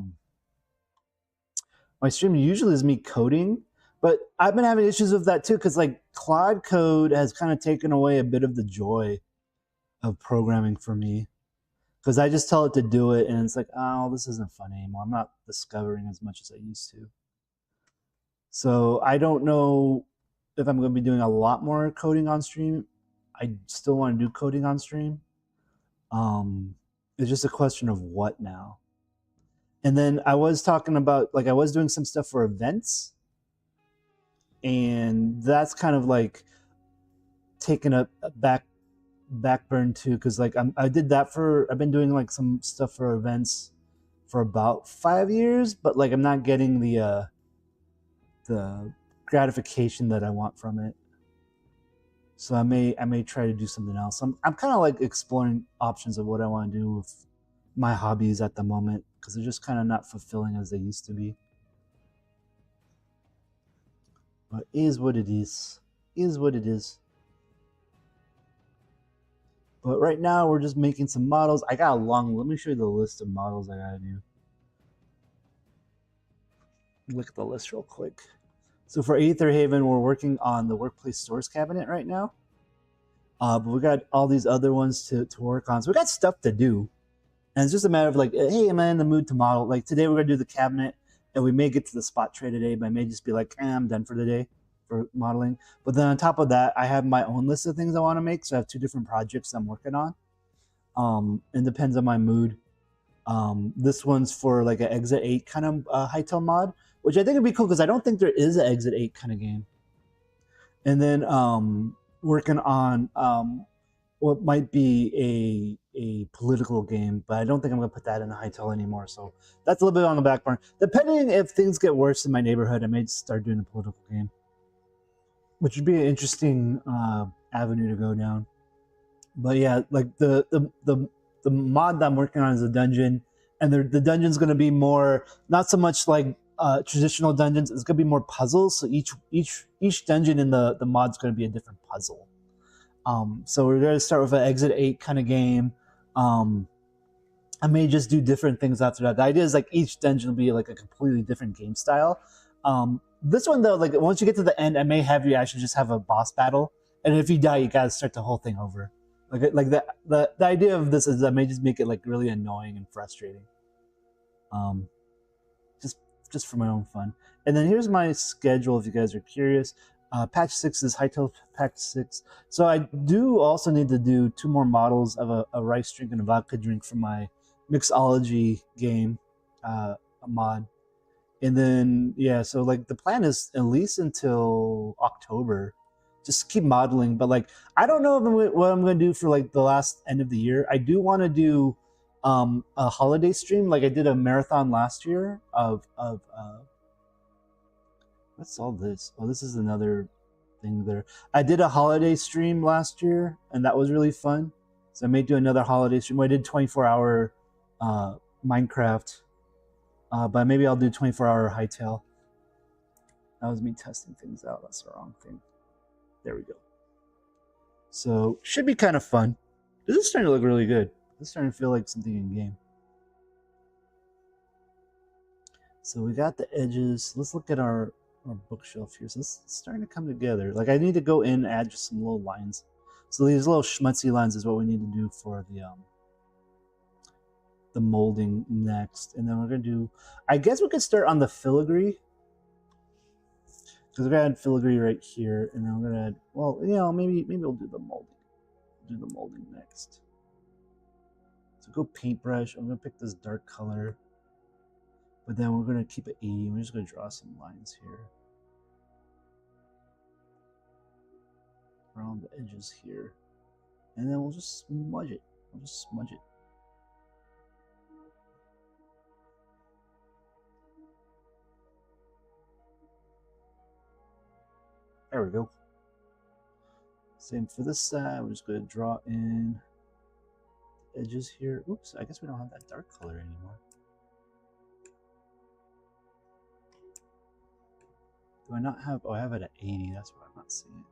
stream usually is me coding, but I've been having issues with that too because like Cloud Code has kind of taken away a bit of the joy of programming for me because I just tell it to do it, and it's like, oh, this isn't fun anymore. I'm not discovering as much as I used to. So I don't know if I'm going to be doing a lot more coding on stream. I still want to do coding on stream. It's just a question of what now. And then I was talking about like I was doing some stuff for events, and that's kind of like taking a back burn too, because like I've been doing like some stuff for events for about 5 years, but like I'm not getting the gratification that I want from it. So I may try to do something else. I'm kind of like exploring options of what I want to do with my hobbies at the moment because they're just kind of not fulfilling as they used to be. But it is what it is. It is what it is. But right now we're just making some models. I got let me show you the list of models I gotta do. Look at the list real quick. So for Aetherhaven, we're working on the workplace stores cabinet right now. But we got all these other ones to work on. So we got stuff to do. And it's just a matter of like, hey, am I in the mood to model? Like today we're gonna do the cabinet, and we may get to the spot tray today, but I may just be like, I'm done for the day for modeling. But then on top of that, I have my own list of things I want to make. So I have 2 different projects I'm working on. It depends on my mood. This one's for like an Exit 8 kind of hytale mod, which I think would be cool because I don't think there is an Exit 8 kind of game. And then working on what might be a political game, but I don't think I'm gonna put that in a hytale anymore. So that's a little bit on the back burner. Depending if things get worse in my neighborhood, I may start doing a political game, which would be an interesting avenue to go down. But yeah, like the mod that I'm working on is a dungeon, and the dungeon's gonna be more not so much like traditional dungeons. It's gonna be more puzzles. So each dungeon in the mod's gonna be a different puzzle. So we're gonna start with an Exit 8 kind of game. I may just do different things after that. The idea is like each dungeon will be like a completely different game style. This one though, like once you get to the end, I may have you actually just have a boss battle, and if you die, you gotta start the whole thing over. Like the idea of this is I may just make it like really annoying and frustrating. Just for my own fun. And then here's my schedule if you guys are curious. Patch 6 is hytale patch 6. So I do also need to do 2 more models of a rice drink and a vodka drink for my mixology game mod. And then yeah, so like the plan is at least until October. Just keep modeling, but like I don't know what I'm gonna do for like the last end of the year. I do want to do a holiday stream. Like I did a marathon last year of what's all this? Oh, this is another thing there. I did a holiday stream last year, and that was really fun. So I may do another holiday stream. I did 24-hour Minecraft, but maybe I'll do 24-hour hytale. That was me testing things out. That's the wrong thing. There we go. So should be kind of fun. This is starting to look really good. This is starting to feel like something in game. So we got the edges. Let's look at our bookshelf here. So this is starting to come together. Like I need to go in and add just some little lines. So these little schmutzy lines is what we need to do for the molding next. And then we're gonna do, I guess we could start on the filigree. Because we're gonna add filigree right here, and then we're gonna add, well, you know, maybe we'll do the molding. Do the molding next. So go paintbrush. I'm gonna pick this dark color, but then we're gonna keep it 80. We're just gonna draw some lines here around the edges here, and then we'll just smudge it. We'll just smudge it. There we go. Same for this side. We're just going to draw in the edges here. Oops, I guess we don't have that dark color anymore. Do I not have? Oh, I have it at 80. That's why I'm not seeing it.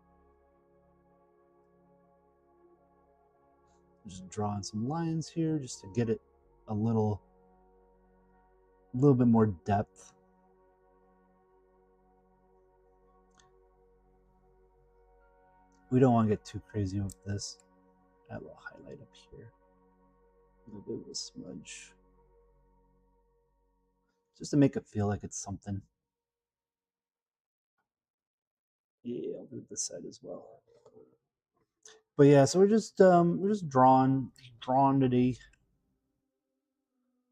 I'm just drawing some lines here just to get it a little bit more depth. We don't want to get too crazy with this. Add a little highlight up here. A little bit of a smudge. Just to make it feel like it's something. Yeah, I'll do this side as well. But yeah, so we're just drawn today.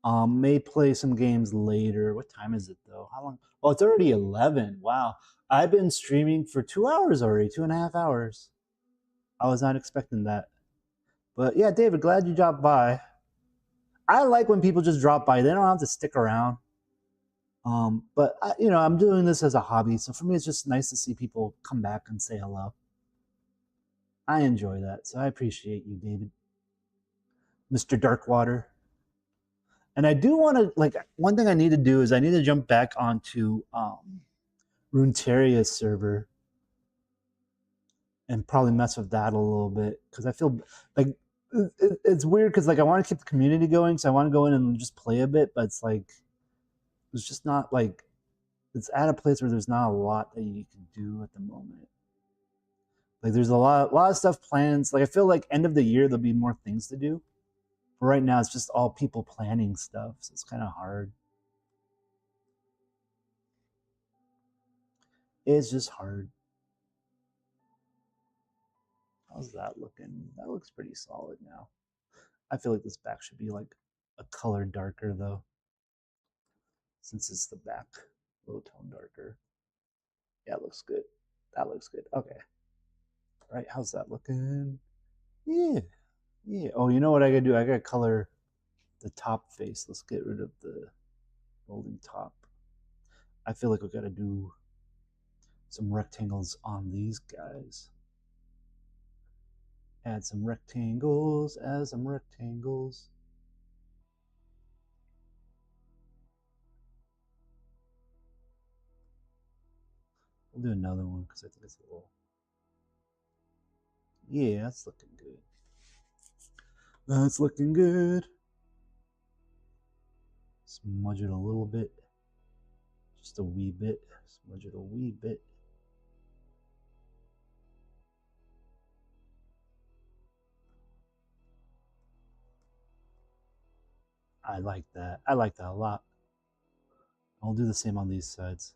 May play some games later. What time is it though? How long? Oh, it's already 11. Wow. I've been streaming for 2 hours already, 2.5 hours. I was not expecting that. But yeah, David, glad you dropped by. I like when people just drop by. They don't have to stick around. But you know, I'm doing this as a hobby, so for me, it's just nice to see people come back and say hello. I enjoy that, so I appreciate you, David, Mr. Darkwater. And I do want to, like, one thing I need to do is I need to jump back onto Runeteria's server and probably mess with that a little bit, because I feel like it's weird because like I want to keep the community going, so I want to go in and just play a bit, but it's like it's just not like it's at a place where there's not a lot that you can do at the moment. Like there's a lot of stuff planned. Like I feel like end of the year there'll be more things to do. But right now it's just all people planning stuff, so it's kind of hard. It's just hard. How's that looking? That looks pretty solid now. I feel like this back should be like a color darker though, since it's the back, low tone darker. Yeah, it looks good. That looks good. Okay. All right, how's that looking? Yeah. Yeah. Oh, you know what I gotta do? I gotta color the top face. Let's get rid of the molding top. I feel like we gotta do some rectangles on these guys. Add some rectangles, add some rectangles. We'll do another one because I think it's a little. Yeah, that's looking good. That's looking good. Smudge it a little bit. Just a wee bit. Smudge it a wee bit. I like that. I like that a lot. I'll do the same on these sides.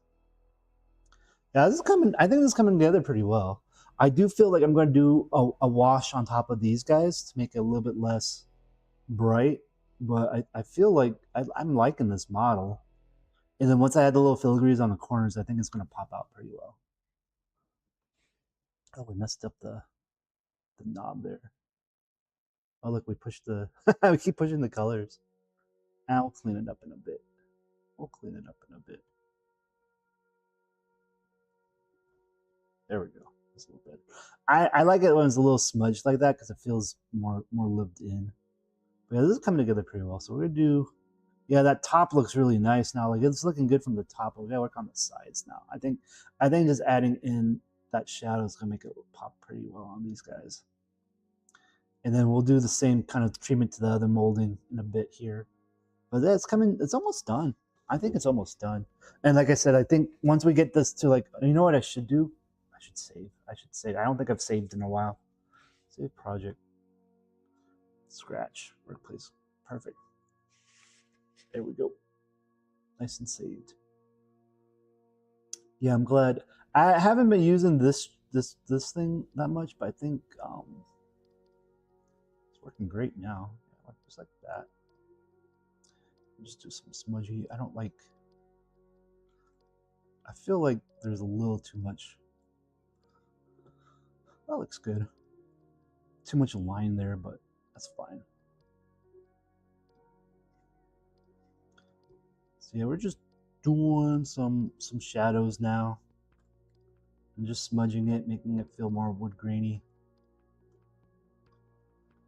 Yeah, this is coming. I think this is coming together pretty well. I do feel like I'm going to do a wash on top of these guys to make it a little bit less bright. But I feel like I'm liking this model. And then once I add the little filigrees on the corners, I think it's going to pop out pretty well. Oh, we messed up the knob there. Oh, look, we pushed the... we keep pushing the colors. Now we'll clean it up in a bit. We'll clean it up in a bit. There we go. That's a little better. I like it when it's a little smudged like that because it feels more lived in. But yeah, this is coming together pretty well. So we're gonna do, yeah, that top looks really nice now. Like it's looking good from the top. But we gotta work on the sides now. I think just adding in that shadow is gonna make it pop pretty well on these guys. And then we'll do the same kind of treatment to the other molding in a bit here. But that's coming. It's almost done. I think it's almost done. And like I said, I think once we get this to like, you know what I should do? I should save. I don't think I've saved in a while. Save project. Scratch. Workplace. Perfect. There we go. Nice and saved. Yeah, I'm glad. I haven't been using this thing that much, but I think it's working great now. Just like that. Just do some smudgy. I don't like. I feel like there's a little too much. That looks good. Too much line there, but that's fine. So yeah, we're just doing some shadows now. And just smudging it, making it feel more wood grainy.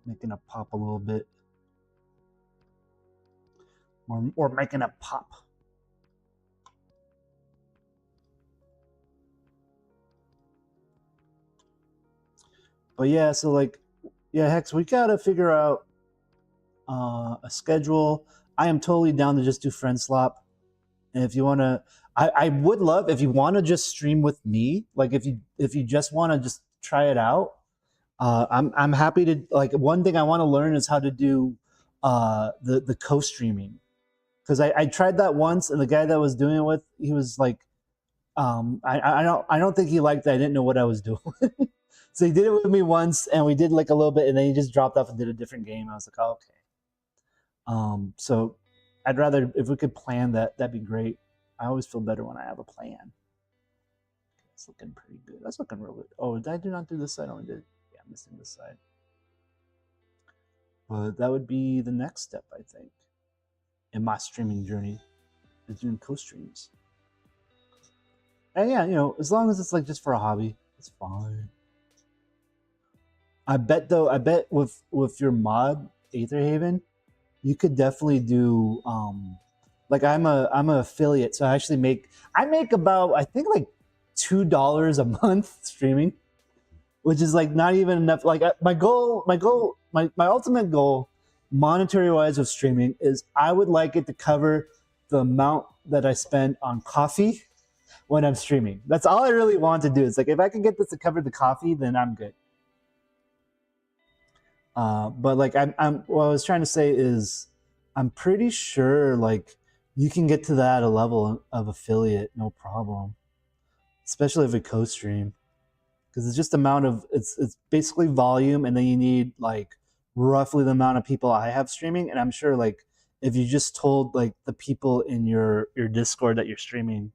Making it pop a little bit. Or making it pop. But yeah, so like, yeah, Hex, we gotta figure out a schedule. I am totally down to just do friend slop. And if you wanna, I would love if you wanna just stream with me. Like if you just wanna just try it out, I'm happy to. Like one thing I want to learn is how to do the co-streaming, because I tried that once and the guy that I was doing it with, he was like, I don't think he liked that I didn't know what I was doing. So he did it with me once, and we did like a little bit, and then he just dropped off and did a different game. I was like, oh, okay. So I'd rather, if we could plan that, that'd be great. I always feel better when I have a plan. It's looking pretty good. That's looking real good. Oh, did I not do this side? I only did. Yeah, I'm missing this side. But that would be the next step, I think, in my streaming journey, is doing co-streams. And yeah, you know, as long as it's like just for a hobby, it's fine. I bet with your mod Aetherhaven, you could definitely do like I'm an affiliate, so I make about, I think, like $2 a month streaming, which is like not even enough. Like my ultimate goal, monetary wise, of streaming is I would like it to cover the amount that I spend on coffee when I'm streaming. That's all I really want to do. It's like if I can get this to cover the coffee, then I'm good. But like I'm what I was trying to say is I'm pretty sure like you can get to that a level of affiliate no problem, especially if a co-stream, because it's just amount of it's basically volume, and then you need like roughly the amount of people I have streaming, and I'm sure like if you just told like the people in your Discord that you're streaming,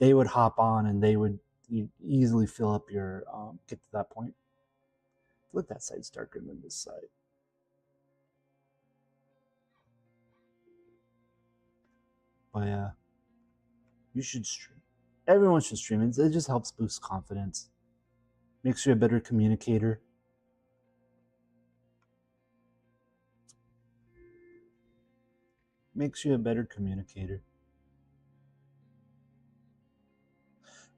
they would hop on and they would easily fill up your get to that point. Look, that side's darker than this side. But yeah, you should stream. Everyone should stream. It just helps boost confidence. Makes you a better communicator. Makes you a better communicator.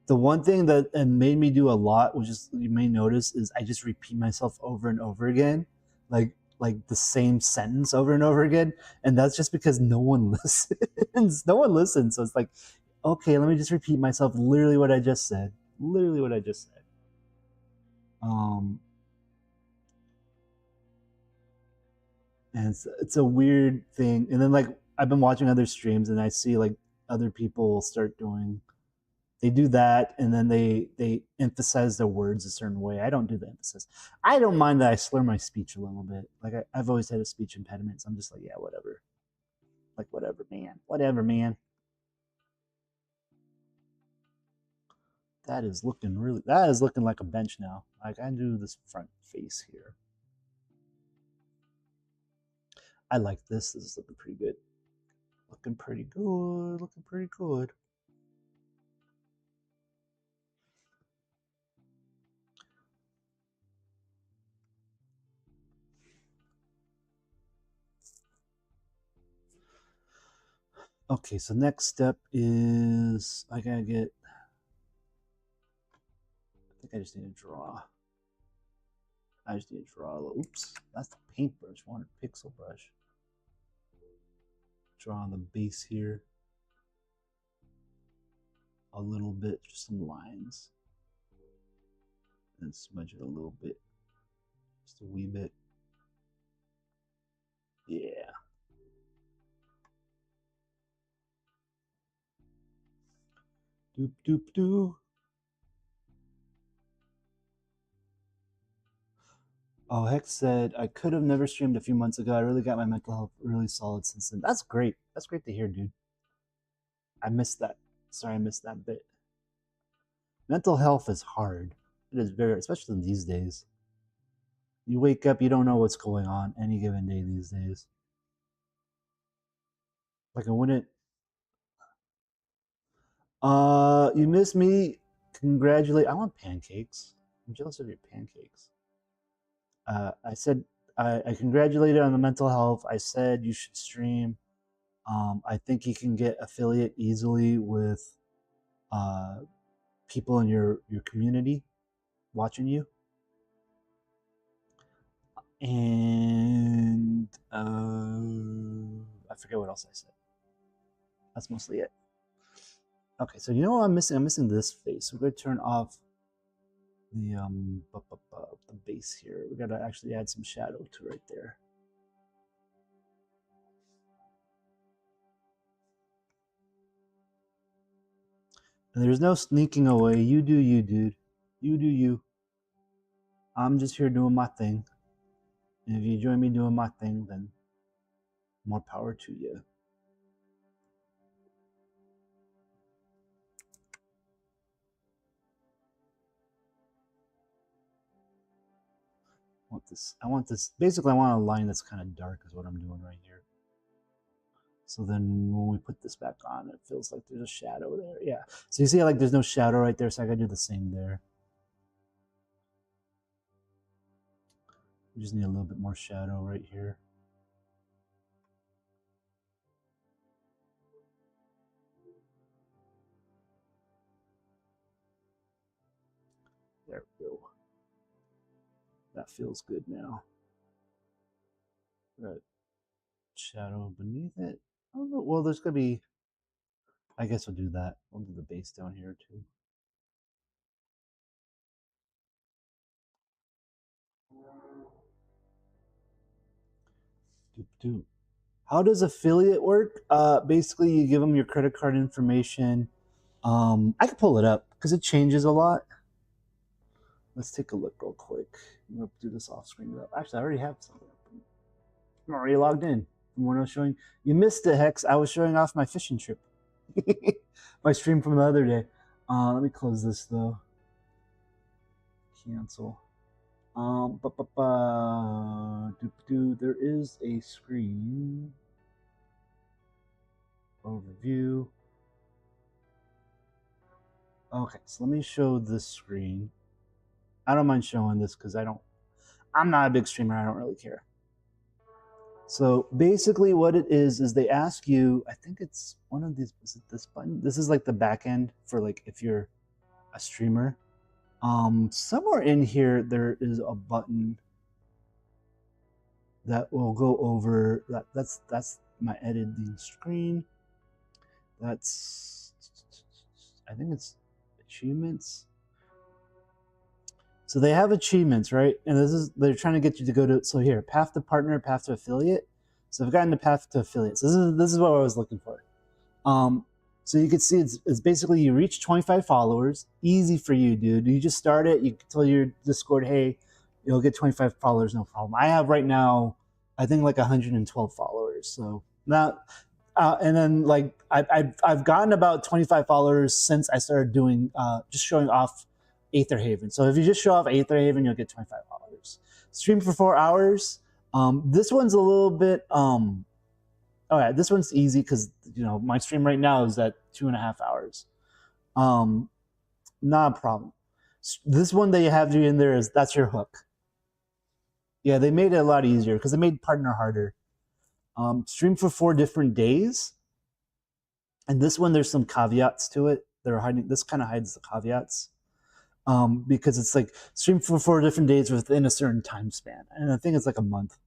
The one thing that made me do a lot, which is you may notice, is I just repeat myself over and over again, like the same sentence over and over again, and that's just because no one listens. No one listens, so it's like, okay, let me just repeat myself. Literally what I just said. Literally what I just said. And it's a weird thing. And then like I've been watching other streams, and I see like other people start doing. They do that, and then they emphasize their words a certain way. I don't do the emphasis. I don't mind that I slur my speech a little bit. Like I've always had a speech impediment, so I'm just like, yeah, whatever. Like whatever, man. Whatever, man. That is looking really. That is looking like a bench now. Like I do this front face here. I like this. This is looking pretty good. Looking pretty good. Looking pretty good. Okay, so next step is I gotta get. I think I just need to draw. I just need to draw a little. Oops, that's the paintbrush. I want a pixel brush. Draw on the base here a little bit, just some lines, and smudge it a little bit, just a wee bit. Yeah. Doop doop doo. Oh, Hex said I could have never streamed a few months ago. I really got my mental health really solid since then. That's great. That's great to hear, dude. I missed that. Sorry, I missed that bit. Mental health is hard. It is very, especially these days. You wake up, you don't know what's going on any given day these days. Like I wouldn't. You miss me. Congratulate. I want pancakes. I'm jealous of your pancakes. I said I congratulated on the mental health. I said you should stream. I think you can get affiliate easily with people in your community watching you. And I forget what else I said. That's mostly it. Okay, so you know what I'm missing? I'm missing this face. We're gonna turn off the base here. We gotta actually add some shadow to right there. And there's no sneaking away. You do you, dude. You do you. I'm just here doing my thing. And if you join me doing my thing, then more power to you. I want this. Basically, I want a line that's kind of dark is what I'm doing right here. So then when we put this back on, it feels like there's a shadow there. Yeah. So you see like there's no shadow right there, so I gotta do the same there. We just need a little bit more shadow right here. There we go. That feels good now. Right. Shadow beneath it. Oh, well, there's gonna be I guess we'll do that. We'll do the base down here too. How does affiliate work? Basically, you give them your credit card information. I can pull it up because it changes a lot. Let's take a look real quick. I'm gonna do this off screen. Actually, I already have something. I'm already logged in. From when I was showing, you missed it, Hex. I was showing off my fishing trip. My stream from the other day. Let me close this though. Cancel. There is a screen overview. Okay, so let me show this screen. I don't mind showing this because I'm not a big streamer. I don't really care. So basically what it is they ask you, I think it's one of these, is it this button? This is like the back end for like if you're a streamer. Somewhere in here, there is a button that will go over that's my editing screen. That's, I think it's achievements. So they have achievements, right? And they're trying to get you to go to, so here, path to partner, path to affiliate. So I've gotten the path to affiliate. So this is what I was looking for. So you can see it's basically you reach 25 followers. Easy for you, dude. You just start it. You tell your Discord, hey, you'll get 25 followers, no problem. I have right now, I think like 112 followers. So now, and then like I've gotten about 25 followers since I started doing just showing off Aether Haven. So if you just show off Aether Haven, you'll get 25 followers. Stream for 4 hours. This one's a little bit. Oh yeah, this one's easy because my stream right now is at 2.5 hours. Not a problem. This one they have you in there that's your hook. Yeah, they made it a lot easier because they made partner harder. Stream for 4 different days, and this one there's some caveats to it. They're hiding. This kind of hides the caveats because it's like stream for 4 different days within a certain time span, and I think it's like a month.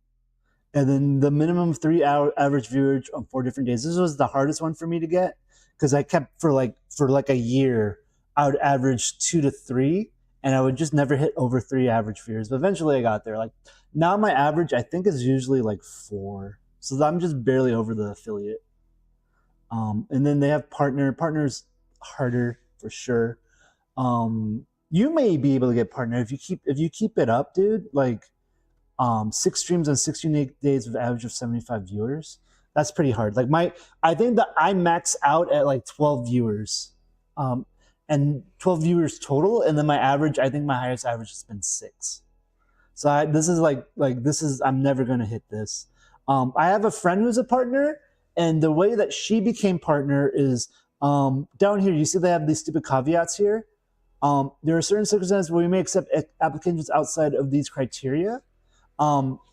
And then the minimum 3-hour average viewage on 4 different days. This was the hardest one for me to get because I kept for like a year, I would average 2 to 3, and I would just never hit over 3 average viewers. But eventually I got there. Like now my average I think is usually like 4. So I'm just barely over the affiliate. And then they have partners harder for sure. You may be able to get partner if you keep it up, dude. Like 6 streams on 6 unique days with an average of 75 viewers. That's pretty hard. Like I think that I max out at like 12 viewers, and 12 viewers total. And then my average, I think my highest average has been 6. So I'm never gonna hit this. I have a friend who's a partner, and the way that she became partner is down here. You see they have these stupid caveats here. There are certain circumstances where we may accept applications outside of these criteria.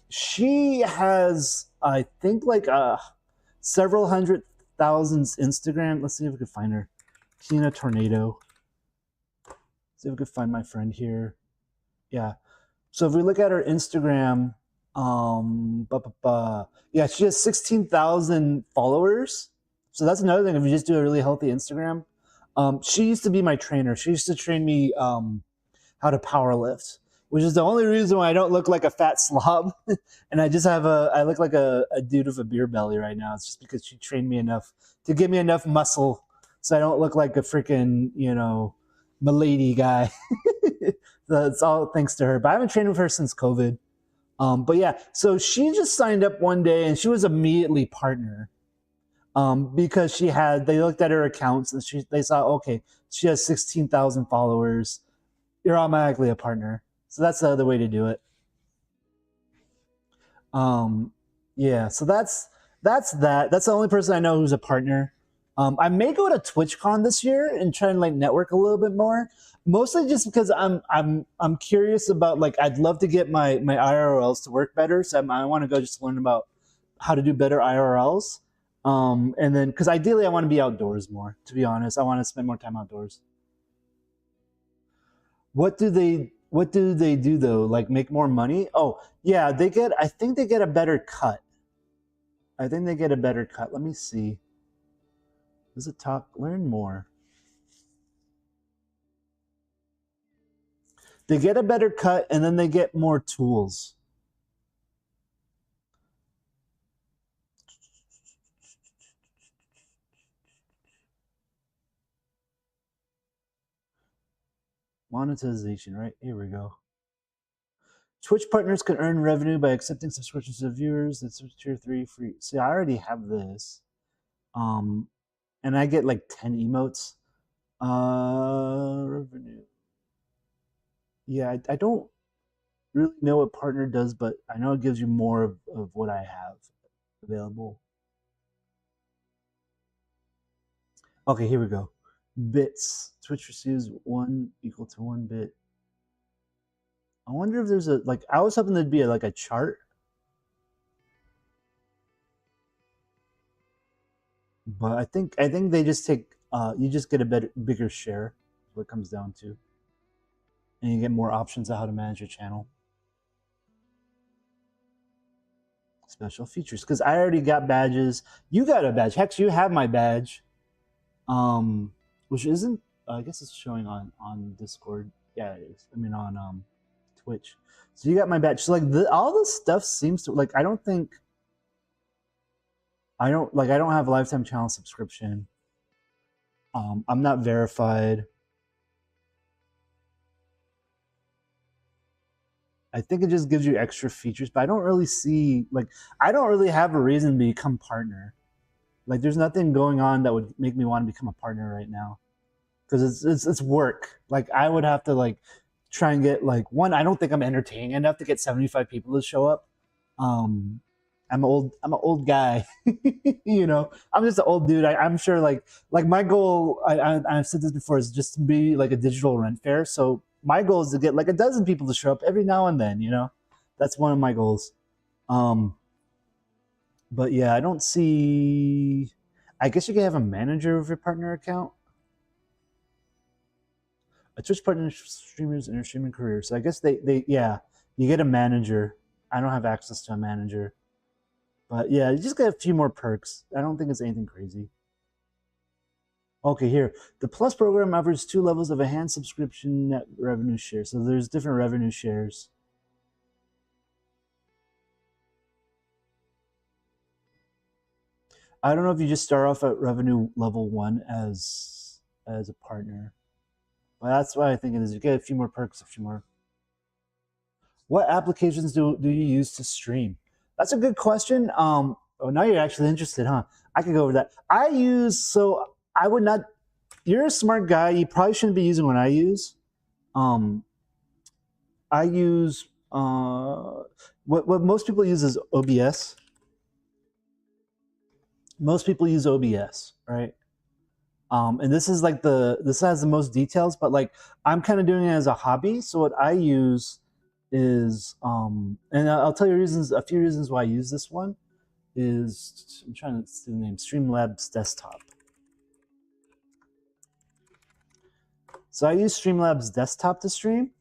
She has, I think, like several 100,000 Instagram. Let's see if we can find her. Tina Tornado. See if we can find my friend here. Yeah. So if we look at her Instagram, yeah, she has 16,000 followers. So that's another thing. If you just do a really healthy Instagram, she used to be my trainer. She used to train me how to power lift, which is the only reason why I don't look like a fat slob. And I just I look like a dude with a beer belly right now. It's just because she trained me enough to give me enough muscle so I don't look like a freaking, milady guy. That's all thanks to her. But I haven't trained with her since COVID. But yeah, so she just signed up one day and she was immediately partner. Because they looked at her accounts and they saw, okay, she has 16,000 followers. You're automatically a partner. So that's the other way to do it. Yeah, so that's that. That's the only person I know who's a partner. I may go to TwitchCon this year and try and like network a little bit more. Mostly just because I'm curious about, like, I'd love to get my IRLs to work better. So I want to go just learn about how to do better IRLs. And then because ideally I want to be outdoors more. To be honest, I want to spend more time outdoors. What do they do though? Like make more money? Oh yeah, I think they get a better cut. Let me see. Does it talk? Learn more. They get a better cut, and then they get more tools. Monetization, right? Here we go. Twitch partners can earn revenue by accepting subscriptions to viewers. That's tier 3 free. See, I already have this. And I get like 10 emotes. Revenue. Yeah, I don't really know what partner does, but I know it gives you more of what I have available. Okay, here we go. Bits. Twitch receives 1 equal to 1 bit. I wonder if there's a, like, I was hoping there'd be like a chart. But I think they just take, you just get a bigger share, is what it comes down to. And you get more options on how to manage your channel. Special features, because I already got badges. You got a badge. Hex, you have my badge. Which isn't, I guess it's showing on Discord. Yeah, it is. I mean on Twitch. So you got my badge. So like all this stuff seems to, like, I don't have a lifetime channel subscription. I'm not verified. I think it just gives you extra features, but I don't really see, like, I don't really have a reason to become partner. Like, there's nothing going on that would make me want to become a partner right now, because it's work. Like, I would have to like try and get, like, one, I don't think I'm entertaining enough to get 75 people to show up. I'm an old guy. You know, I'm just an old dude. I'm sure like my goal, I've said this before, is just to be like a digital rent fair. So my goal is to get like a dozen people to show up every now and then, you know. That's one of my goals. But yeah, I don't see, I guess you can have a manager of your partner account. A Twitch partner streamers in their streaming career. So I guess they yeah, you get a manager. I don't have access to a manager. But yeah, you just get a few more perks. I don't think it's anything crazy. Okay, here. The Plus program offers 2 levels of enhanced subscription net revenue share. So there's different revenue shares. I don't know if you just start off at revenue level 1 as a partner. But that's what I think it is. You get a few more perks, a few more. What applications do you use to stream? That's a good question. Oh, now you're actually interested, huh? I could go over that. I would not, you're a smart guy. You probably shouldn't be using what I use. I use, what most people use is OBS. Most people use OBS, right? And this is like this has the most details, but like I'm kind of doing it as a hobby. So what I use is, and I'll tell you a few reasons why I use this one is, I'm trying to see the name, Streamlabs Desktop. So I use Streamlabs Desktop to stream.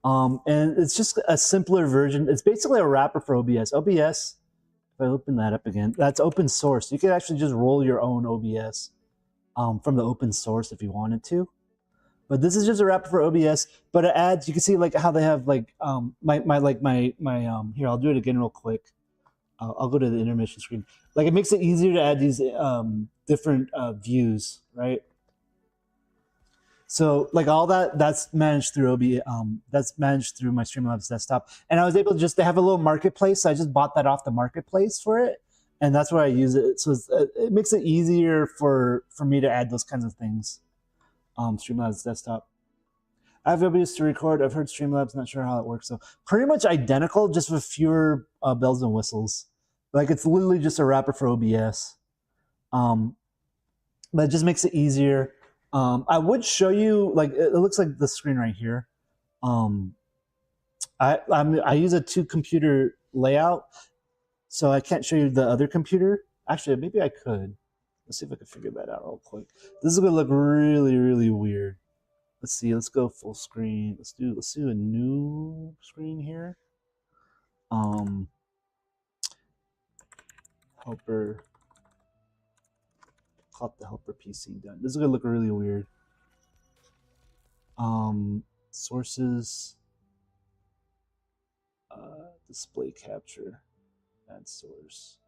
And it's just a simpler version. It's basically a wrapper for OBS. OBS, if I open that up again, that's open source. You can actually just roll your own OBS from the open source if you wanted to. But this is just a wrapper for OBS. But it adds, you can see like how they have like here, I'll do it again real quick. I'll go to the intermission screen. Like, it makes it easier to add these different views, right? So like all that's managed through that's managed through my Streamlabs desktop, and I was able to just, they have a little marketplace. So I just bought that off the marketplace for it, and that's where I use it. So it makes it easier for me to add those kinds of things. Streamlabs desktop. I have OBS to record. I've heard Streamlabs, not sure how it works. So pretty much identical, just with fewer bells and whistles. Like, it's literally just a wrapper for OBS. But it just makes it easier. I would show you, like, it looks like the screen right here. I use a 2-computer layout, so I can't show you the other computer. Actually, maybe I could. Let's see if I can figure that out real quick. This is gonna look really, really weird. Let's see. Let's go full screen. Let's do a new screen here. Helper call it the helper PC done. This is gonna look really weird. Sources, display capture, add source.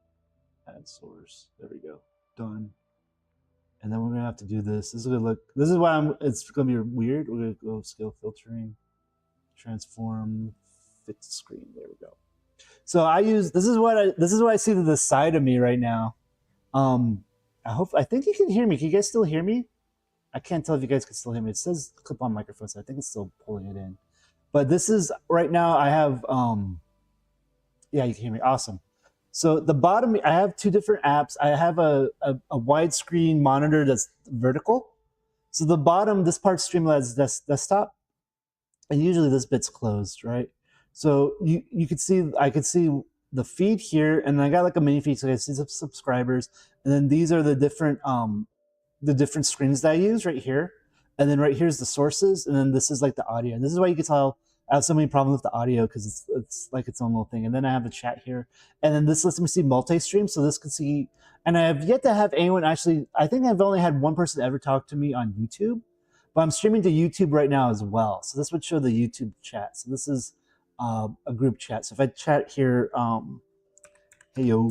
There we go. Done. And then we're gonna have to do this. This is gonna look. This is why it's gonna be weird. We're gonna go scale filtering, transform, fit screen. There we go. So I use. This is what I see to the side of me right now. I think you can hear me. Can you guys still hear me? I can't tell if you guys can still hear me. It says clip on microphone, so I think it's still pulling it in. But this is right now. I have. Yeah, you can hear me. Awesome. So the bottom, I have two different apps. I have a widescreen monitor that's vertical. So the bottom, this part's Streamlabs desktop, and usually this bit's closed, right? So you could see, I could see the feed here, and I got like a mini feed, so I see some subscribers, and then these are the different screens that I use right here, and then right here's the sources, and then this is like the audio, and this is why you can tell I have so many problems with the audio because it's like its own little thing. And then I have the chat here, and then this lets me see multi-stream, so this can see. And I have yet to have anyone actually. I think I've only had one person ever talk to me on YouTube, but I'm streaming to YouTube right now as well. So this would show the YouTube chat. So this is a group chat. So if I chat here, hey yo,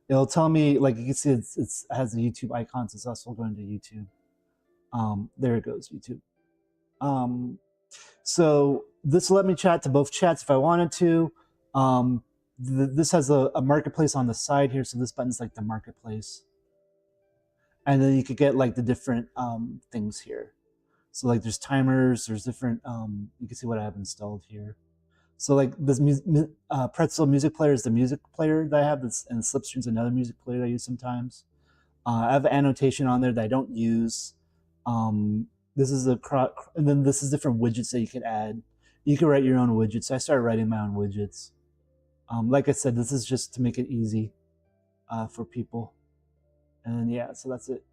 it'll tell me, like you can see it has the YouTube icon, so it's also going to YouTube. There it goes, YouTube. So this will let me chat to both chats if I wanted to. This has a marketplace on the side here, so this button's like the marketplace. And then you could get like the different things here. So like there's timers, there's different, you can see what I have installed here. So like this Pretzel music player is the music player that I have, and Slipstream's another music player that I use sometimes. I have an annotation on there that I don't use. This is and then this is different widgets that you can add. You can write your own widgets. I started writing my own widgets. Like I said, this is just to make it easy for people. And then, yeah, so that's it.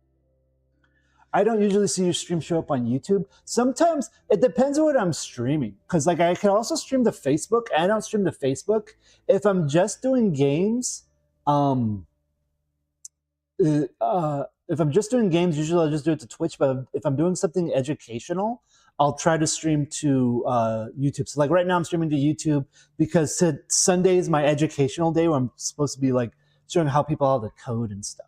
I don't usually see your stream show up on YouTube. Sometimes it depends on what I'm streaming. Because like I can also stream to Facebook, and I don't stream to Facebook. If I'm just doing games, if I'm just doing games, usually I'll just do it to Twitch. But if I'm doing something educational, I'll try to stream to YouTube. So like right now I'm streaming to YouTube because Sunday is my educational day where I'm supposed to be like showing how people how to code and stuff.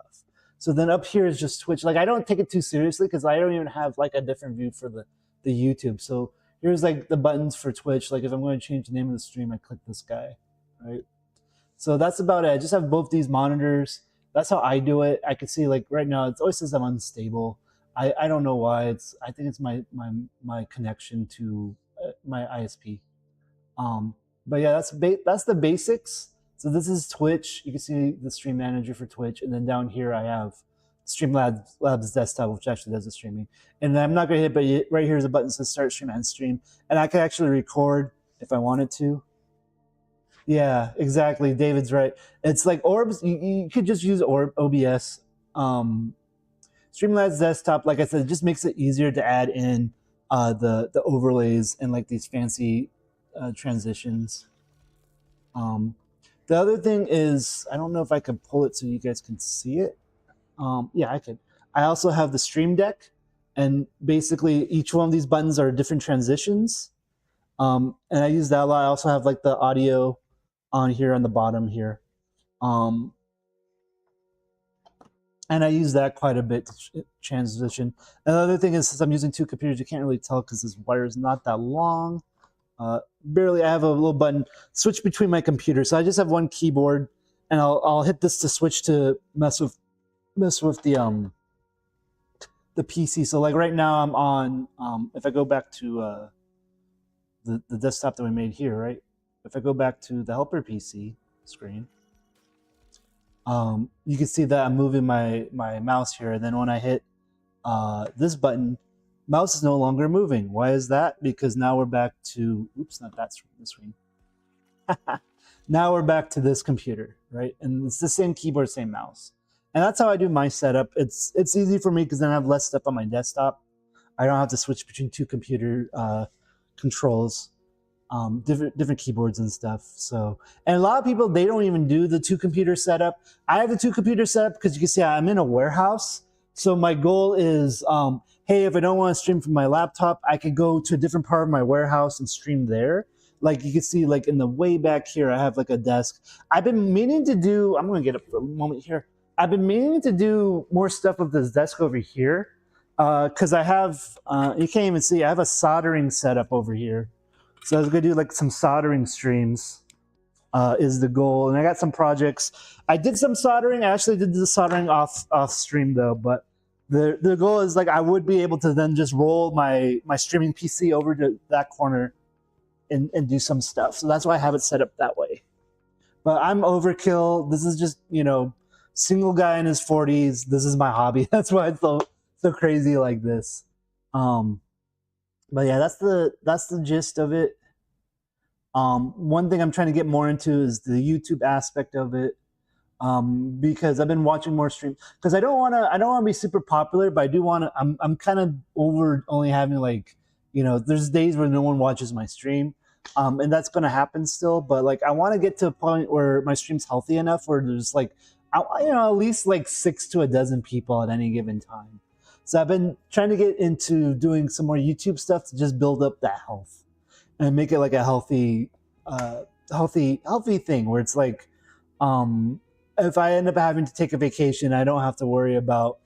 So then up here is just Twitch. Like I don't take it too seriously because I don't even have like a different view for the YouTube. So here's like the buttons for Twitch. Like if I'm going to change the name of the stream, I click this guy, right? So that's about it. I just have both these monitors. That's how I do it. I can see like right now it always says I'm unstable. I don't know why. I think it's my connection to my ISP. But yeah, that's the basics. So this is Twitch. You can see the stream manager for Twitch, and then down here I have Streamlabs desktop, which actually does the streaming. And I'm not gonna hit, but right here is a button that says start stream and stream, and I can actually record if I wanted to. Yeah, exactly. David's right. It's like Orbs. You could just use OBS. Streamlabs desktop, like I said, it just makes it easier to add in the overlays and like these fancy transitions. The other thing is, I don't know if I can pull it so you guys can see it. Yeah, I could. I also have the Stream Deck, and basically each one of these buttons are different transitions. And I use that a lot. I also have like the audio on here on the bottom here. And I use that quite a bit to transition. Another thing is, since I'm using two computers, you can't really tell because this wire is not that long. Barely, I have a little button, switch between my computers. So I just have one keyboard, and I'll hit this to switch to mess with the PC. So like right now I'm on, if I go back to the desktop that we made here, right? If I go back to the helper PC screen, you can see that I'm moving my mouse here, and then when I hit this button, mouse is no longer moving. Why is that? Because now we're back to, oops, not that screen, this screen. Now we're back to this computer, right? And it's the same keyboard, same mouse. And that's how I do my setup. It's easy for me because then I have less stuff on my desktop. I don't have to switch between two computer controls, different keyboards and stuff. So, and a lot of people, they don't even do the two computer setup. I have the two computer setup because you can see I'm in a warehouse. So my goal is, hey, if I don't want to stream from my laptop, I could go to a different part of my warehouse and stream there. Like you can see, like in the way back here, I have like a desk. I've been meaning to do. I'm gonna get up for a moment here. I've been meaning to do more stuff with this desk over here, because I have. You can't even see. I have a soldering setup over here, so I was gonna do like some soldering streams. Is the goal, and I got some projects. I did some soldering. I actually did the soldering off stream though, but the goal is like I would be able to then just roll my streaming PC over to that corner and do some stuff. So that's why I have it set up that way. But I'm overkill. This is just, single guy in his 40s. This is my hobby. That's why it's so crazy like this. But yeah, that's the gist of it. One thing I'm trying to get more into is the YouTube aspect of it. Because I've been watching more streams. Because I don't want to be super popular, but I do want to. I'm kind of over only having like, there's days where no one watches my stream, and that's going to happen still. But like, I want to get to a point where my stream's healthy enough where there's like, at least like 6 to a dozen people at any given time. So I've been trying to get into doing some more YouTube stuff to just build up that health and make it like a healthy thing where it's like, if I end up having to take a vacation, I don't have to worry about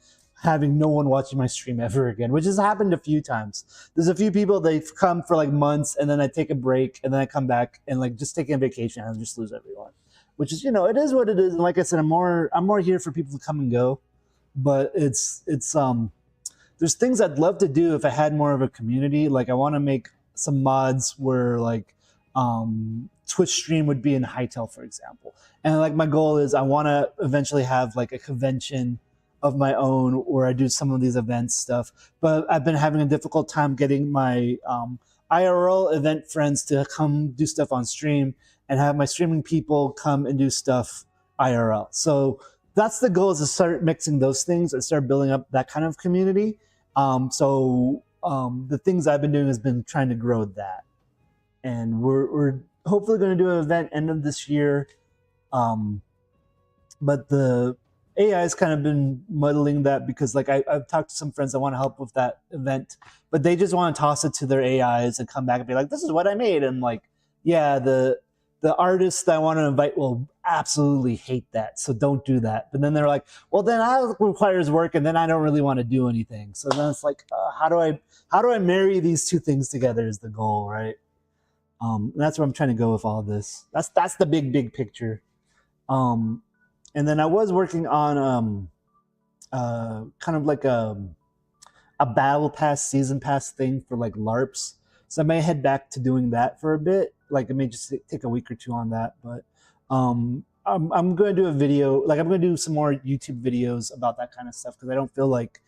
having no one watching my stream ever again, which has happened a few times. There's a few people, they've come for like months and then I take a break and then I come back and like just taking a vacation and I just lose everyone, which is, it is what it is. And like I said, I'm more here for people to come and go, but it's there's things I'd love to do if I had more of a community. Like I want to make some mods where like, Twitch stream would be in hytale, for example. And like my goal is I want to eventually have like a convention of my own where I do some of these events stuff. But I've been having a difficult time getting my IRL event friends to come do stuff on stream and have my streaming people come and do stuff IRL. So that's the goal, is to start mixing those things and start building up that kind of community. The things I've been doing has been trying to grow that. And we're hopefully going to do an event end of this year. But the AI has kind of been muddling that because like I've talked to some friends that want to help with that event, but they just want to toss it to their AIs and come back and be like, this is what I made. And like, yeah, the artists that I want to invite will absolutely hate that. So don't do that. But then they're like, well, then that requires work and then I don't really want to do anything. So then it's like, how do I marry these two things together is the goal, right? That's where I'm trying to go with all of this. That's the big picture. And then I was working on kind of like a battle pass, season pass thing for like LARPs. So I may head back to doing that for a bit. Like it may just take a week or two on that. But I'm going to do a video. Like I'm going to do some more YouTube videos about that kind of stuff because I don't feel like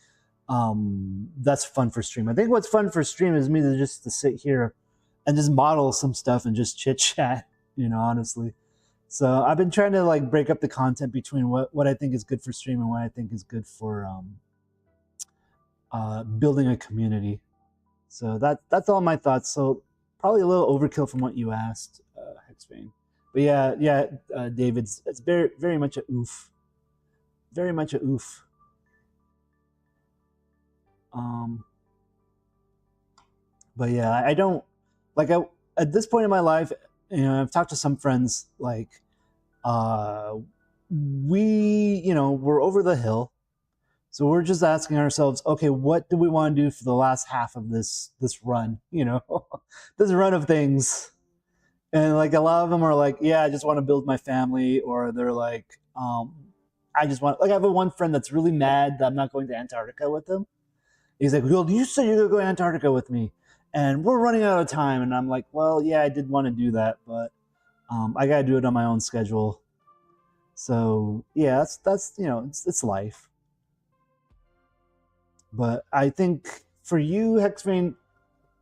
that's fun for stream. I think what's fun for stream is me to just to sit here and just model some stuff and just chit chat, honestly. So I've been trying to like break up the content between what I think is good for stream and what I think is good for building a community. So that's all my thoughts. So probably a little overkill from what you asked, Hexbane. But yeah, David, it's very, very much a oof. Very much a oof. But yeah, I don't like at this point in my life, I've talked to some friends like we're over the hill. So we're just asking ourselves, okay, what do we want to do for the last half of this run, this run of things? And like a lot of them are like, yeah, I just want to build my family, or they're like, I just want, like I have one friend that's really mad that I'm not going to Antarctica with him. He's like, well, you said you're going to go to Antarctica with me and we're running out of time. And I'm like, well, yeah, I did want to do that, but I got to do it on my own schedule. So yeah, that's it's life. But I think for you, Hexbane,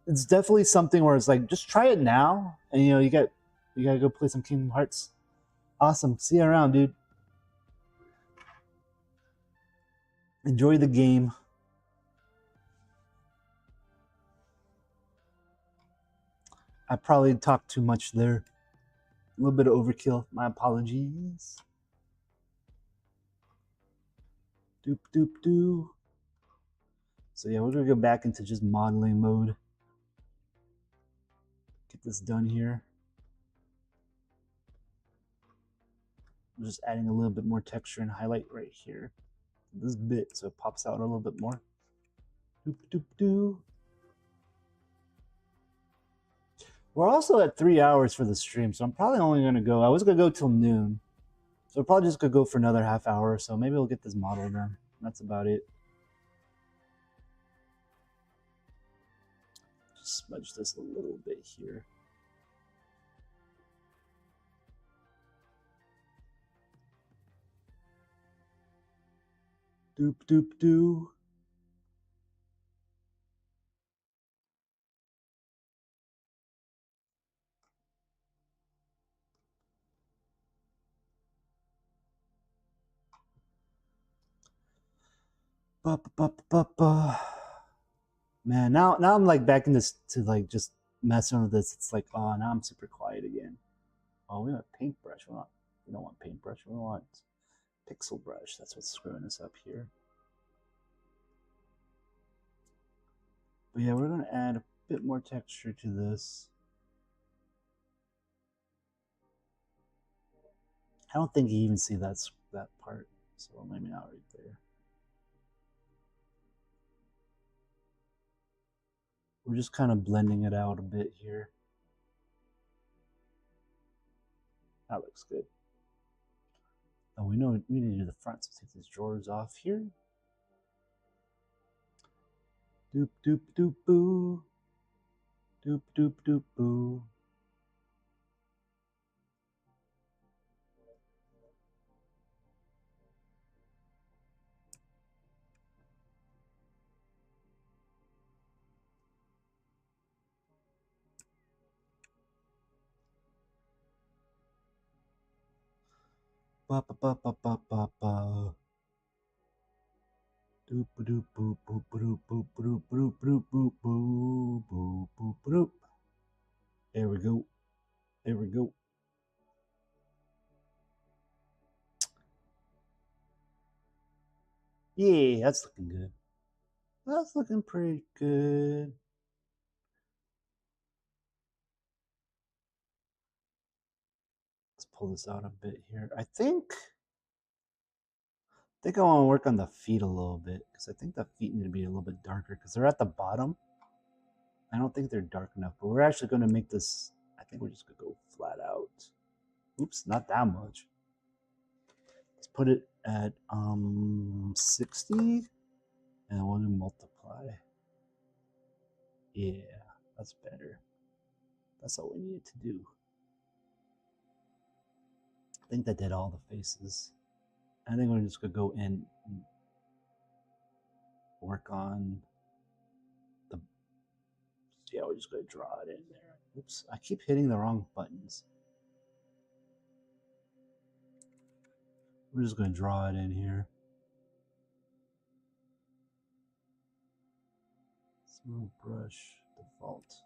it's definitely something where it's like, just try it now. And you gotta go play some Kingdom Hearts. Awesome. See you around, dude. Enjoy the game. I probably talked too much there. A little bit of overkill. My apologies. Doop doop doo. So yeah, we're gonna go back into just modeling mode. Get this done here. I'm just adding a little bit more texture and highlight right here. This bit, so it pops out a little bit more. Doop, doop, doo. We're also at 3 hours for the stream, so I'm probably only gonna go. I was gonna go till noon, so we're probably just gonna go for another half hour or so. Maybe we'll get this model done. That's about it. Just smudge this a little bit here. Doop, doop, doo. Ba, ba, ba, ba, ba. Man, now I'm like back in this to like just messing with this. It's like, oh, now I'm super quiet again. Oh, we want paintbrush. We don't want paintbrush. We want pixel brush. That's what's screwing us up here. But yeah, we're gonna add a bit more texture to this. I don't think you even see that part, so maybe not right there. We're just kind of blending it out a bit here. That looks good. Oh, we know we need to do the front, so take these drawers off here. Doop, doop, doop, boo. Doop, doop, doop, boo. Ba ba ba ba ba ba ba. Doop doop boop boop boop boop boop boop boop boop boop boop boop boop. There we go. There we go. Yeah, that's looking good. That's looking pretty good. Let's pull this out a bit here. I think I want to work on the feet a little bit because I think the feet need to be a little bit darker because they're at the bottom. I don't think they're dark enough, but we're actually going to make this. I think we're just going to go flat out. Oops, not that much. Let's put it at 60, and we'll multiply. Yeah, that's better. That's all we needed to do. I think that did all the faces. I think we're just gonna go in and work on the. Yeah, we're just gonna draw it in there. Oops, I keep hitting the wrong buttons. We're just gonna draw it in here. Smooth brush default.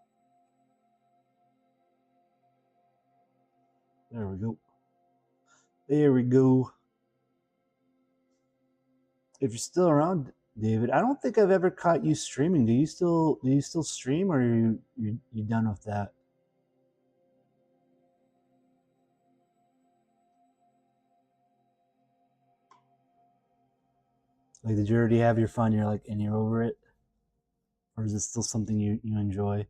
There we go. There we go. If you're still around, David, I don't think I've ever caught you streaming. Do you still stream, or are you done with that? Like, did you already have your fun? You're like, and you're over it, or is it still something you enjoy?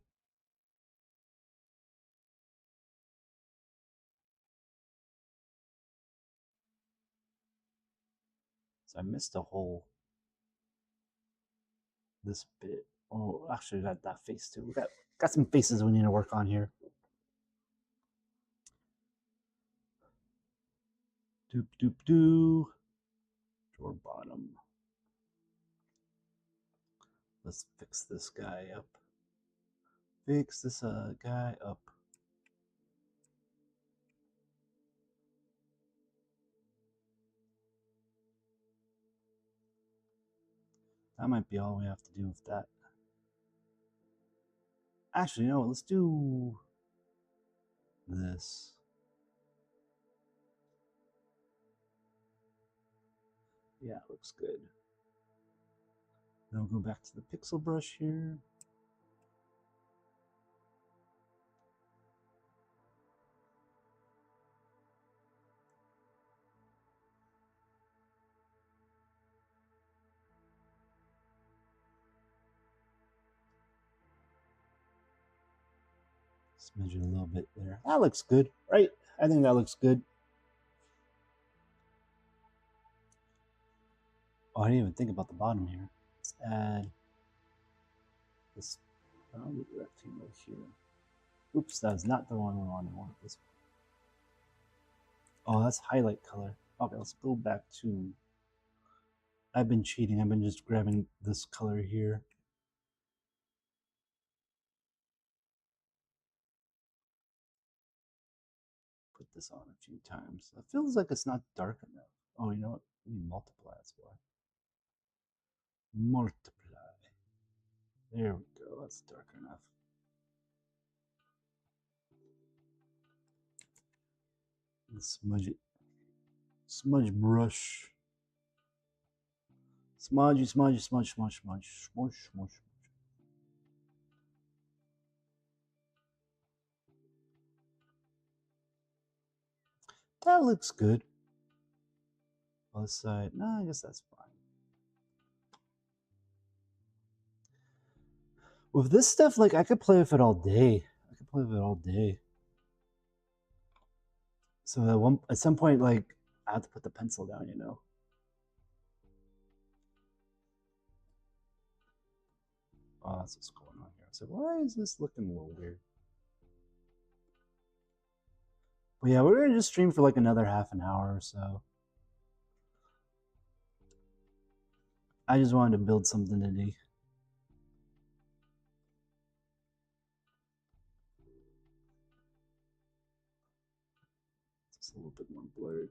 So I missed a whole this bit. Oh, actually, we got that face too. We got some faces we need to work on here. Doop doop doo. Drawer bottom. Let's fix this guy up. Fix this guy up. That might be all we have to do with that. Actually, you know what? Let's do this. Yeah, it looks good. Then we'll go back to the pixel brush here. Smudge it a little bit there. That looks good, right? I think that looks good. Oh, I didn't even think about the bottom here. Let's add this rectangle here. Oops, that was not the one we wanted. I wanted this one. Oh, that's highlight color. Okay, let's go back to... I've been cheating. I've been just grabbing this color here. Put this on a few times. It feels like it's not dark enough. Oh, you know what? We need multiply, that's why. Multiply. There we go. That's dark enough. And smudge it. Smudge brush. Smudge, smudge, smudge, smudge, smudge, smudge, smudge. That looks good. Other side. No, I guess that's fine. With this stuff, like, I could play with it all day. I could play with it all day. So at some point, like, I have to put the pencil down, you know. Oh, that's what's going on here. So why is this looking a little weird? But yeah, we're gonna just stream for like another half an hour or so. I just wanted to build something today. It's a little bit more blurred.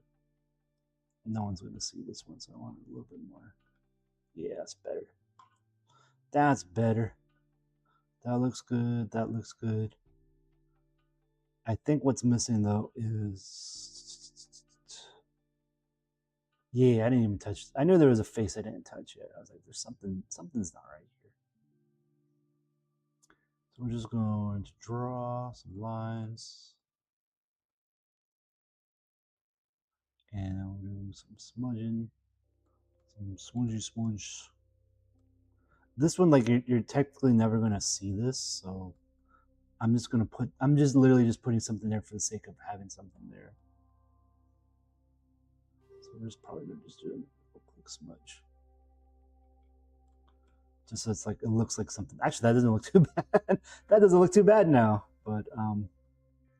No one's gonna see this one, so I want it a little bit more. Yeah, that's better. That's better. That looks good. That looks good. I think what's missing though is... Yeah, I didn't even touch... I knew there was a face I didn't touch yet. I was like, there's something's not right here. So we're just going to draw some lines. And we'll do some smudging. Some smudgy smudge. This one, like, you're technically never gonna see this, so I'm just literally just putting something there for the sake of having something there. So we're just probably gonna just do a quick smudge. Just so it's like, it looks like something. Actually, that doesn't look too bad. That doesn't look too bad now. But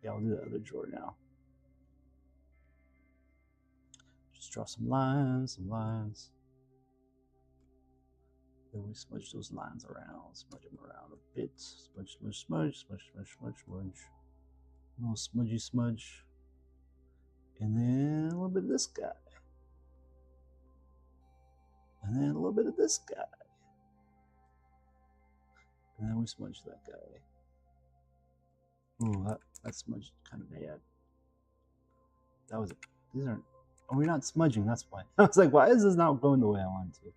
yeah, I'll do the other drawer now. Just draw some lines, Then we smudge those lines around, smudge them around a bit. Smudge, smudge, smudge, smudge, smudge, smudge, smudge. A little smudgy smudge. And then a little bit of this guy. And then a little bit of this guy. And then we smudge that guy. Ooh, that smudged kind of bad. That was... These aren't... Oh, we're not smudging, that's why. I was like, why is this not going the way I wanted to?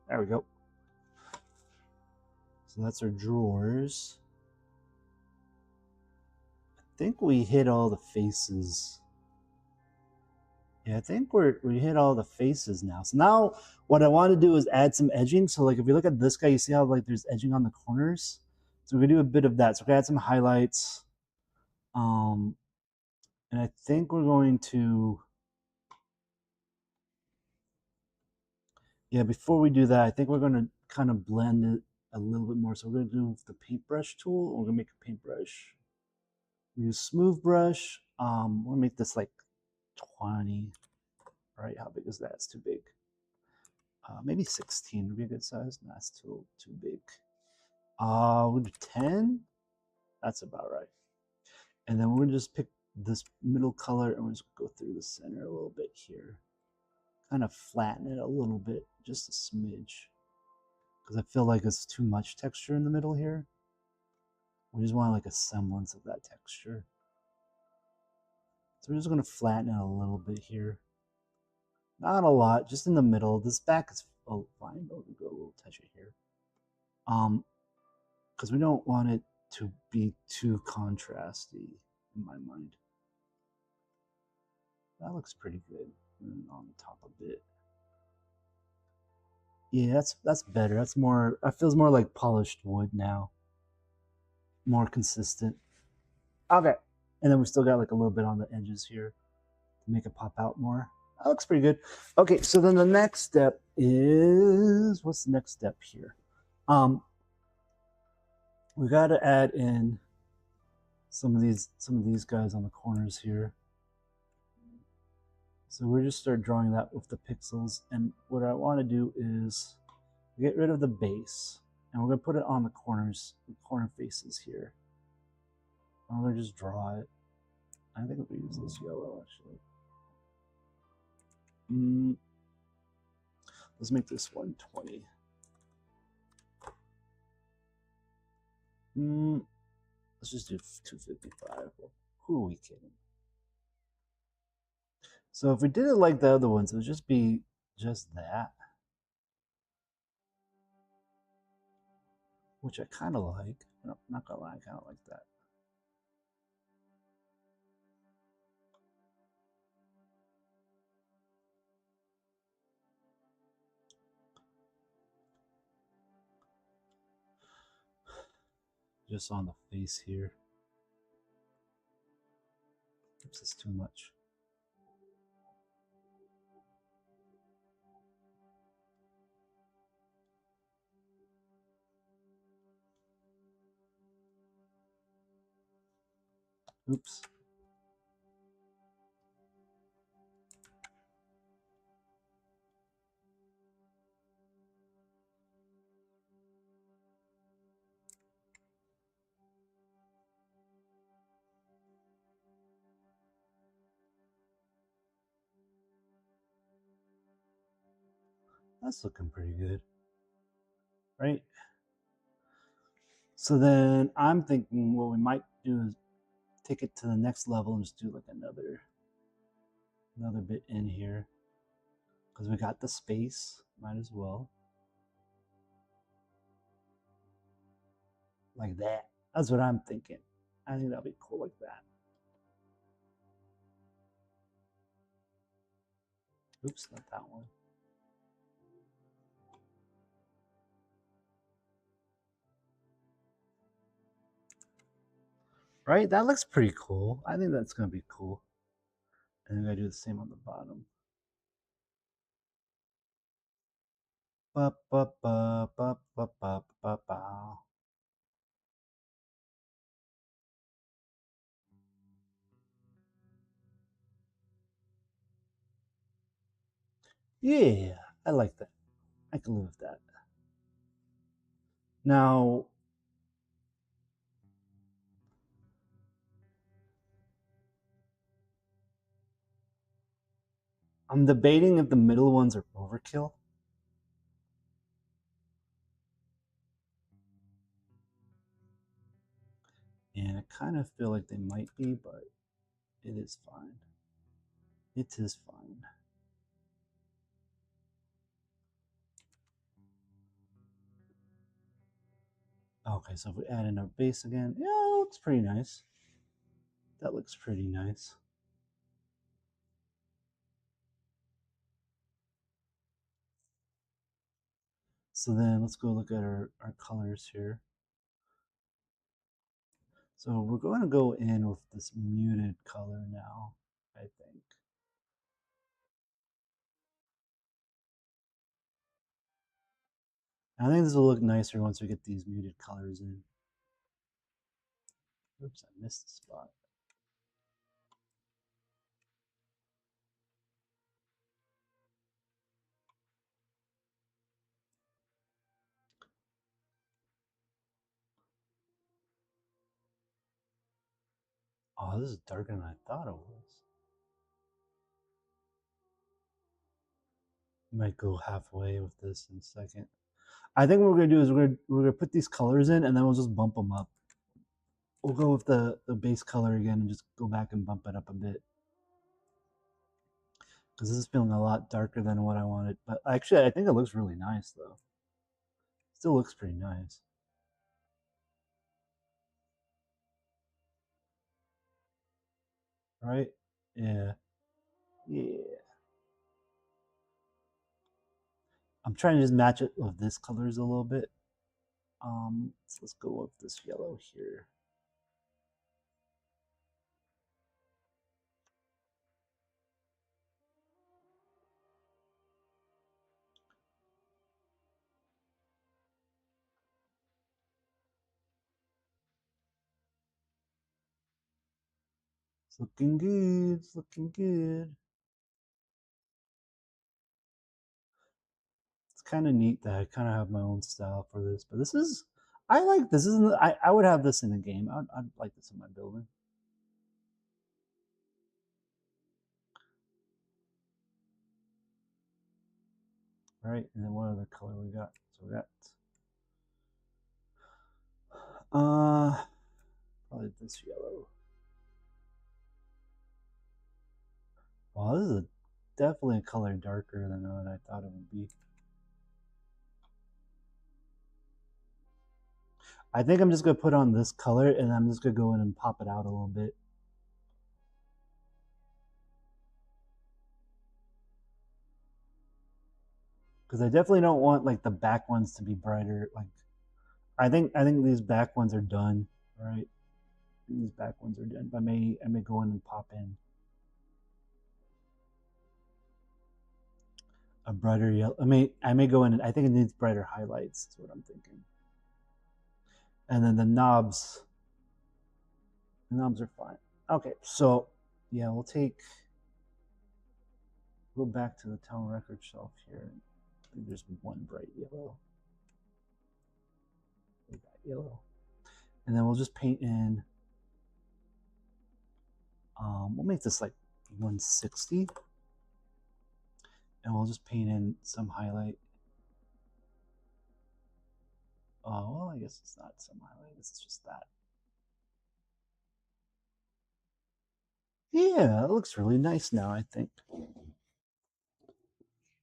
There we go. So that's our drawers. I think we hit all the faces. Yeah, I think we hit all the faces now. So now what I want to do is add some edging. So like if you look at this guy, you see how like there's edging on the corners? So we're gonna do a bit of that. So we're gonna add some highlights. And I think we're going to... Yeah, before we do that, I think we're gonna kind of blend it a little bit more. So we're gonna do the paintbrush tool. We're gonna make a paintbrush. We use smooth brush. We'll make this like 20. All right, how big is that? It's too big. Maybe 16 would be a good size. No, that's too big. We'll do 10. That's about right. And then we're gonna just pick this middle color and we're just go through the center a little bit here. Kind of flatten it a little bit, just a smidge. Because I feel like it's too much texture in the middle here. We just want like a semblance of that texture. So we're just gonna flatten it a little bit here. Not a lot, just in the middle. This back is fine. We'll go a little touch it here. Because we don't want it to be too contrasty in my mind. That looks pretty good. And on the top a bit. Yeah, that's better. That's more. That feels more like polished wood now. More consistent. Okay, and then we still got like a little bit on the edges here to make it pop out more. That looks pretty good. Okay, so then the next step is, what's the next step here? We got to add in some of these guys on the corners here. So we're just start drawing that with the pixels. And what I want to do is get rid of the base, and we're going to put it on the corners, the corner faces here. I'm going to just draw it. I think we use this yellow actually. Let's make this 120. Let's just do 255. Who are we kidding? So if we did it like the other ones, it would just be just that. Which I kind of like. I'm not gonna lie, I kind of like that. Just on the face here. Oops, it's too much. Oops. That's looking pretty good, right? So then I'm thinking what we might do is take it to the next level and just do like another bit in here, because we got the space. Might as well, like that. That's what I'm thinking. I think that'll be cool like that. Oops, not that one. Right? That looks pretty cool. I think that's going to be cool. And then I do the same on the bottom. Ba, ba, ba, ba, ba, ba, ba, ba. Yeah, I like that. I can live with that. Now, I'm debating if the middle ones are overkill. And I kind of feel like they might be, but it is fine. It is fine. Okay, so if we add in our base again, yeah, it looks pretty nice. That looks pretty nice. So then let's go look at our colors here. So we're going to go in with this muted color now, I think. I think this will look nicer once we get these muted colors in. Oops, I missed the spot. Oh, this is darker than I thought it was. Might go halfway with this in a second. I think what we're gonna do is we're gonna put these colors in, and then we'll just bump them up. We'll go with the base color again and just go back and bump it up a bit. because this is feeling a lot darker than what I wanted. But actually, I think it looks really nice though. Still looks pretty nice. Right? Yeah. Yeah. I'm trying to just match it with this colors a little bit. So let's go with this yellow here. It's looking good. It's looking good. It's kind of neat that I kind of have my own style for this, but this is, I like this. Isn't I would have this in a game. I'd like this in my building. Right, and then what other color we got? So we got probably this yellow. Wow, this is definitely a color darker than what I thought it would be. I think I'm just gonna put on this color and I'm just gonna go in and pop it out a little bit. Because I definitely don't want like the back ones to be brighter. Like I think these back ones are done, right? These back ones are done. But I may go in and pop in a brighter yellow. I may go in and I think it needs brighter highlights, is what I'm thinking. And then the knobs are fine. Okay, so yeah, we'll go back to the tone record shelf here. I think there's one bright yellow. That yellow. And then we'll just paint in, we'll make this like 160. And we'll just paint in some highlight. Oh, well, I guess it's not some highlight, it's just that. Yeah, it looks really nice now, I think.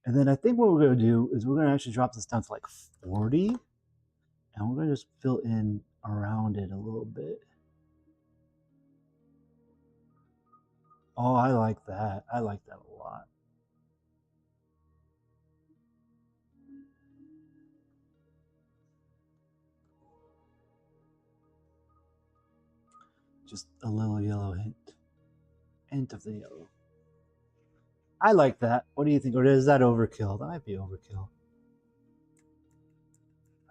And then I think what we're going to do is we're going to actually drop this down to like 40. And we're going to just fill in around it a little bit. Oh, I like that. I like that a lot. Just a little yellow hint of the yellow. I like that. What do you think? Or is that overkill? That might be overkill.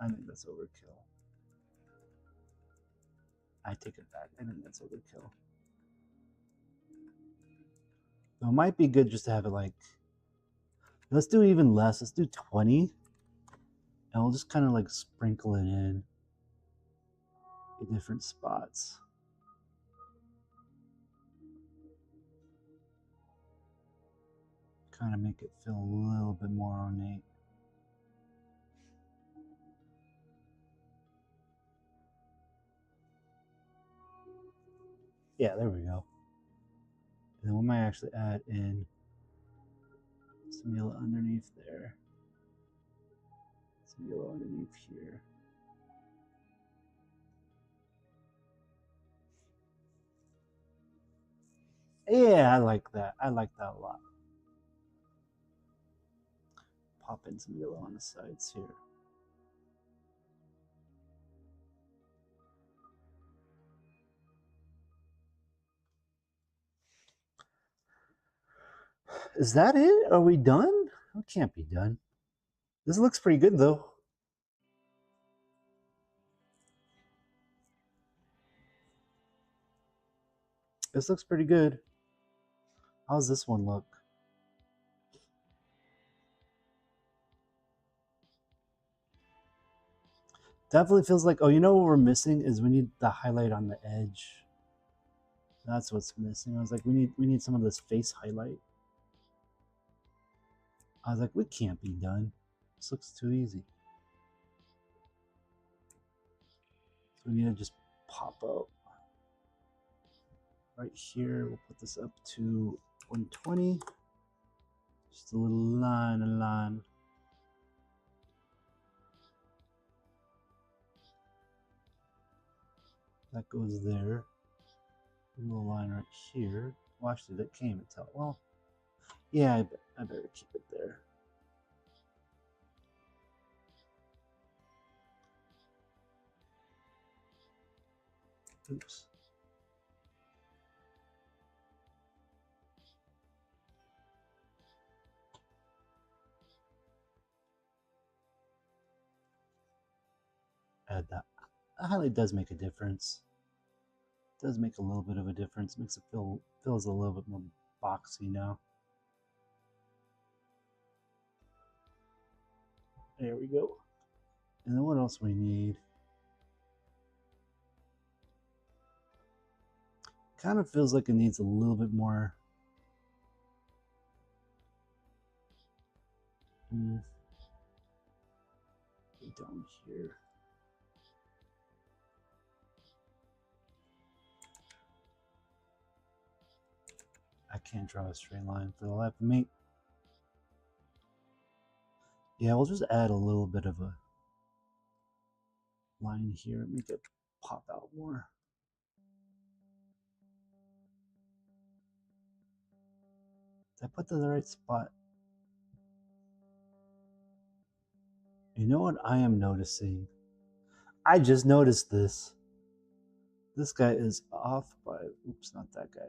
I think that's overkill. I take it back. I think that's overkill. So it might be good just to have it like, let's do even less. Let's do 20. And we'll just kind of like sprinkle it in different spots. Kind of make it feel a little bit more ornate. Yeah, there we go. And then we might actually add in some yellow underneath there. Some yellow underneath here. Yeah, I like that. I like that a lot. Pop in some yellow on the sides here. Is that it? Are we done? It can't be done. This looks pretty good though. This looks pretty good. How's this one look? Definitely feels like, oh, you know what we're missing is we need the highlight on the edge. That's what's missing. I was like, we need some of this face highlight. I was like, we can't be done. This looks too easy. So we need to just pop out. Right here, we'll put this up to 120. Just a little line, That goes there. A little line right here. Well, actually, that can't even tell. Well, yeah, I better keep it there. Oops. Add that. The highlight does make a difference. It does make a little bit of a difference. Makes it feels a little bit more boxy now. There we go. And then what else we need? Kind of feels like it needs a little bit more. Down here. I can't draw a straight line for the life of me. Yeah, we'll just add a little bit of a line here, make it pop out more. Did I put that in the right spot? You know what I am noticing? I just noticed this. This guy is off by, oops, not that guy.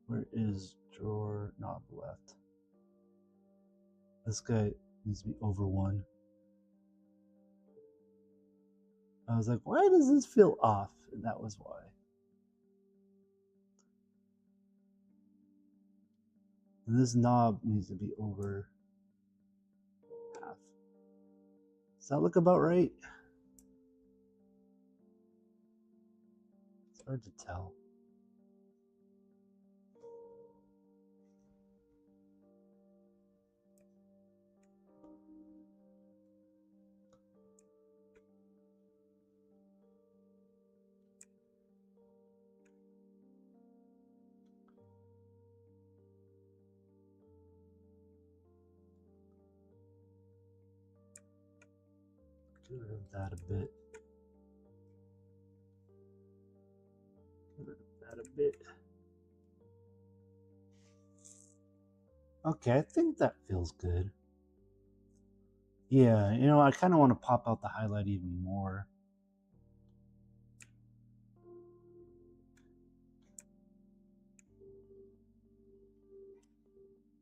Where is drawer knob left? This guy needs to be over 1. I was like, why does this feel off? And that was why. And this knob needs to be over half. Does that look about right? It's hard to tell. Get rid of that a bit. Get rid of that a bit. Okay, I think that feels good. Yeah, you know, I kind of want to pop out the highlight even more.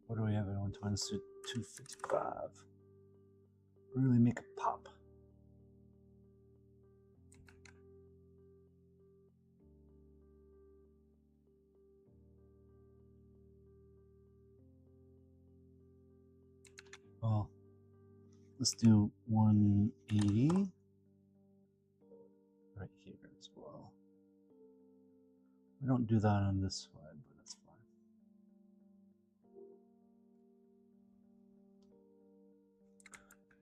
What do we have? I want to 255. Really make it pop. Well, let's do 180 right here as well. We don't do that on this side, but that's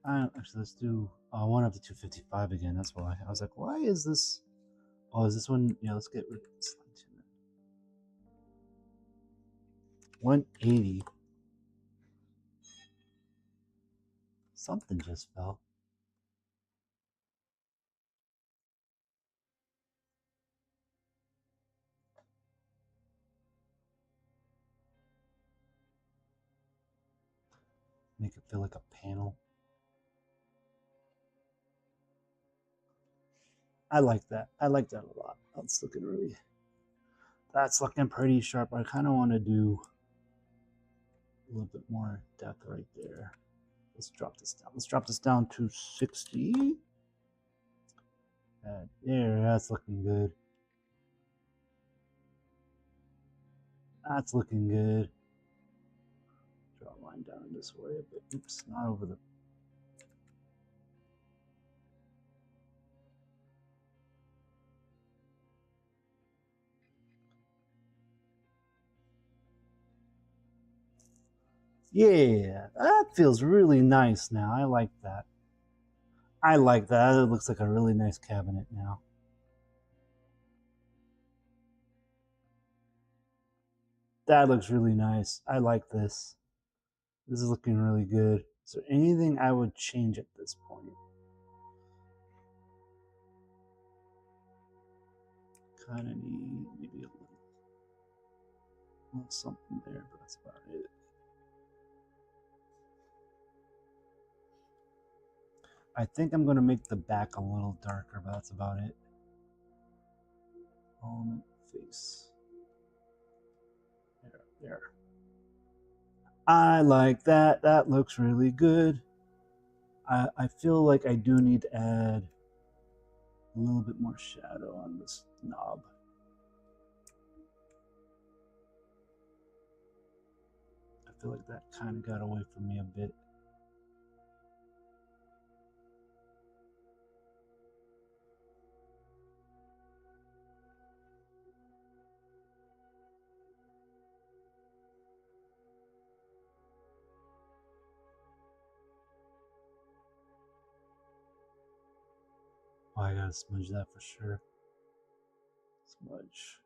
fine. Actually, let's do 1 up to 255 again. That's why I was like, why is this? Oh, is this one? Yeah, let's get rid of this line too. 180. Something just fell. Make it feel like a panel. I like that. I like that a lot. That's looking pretty sharp. I kind of want to do a little bit more depth right there. Let's drop this down. Let's drop this down to 60. There, that's looking good. That's looking good. Draw a line down this way a bit. Oops, not over the. Yeah, that feels really nice now. I like that. I like that. It looks like a really nice cabinet now. That looks really nice. I like this. This is looking really good. Is there anything I would change at this point? Kind of need maybe a little something there, but that's about it. I think I'm going to make the back a little darker, but that's about it. Face. There. I like that. That looks really good. I feel like I do need to add a little bit more shadow on this knob. I feel like that kind of got away from me a bit. Oh, I gotta smudge that for sure. Smudge.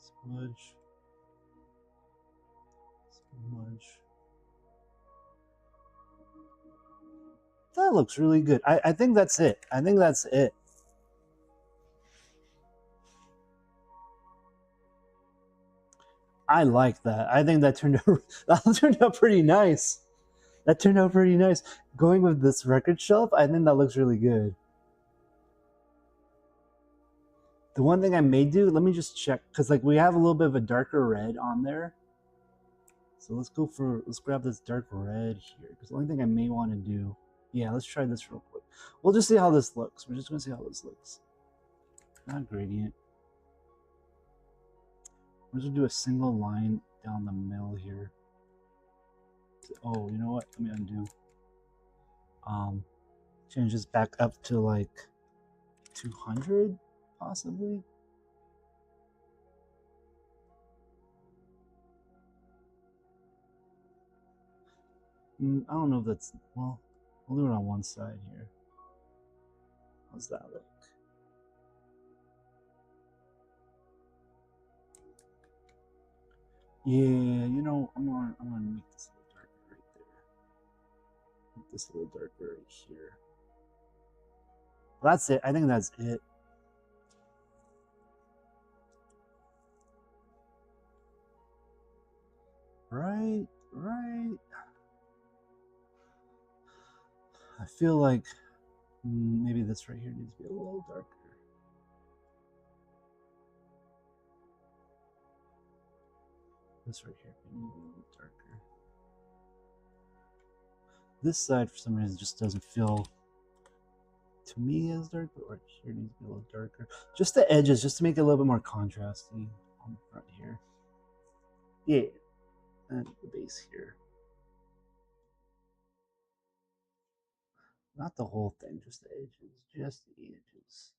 Smudge. Smudge. That looks really good. I think that's it. I think that's it. I like that. I think that turned out that turned out pretty nice. That turned out pretty nice. Going with this record shelf, I think that looks really good. The one thing I may do, let me just check, because like we have a little bit of a darker red on there. So let's grab this dark red here. Because the only thing I may want to do, yeah, let's try this real quick. We'll just see how this looks. We're just gonna see how this looks. Not gradient. I'm just gonna do a single line down the middle here. Oh, you know what? Let me undo. Change this back up to like 200, possibly. I don't know if that's, well, we'll do it on one side here. How's that look? Yeah, you know, I'm gonna make this a little darker right there. Make this a little darker right here. That's it. I think that's it. Right. I feel like maybe this right here needs to be a little darker. This right here needs to be a little darker. This side, for some reason, just doesn't feel to me as dark, but right here needs to be a little darker. Just the edges, just to make it a little bit more contrasty on the front here. Yeah, and the base here. Not the whole thing, just the edges. Just the edges.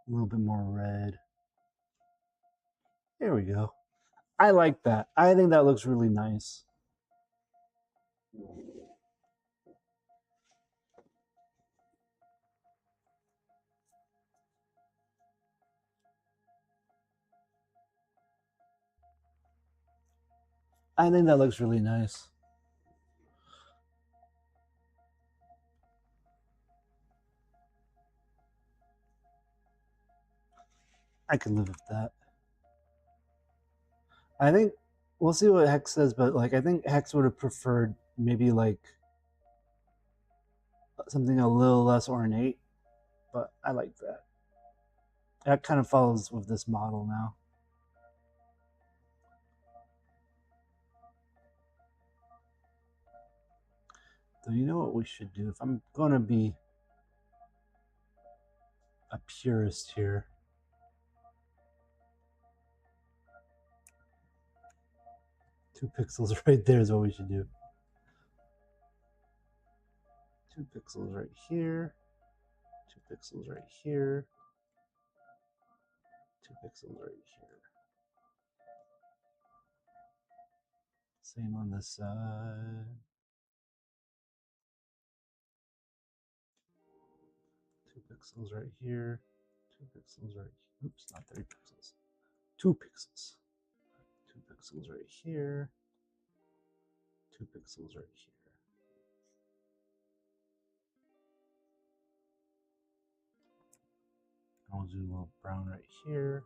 A little bit more red. There we go. I like that. I think that looks really nice. I think that looks really nice. I could live with that. I think we'll see what Hex says, but like I think Hex would have preferred maybe like something a little less ornate, but I like that. That kind of follows with this model now. So you know what we should do? If I'm gonna be a purist here, 2 pixels right there is what we should do. 2 pixels right here, 2 pixels right here, 2 pixels right here. Same on this side. pixels right here, 2 pixels right here. Oops, not 3 pixels. 2 pixels. 2 pixels right here, 2 pixels right here. I'll do a little brown right here.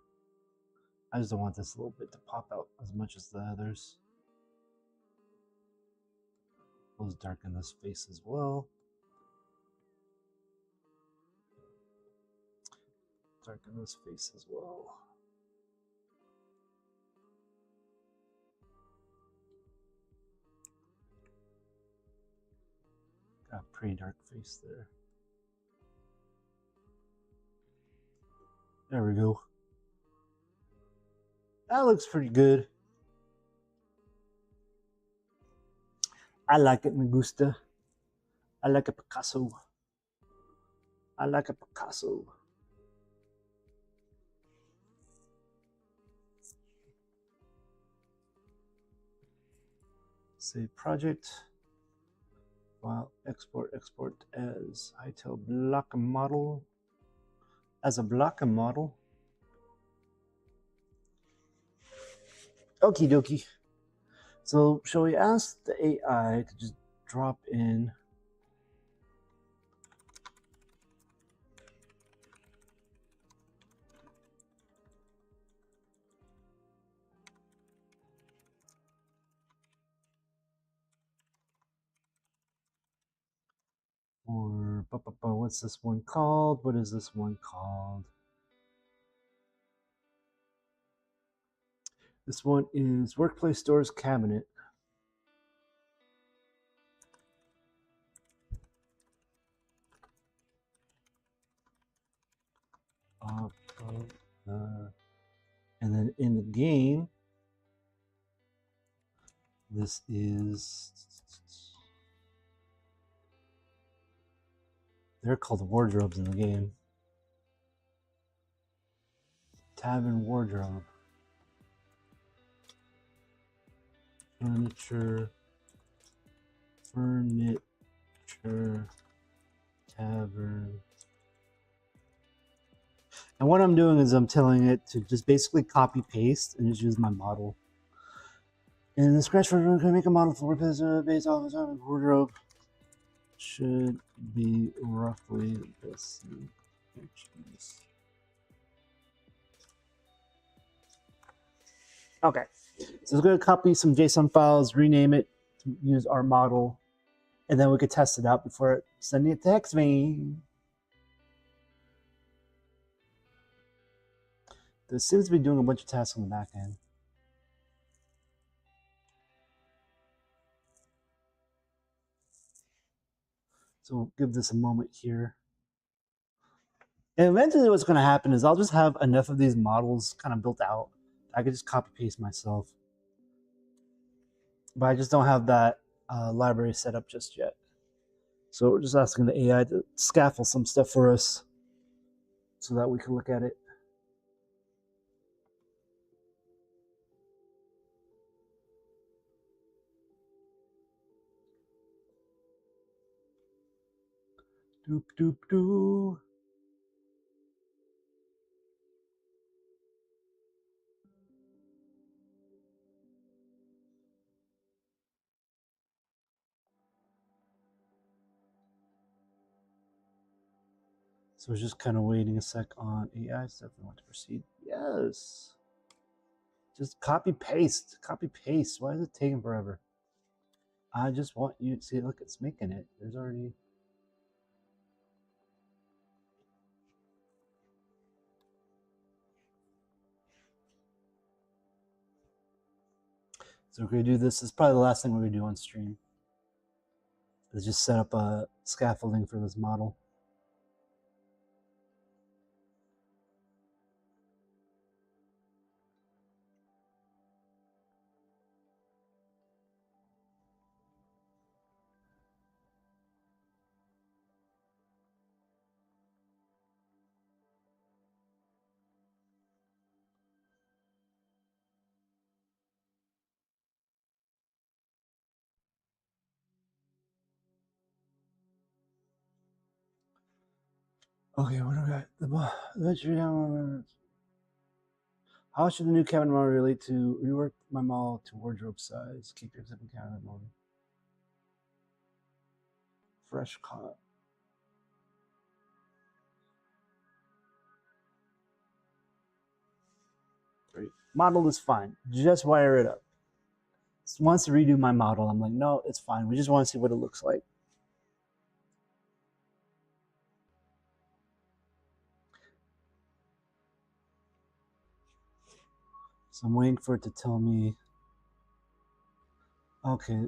I just don't want this little bit to pop out as much as the others. Let's darken this face as well. Darken this face as well. Got a pretty dark face there. There we go. That looks pretty good. I like it, me gusta. I like a Picasso. I like a Picasso. Save project. File, export as hytale block model. As a block model. Okie dokie. So shall we ask the AI to just drop in or what's this one called? What is this one called? This one is Workplace Stores Cabinet. And then in the game, this is, they're called wardrobes in the game. Tavern wardrobe. Furniture, tavern. And what I'm doing is I'm telling it to just basically copy paste and just use my model. In the scratch version, can make a model for WordPress based off of the wardrobe. Should be roughly this. Okay, so it's going to copy some JSON files, rename it, use our model, and then we could test it out before sending it to HexMe. This seems to be doing a bunch of tasks on the back end. So we'll give this a moment here. And eventually what's going to happen is I'll just have enough of these models kind of built out. I could just copy paste myself. But I just don't have that library set up just yet. So we're just asking the AI to scaffold some stuff for us so that we can look at it. Doop, doop, doo. So we're just kind of waiting a sec on AI stuff. I want to proceed. Yes. Just copy paste. Copy paste. Why is it taking forever? I just want you to see. Look, it's making it. There's already. So we're going to do this. This is probably the last thing we're going to do on stream. Is just set up a scaffolding for this model. Okay, what do we got? The entry down. How should the new cabinet model relate to rework my model to wardrobe size? Keep your existing cabinet model. Fresh cut. Great. Model is fine. Just wire it up. Wants to redo my model. I'm like, no, it's fine. We just want to see what it looks like. So I'm waiting for it to tell me. Okay.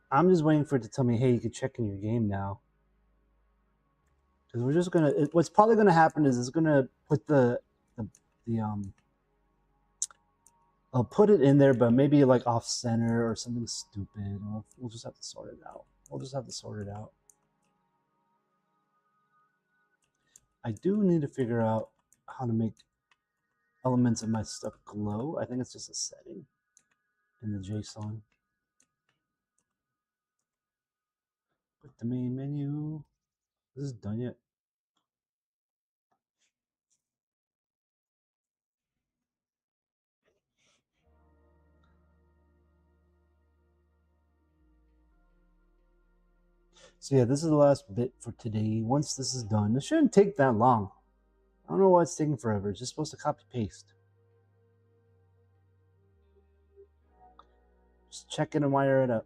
I'm just waiting for it to tell me, hey, you can check in your game now. Because we're just gonna. What's probably gonna happen is it's gonna put the I'll put it in there, but maybe like off center or something stupid. We'll just have to sort it out. We'll just have to sort it out. I do need to figure out how to make elements of my stuff glow. I think it's just a setting in the JSON. Put the main menu. This is done yet? So yeah, this is the last bit for today. Once this is done, it shouldn't take that long. I don't know why it's taking forever. It's just supposed to copy paste. Just check it and wire it up.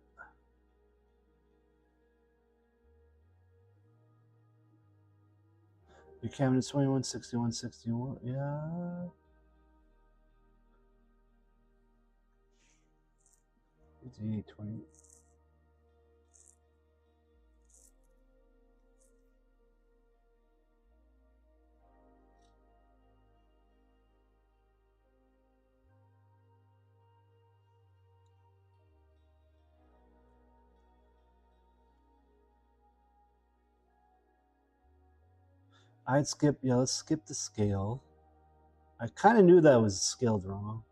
Your cabinet's 216161. Yeah. It's 820. I'd skip, yeah, let's skip the scale. I kind of knew that was scaled wrong.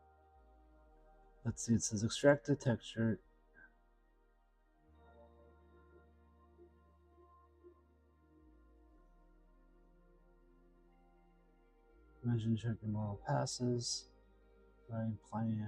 Let's see, it says extract the texture. Mention checking model passes. Right, plan.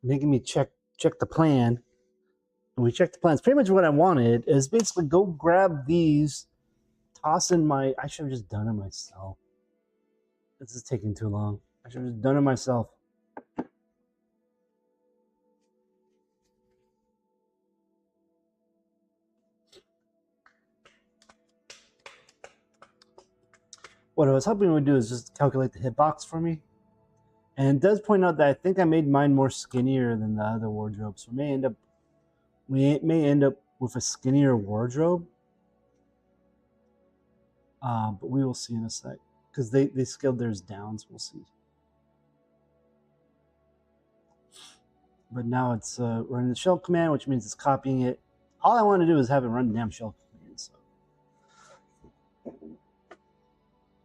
Making me check the plan. And we checked the plan. It's pretty much what I wanted. Is basically go grab these, toss in my. I should have just done it myself. This is taking too long. I should have just done it myself. What I was hoping it would do is just calculate the hitbox for me. And it does point out that I think I made mine more skinnier than the other wardrobe. So we may end up with a skinnier wardrobe. But we will see in a sec. Because they scaled theirs down, so we'll see. But now it's running the shell command, which means it's copying it. All I want to do is have it run the damn shell command. So.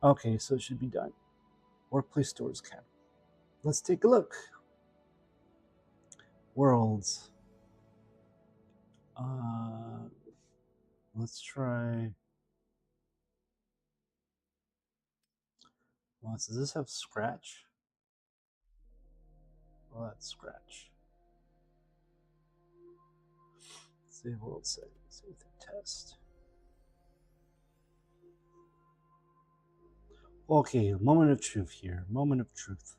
Okay, so it should be done. Workplace stores cabinet. Let's take a look. Worlds. Let's try. Well, does this have scratch? Well, that's scratch. Save world settings. Save the test. Okay, moment of truth here. Moment of truth.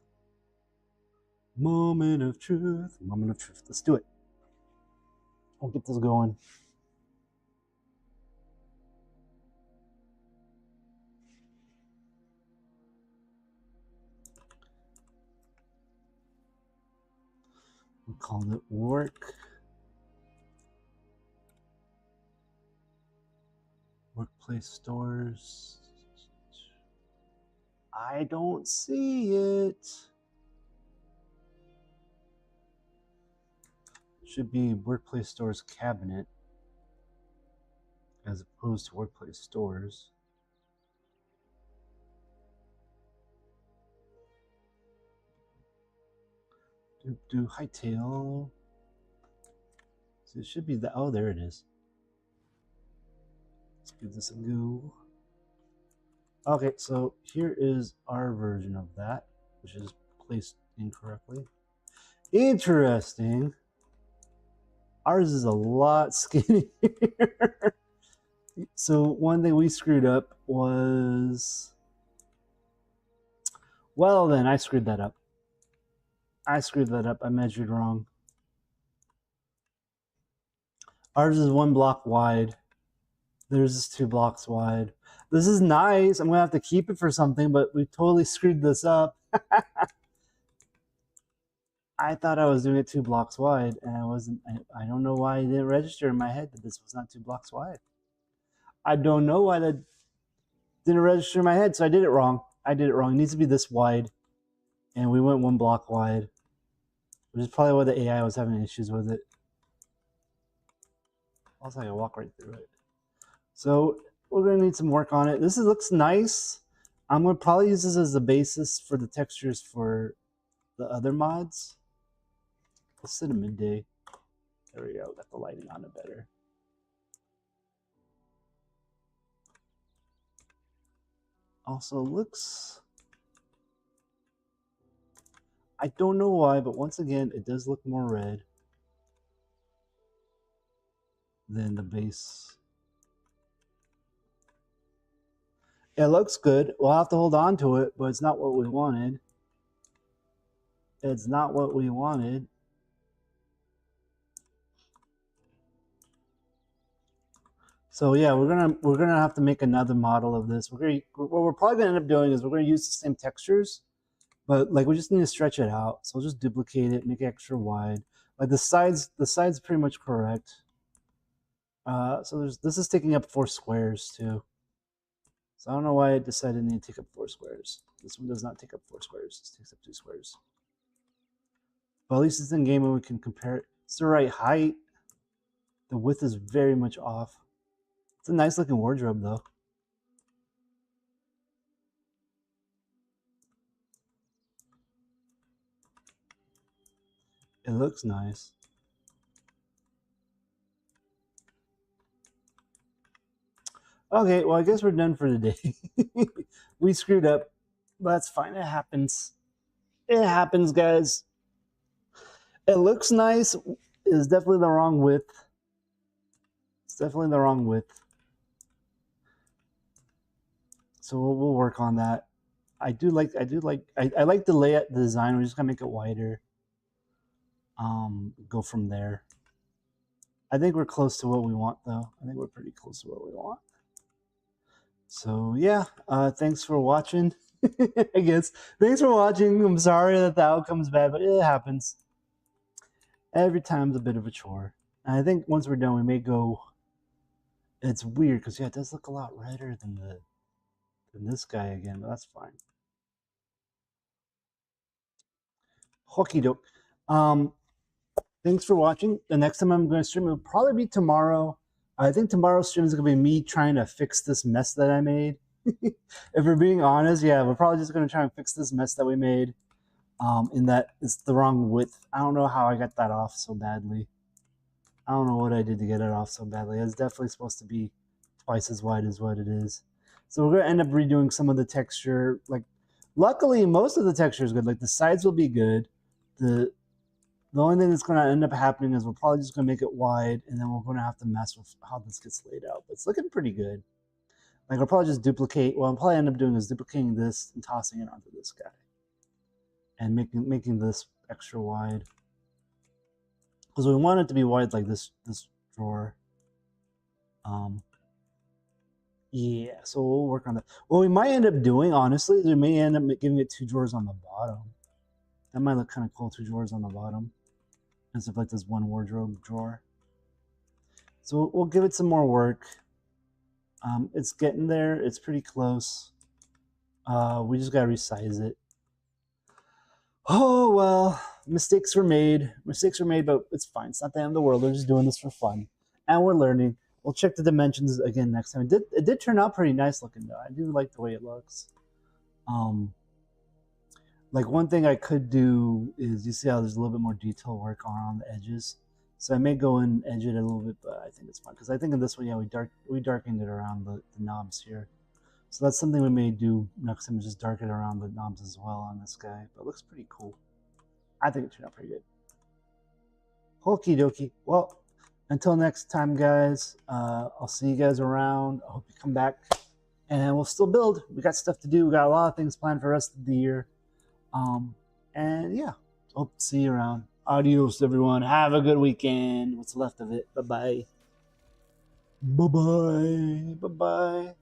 Moment of truth. Moment of truth. Let's do it. I'll get this going. called it workplace stores. I don't see it. Should be workplace stores cabinet as opposed to workplace stores. Do hytale. So it should be the, oh, there it is. Let's give this a go. Okay, so here is our version of that, which is placed incorrectly. Interesting. Ours is a lot skinnier. So one thing we screwed up was, well then, I screwed that up. I measured wrong. Ours is 1 block wide. Theirs is 2 blocks wide. This is nice. I'm gonna have to keep it for something, but we totally screwed this up. I thought I was doing it 2 blocks wide, and I wasn't. I don't know why it didn't register in my head that this was not 2 blocks wide. I don't know why that didn't register in my head, so I did it wrong. It needs to be this wide, and we went 1 block wide, which is probably why the AI was having issues with it. Also, I can walk right through it. So we're gonna need some work on it. This looks nice. I'm gonna probably use this as the basis for the textures for the other mods. Let's set a midday. There we go. Got the lighting on it better. Also looks, I don't know why, but once again, it does look more red than the base. It looks good. We'll have to hold on to it, but it's not what we wanted. It's not what we wanted. So yeah, we're gonna have to make another model of this. What we're probably gonna end up doing is we're gonna use the same textures, but like we just need to stretch it out. So we'll just duplicate it, make it extra wide. Like the sides pretty much correct. So this is taking up 4 squares too. So I don't know why it decided to take up 4 squares. This one does not take up 4 squares. This takes up 2 squares. But at least it's in game and we can compare it. It's the right height. The width is very much off. It's a nice looking wardrobe though. It looks nice. Okay, well I guess we're done for today. We screwed up, but that's fine. It happens. It happens, guys. It looks nice. It's definitely the wrong width. It's definitely the wrong width. So we'll work on that. I like the layout, the design. We're just gonna make it wider. Go from there. I think we're close to what we want though. I think we're pretty close to what we want. So yeah, thanks for watching. I guess. Thanks for watching. I'm sorry that the outcome's bad, but it happens. Every time's a bit of a chore. And I think once we're done, we may go. It's weird because yeah, it does look a lot redder than this guy again, but that's fine. Hockey doke. Thanks for watching. The next time I'm going to stream, it'll probably be tomorrow. I think tomorrow's stream is going to be me trying to fix this mess that I made. If we're being honest, yeah, we're probably just going to try and fix this mess that we made. In that it's the wrong width. I don't know how I got that off so badly. I don't know what I did to get it off so badly. It's definitely supposed to be twice as wide as what it is. So we're going to end up redoing some of the texture. Like, luckily, most of the texture is good. Like, the sides will be good. The only thing that's going to end up happening is we're probably just going to make it wide, and then we're going to have to mess with how this gets laid out. But it's looking pretty good. Like, I'll probably just duplicate. What I'll probably end up doing is duplicating this and tossing it onto this guy. And making this extra wide. Because we want it to be wide like this drawer. Yeah, so we'll work on that. What we might end up doing, honestly, is we may end up giving it 2 drawers on the bottom. That might look kind of cool, 2 drawers on the bottom. instead of like this one wardrobe drawer. So we'll give it some more work. It's getting there. It's pretty close. We just gotta resize it. Oh well, mistakes were made. Mistakes were made, but it's fine. It's not the end of the world. We're just doing this for fun, and we're learning. We'll check the dimensions again next time. It did turn out pretty nice looking though. I do like the way it looks. Like one thing I could do is, you see how there's a little bit more detail work on the edges. So I may go and edge it a little bit, but I think it's fine because I think in this one, yeah, we darkened it around the knobs here. So that's something we may do next time, just darken around the knobs as well on this guy. But it looks pretty cool. I think it turned out pretty good. Okie dokie. Well, until next time, guys, I'll see you guys around. I hope you come back. And we'll still build. We got stuff to do. We got a lot of things planned for the rest of the year. And yeah, hope to see you around. Adios, everyone. Have a good weekend. What's left of it. Bye-bye. Bye-bye. Bye-bye.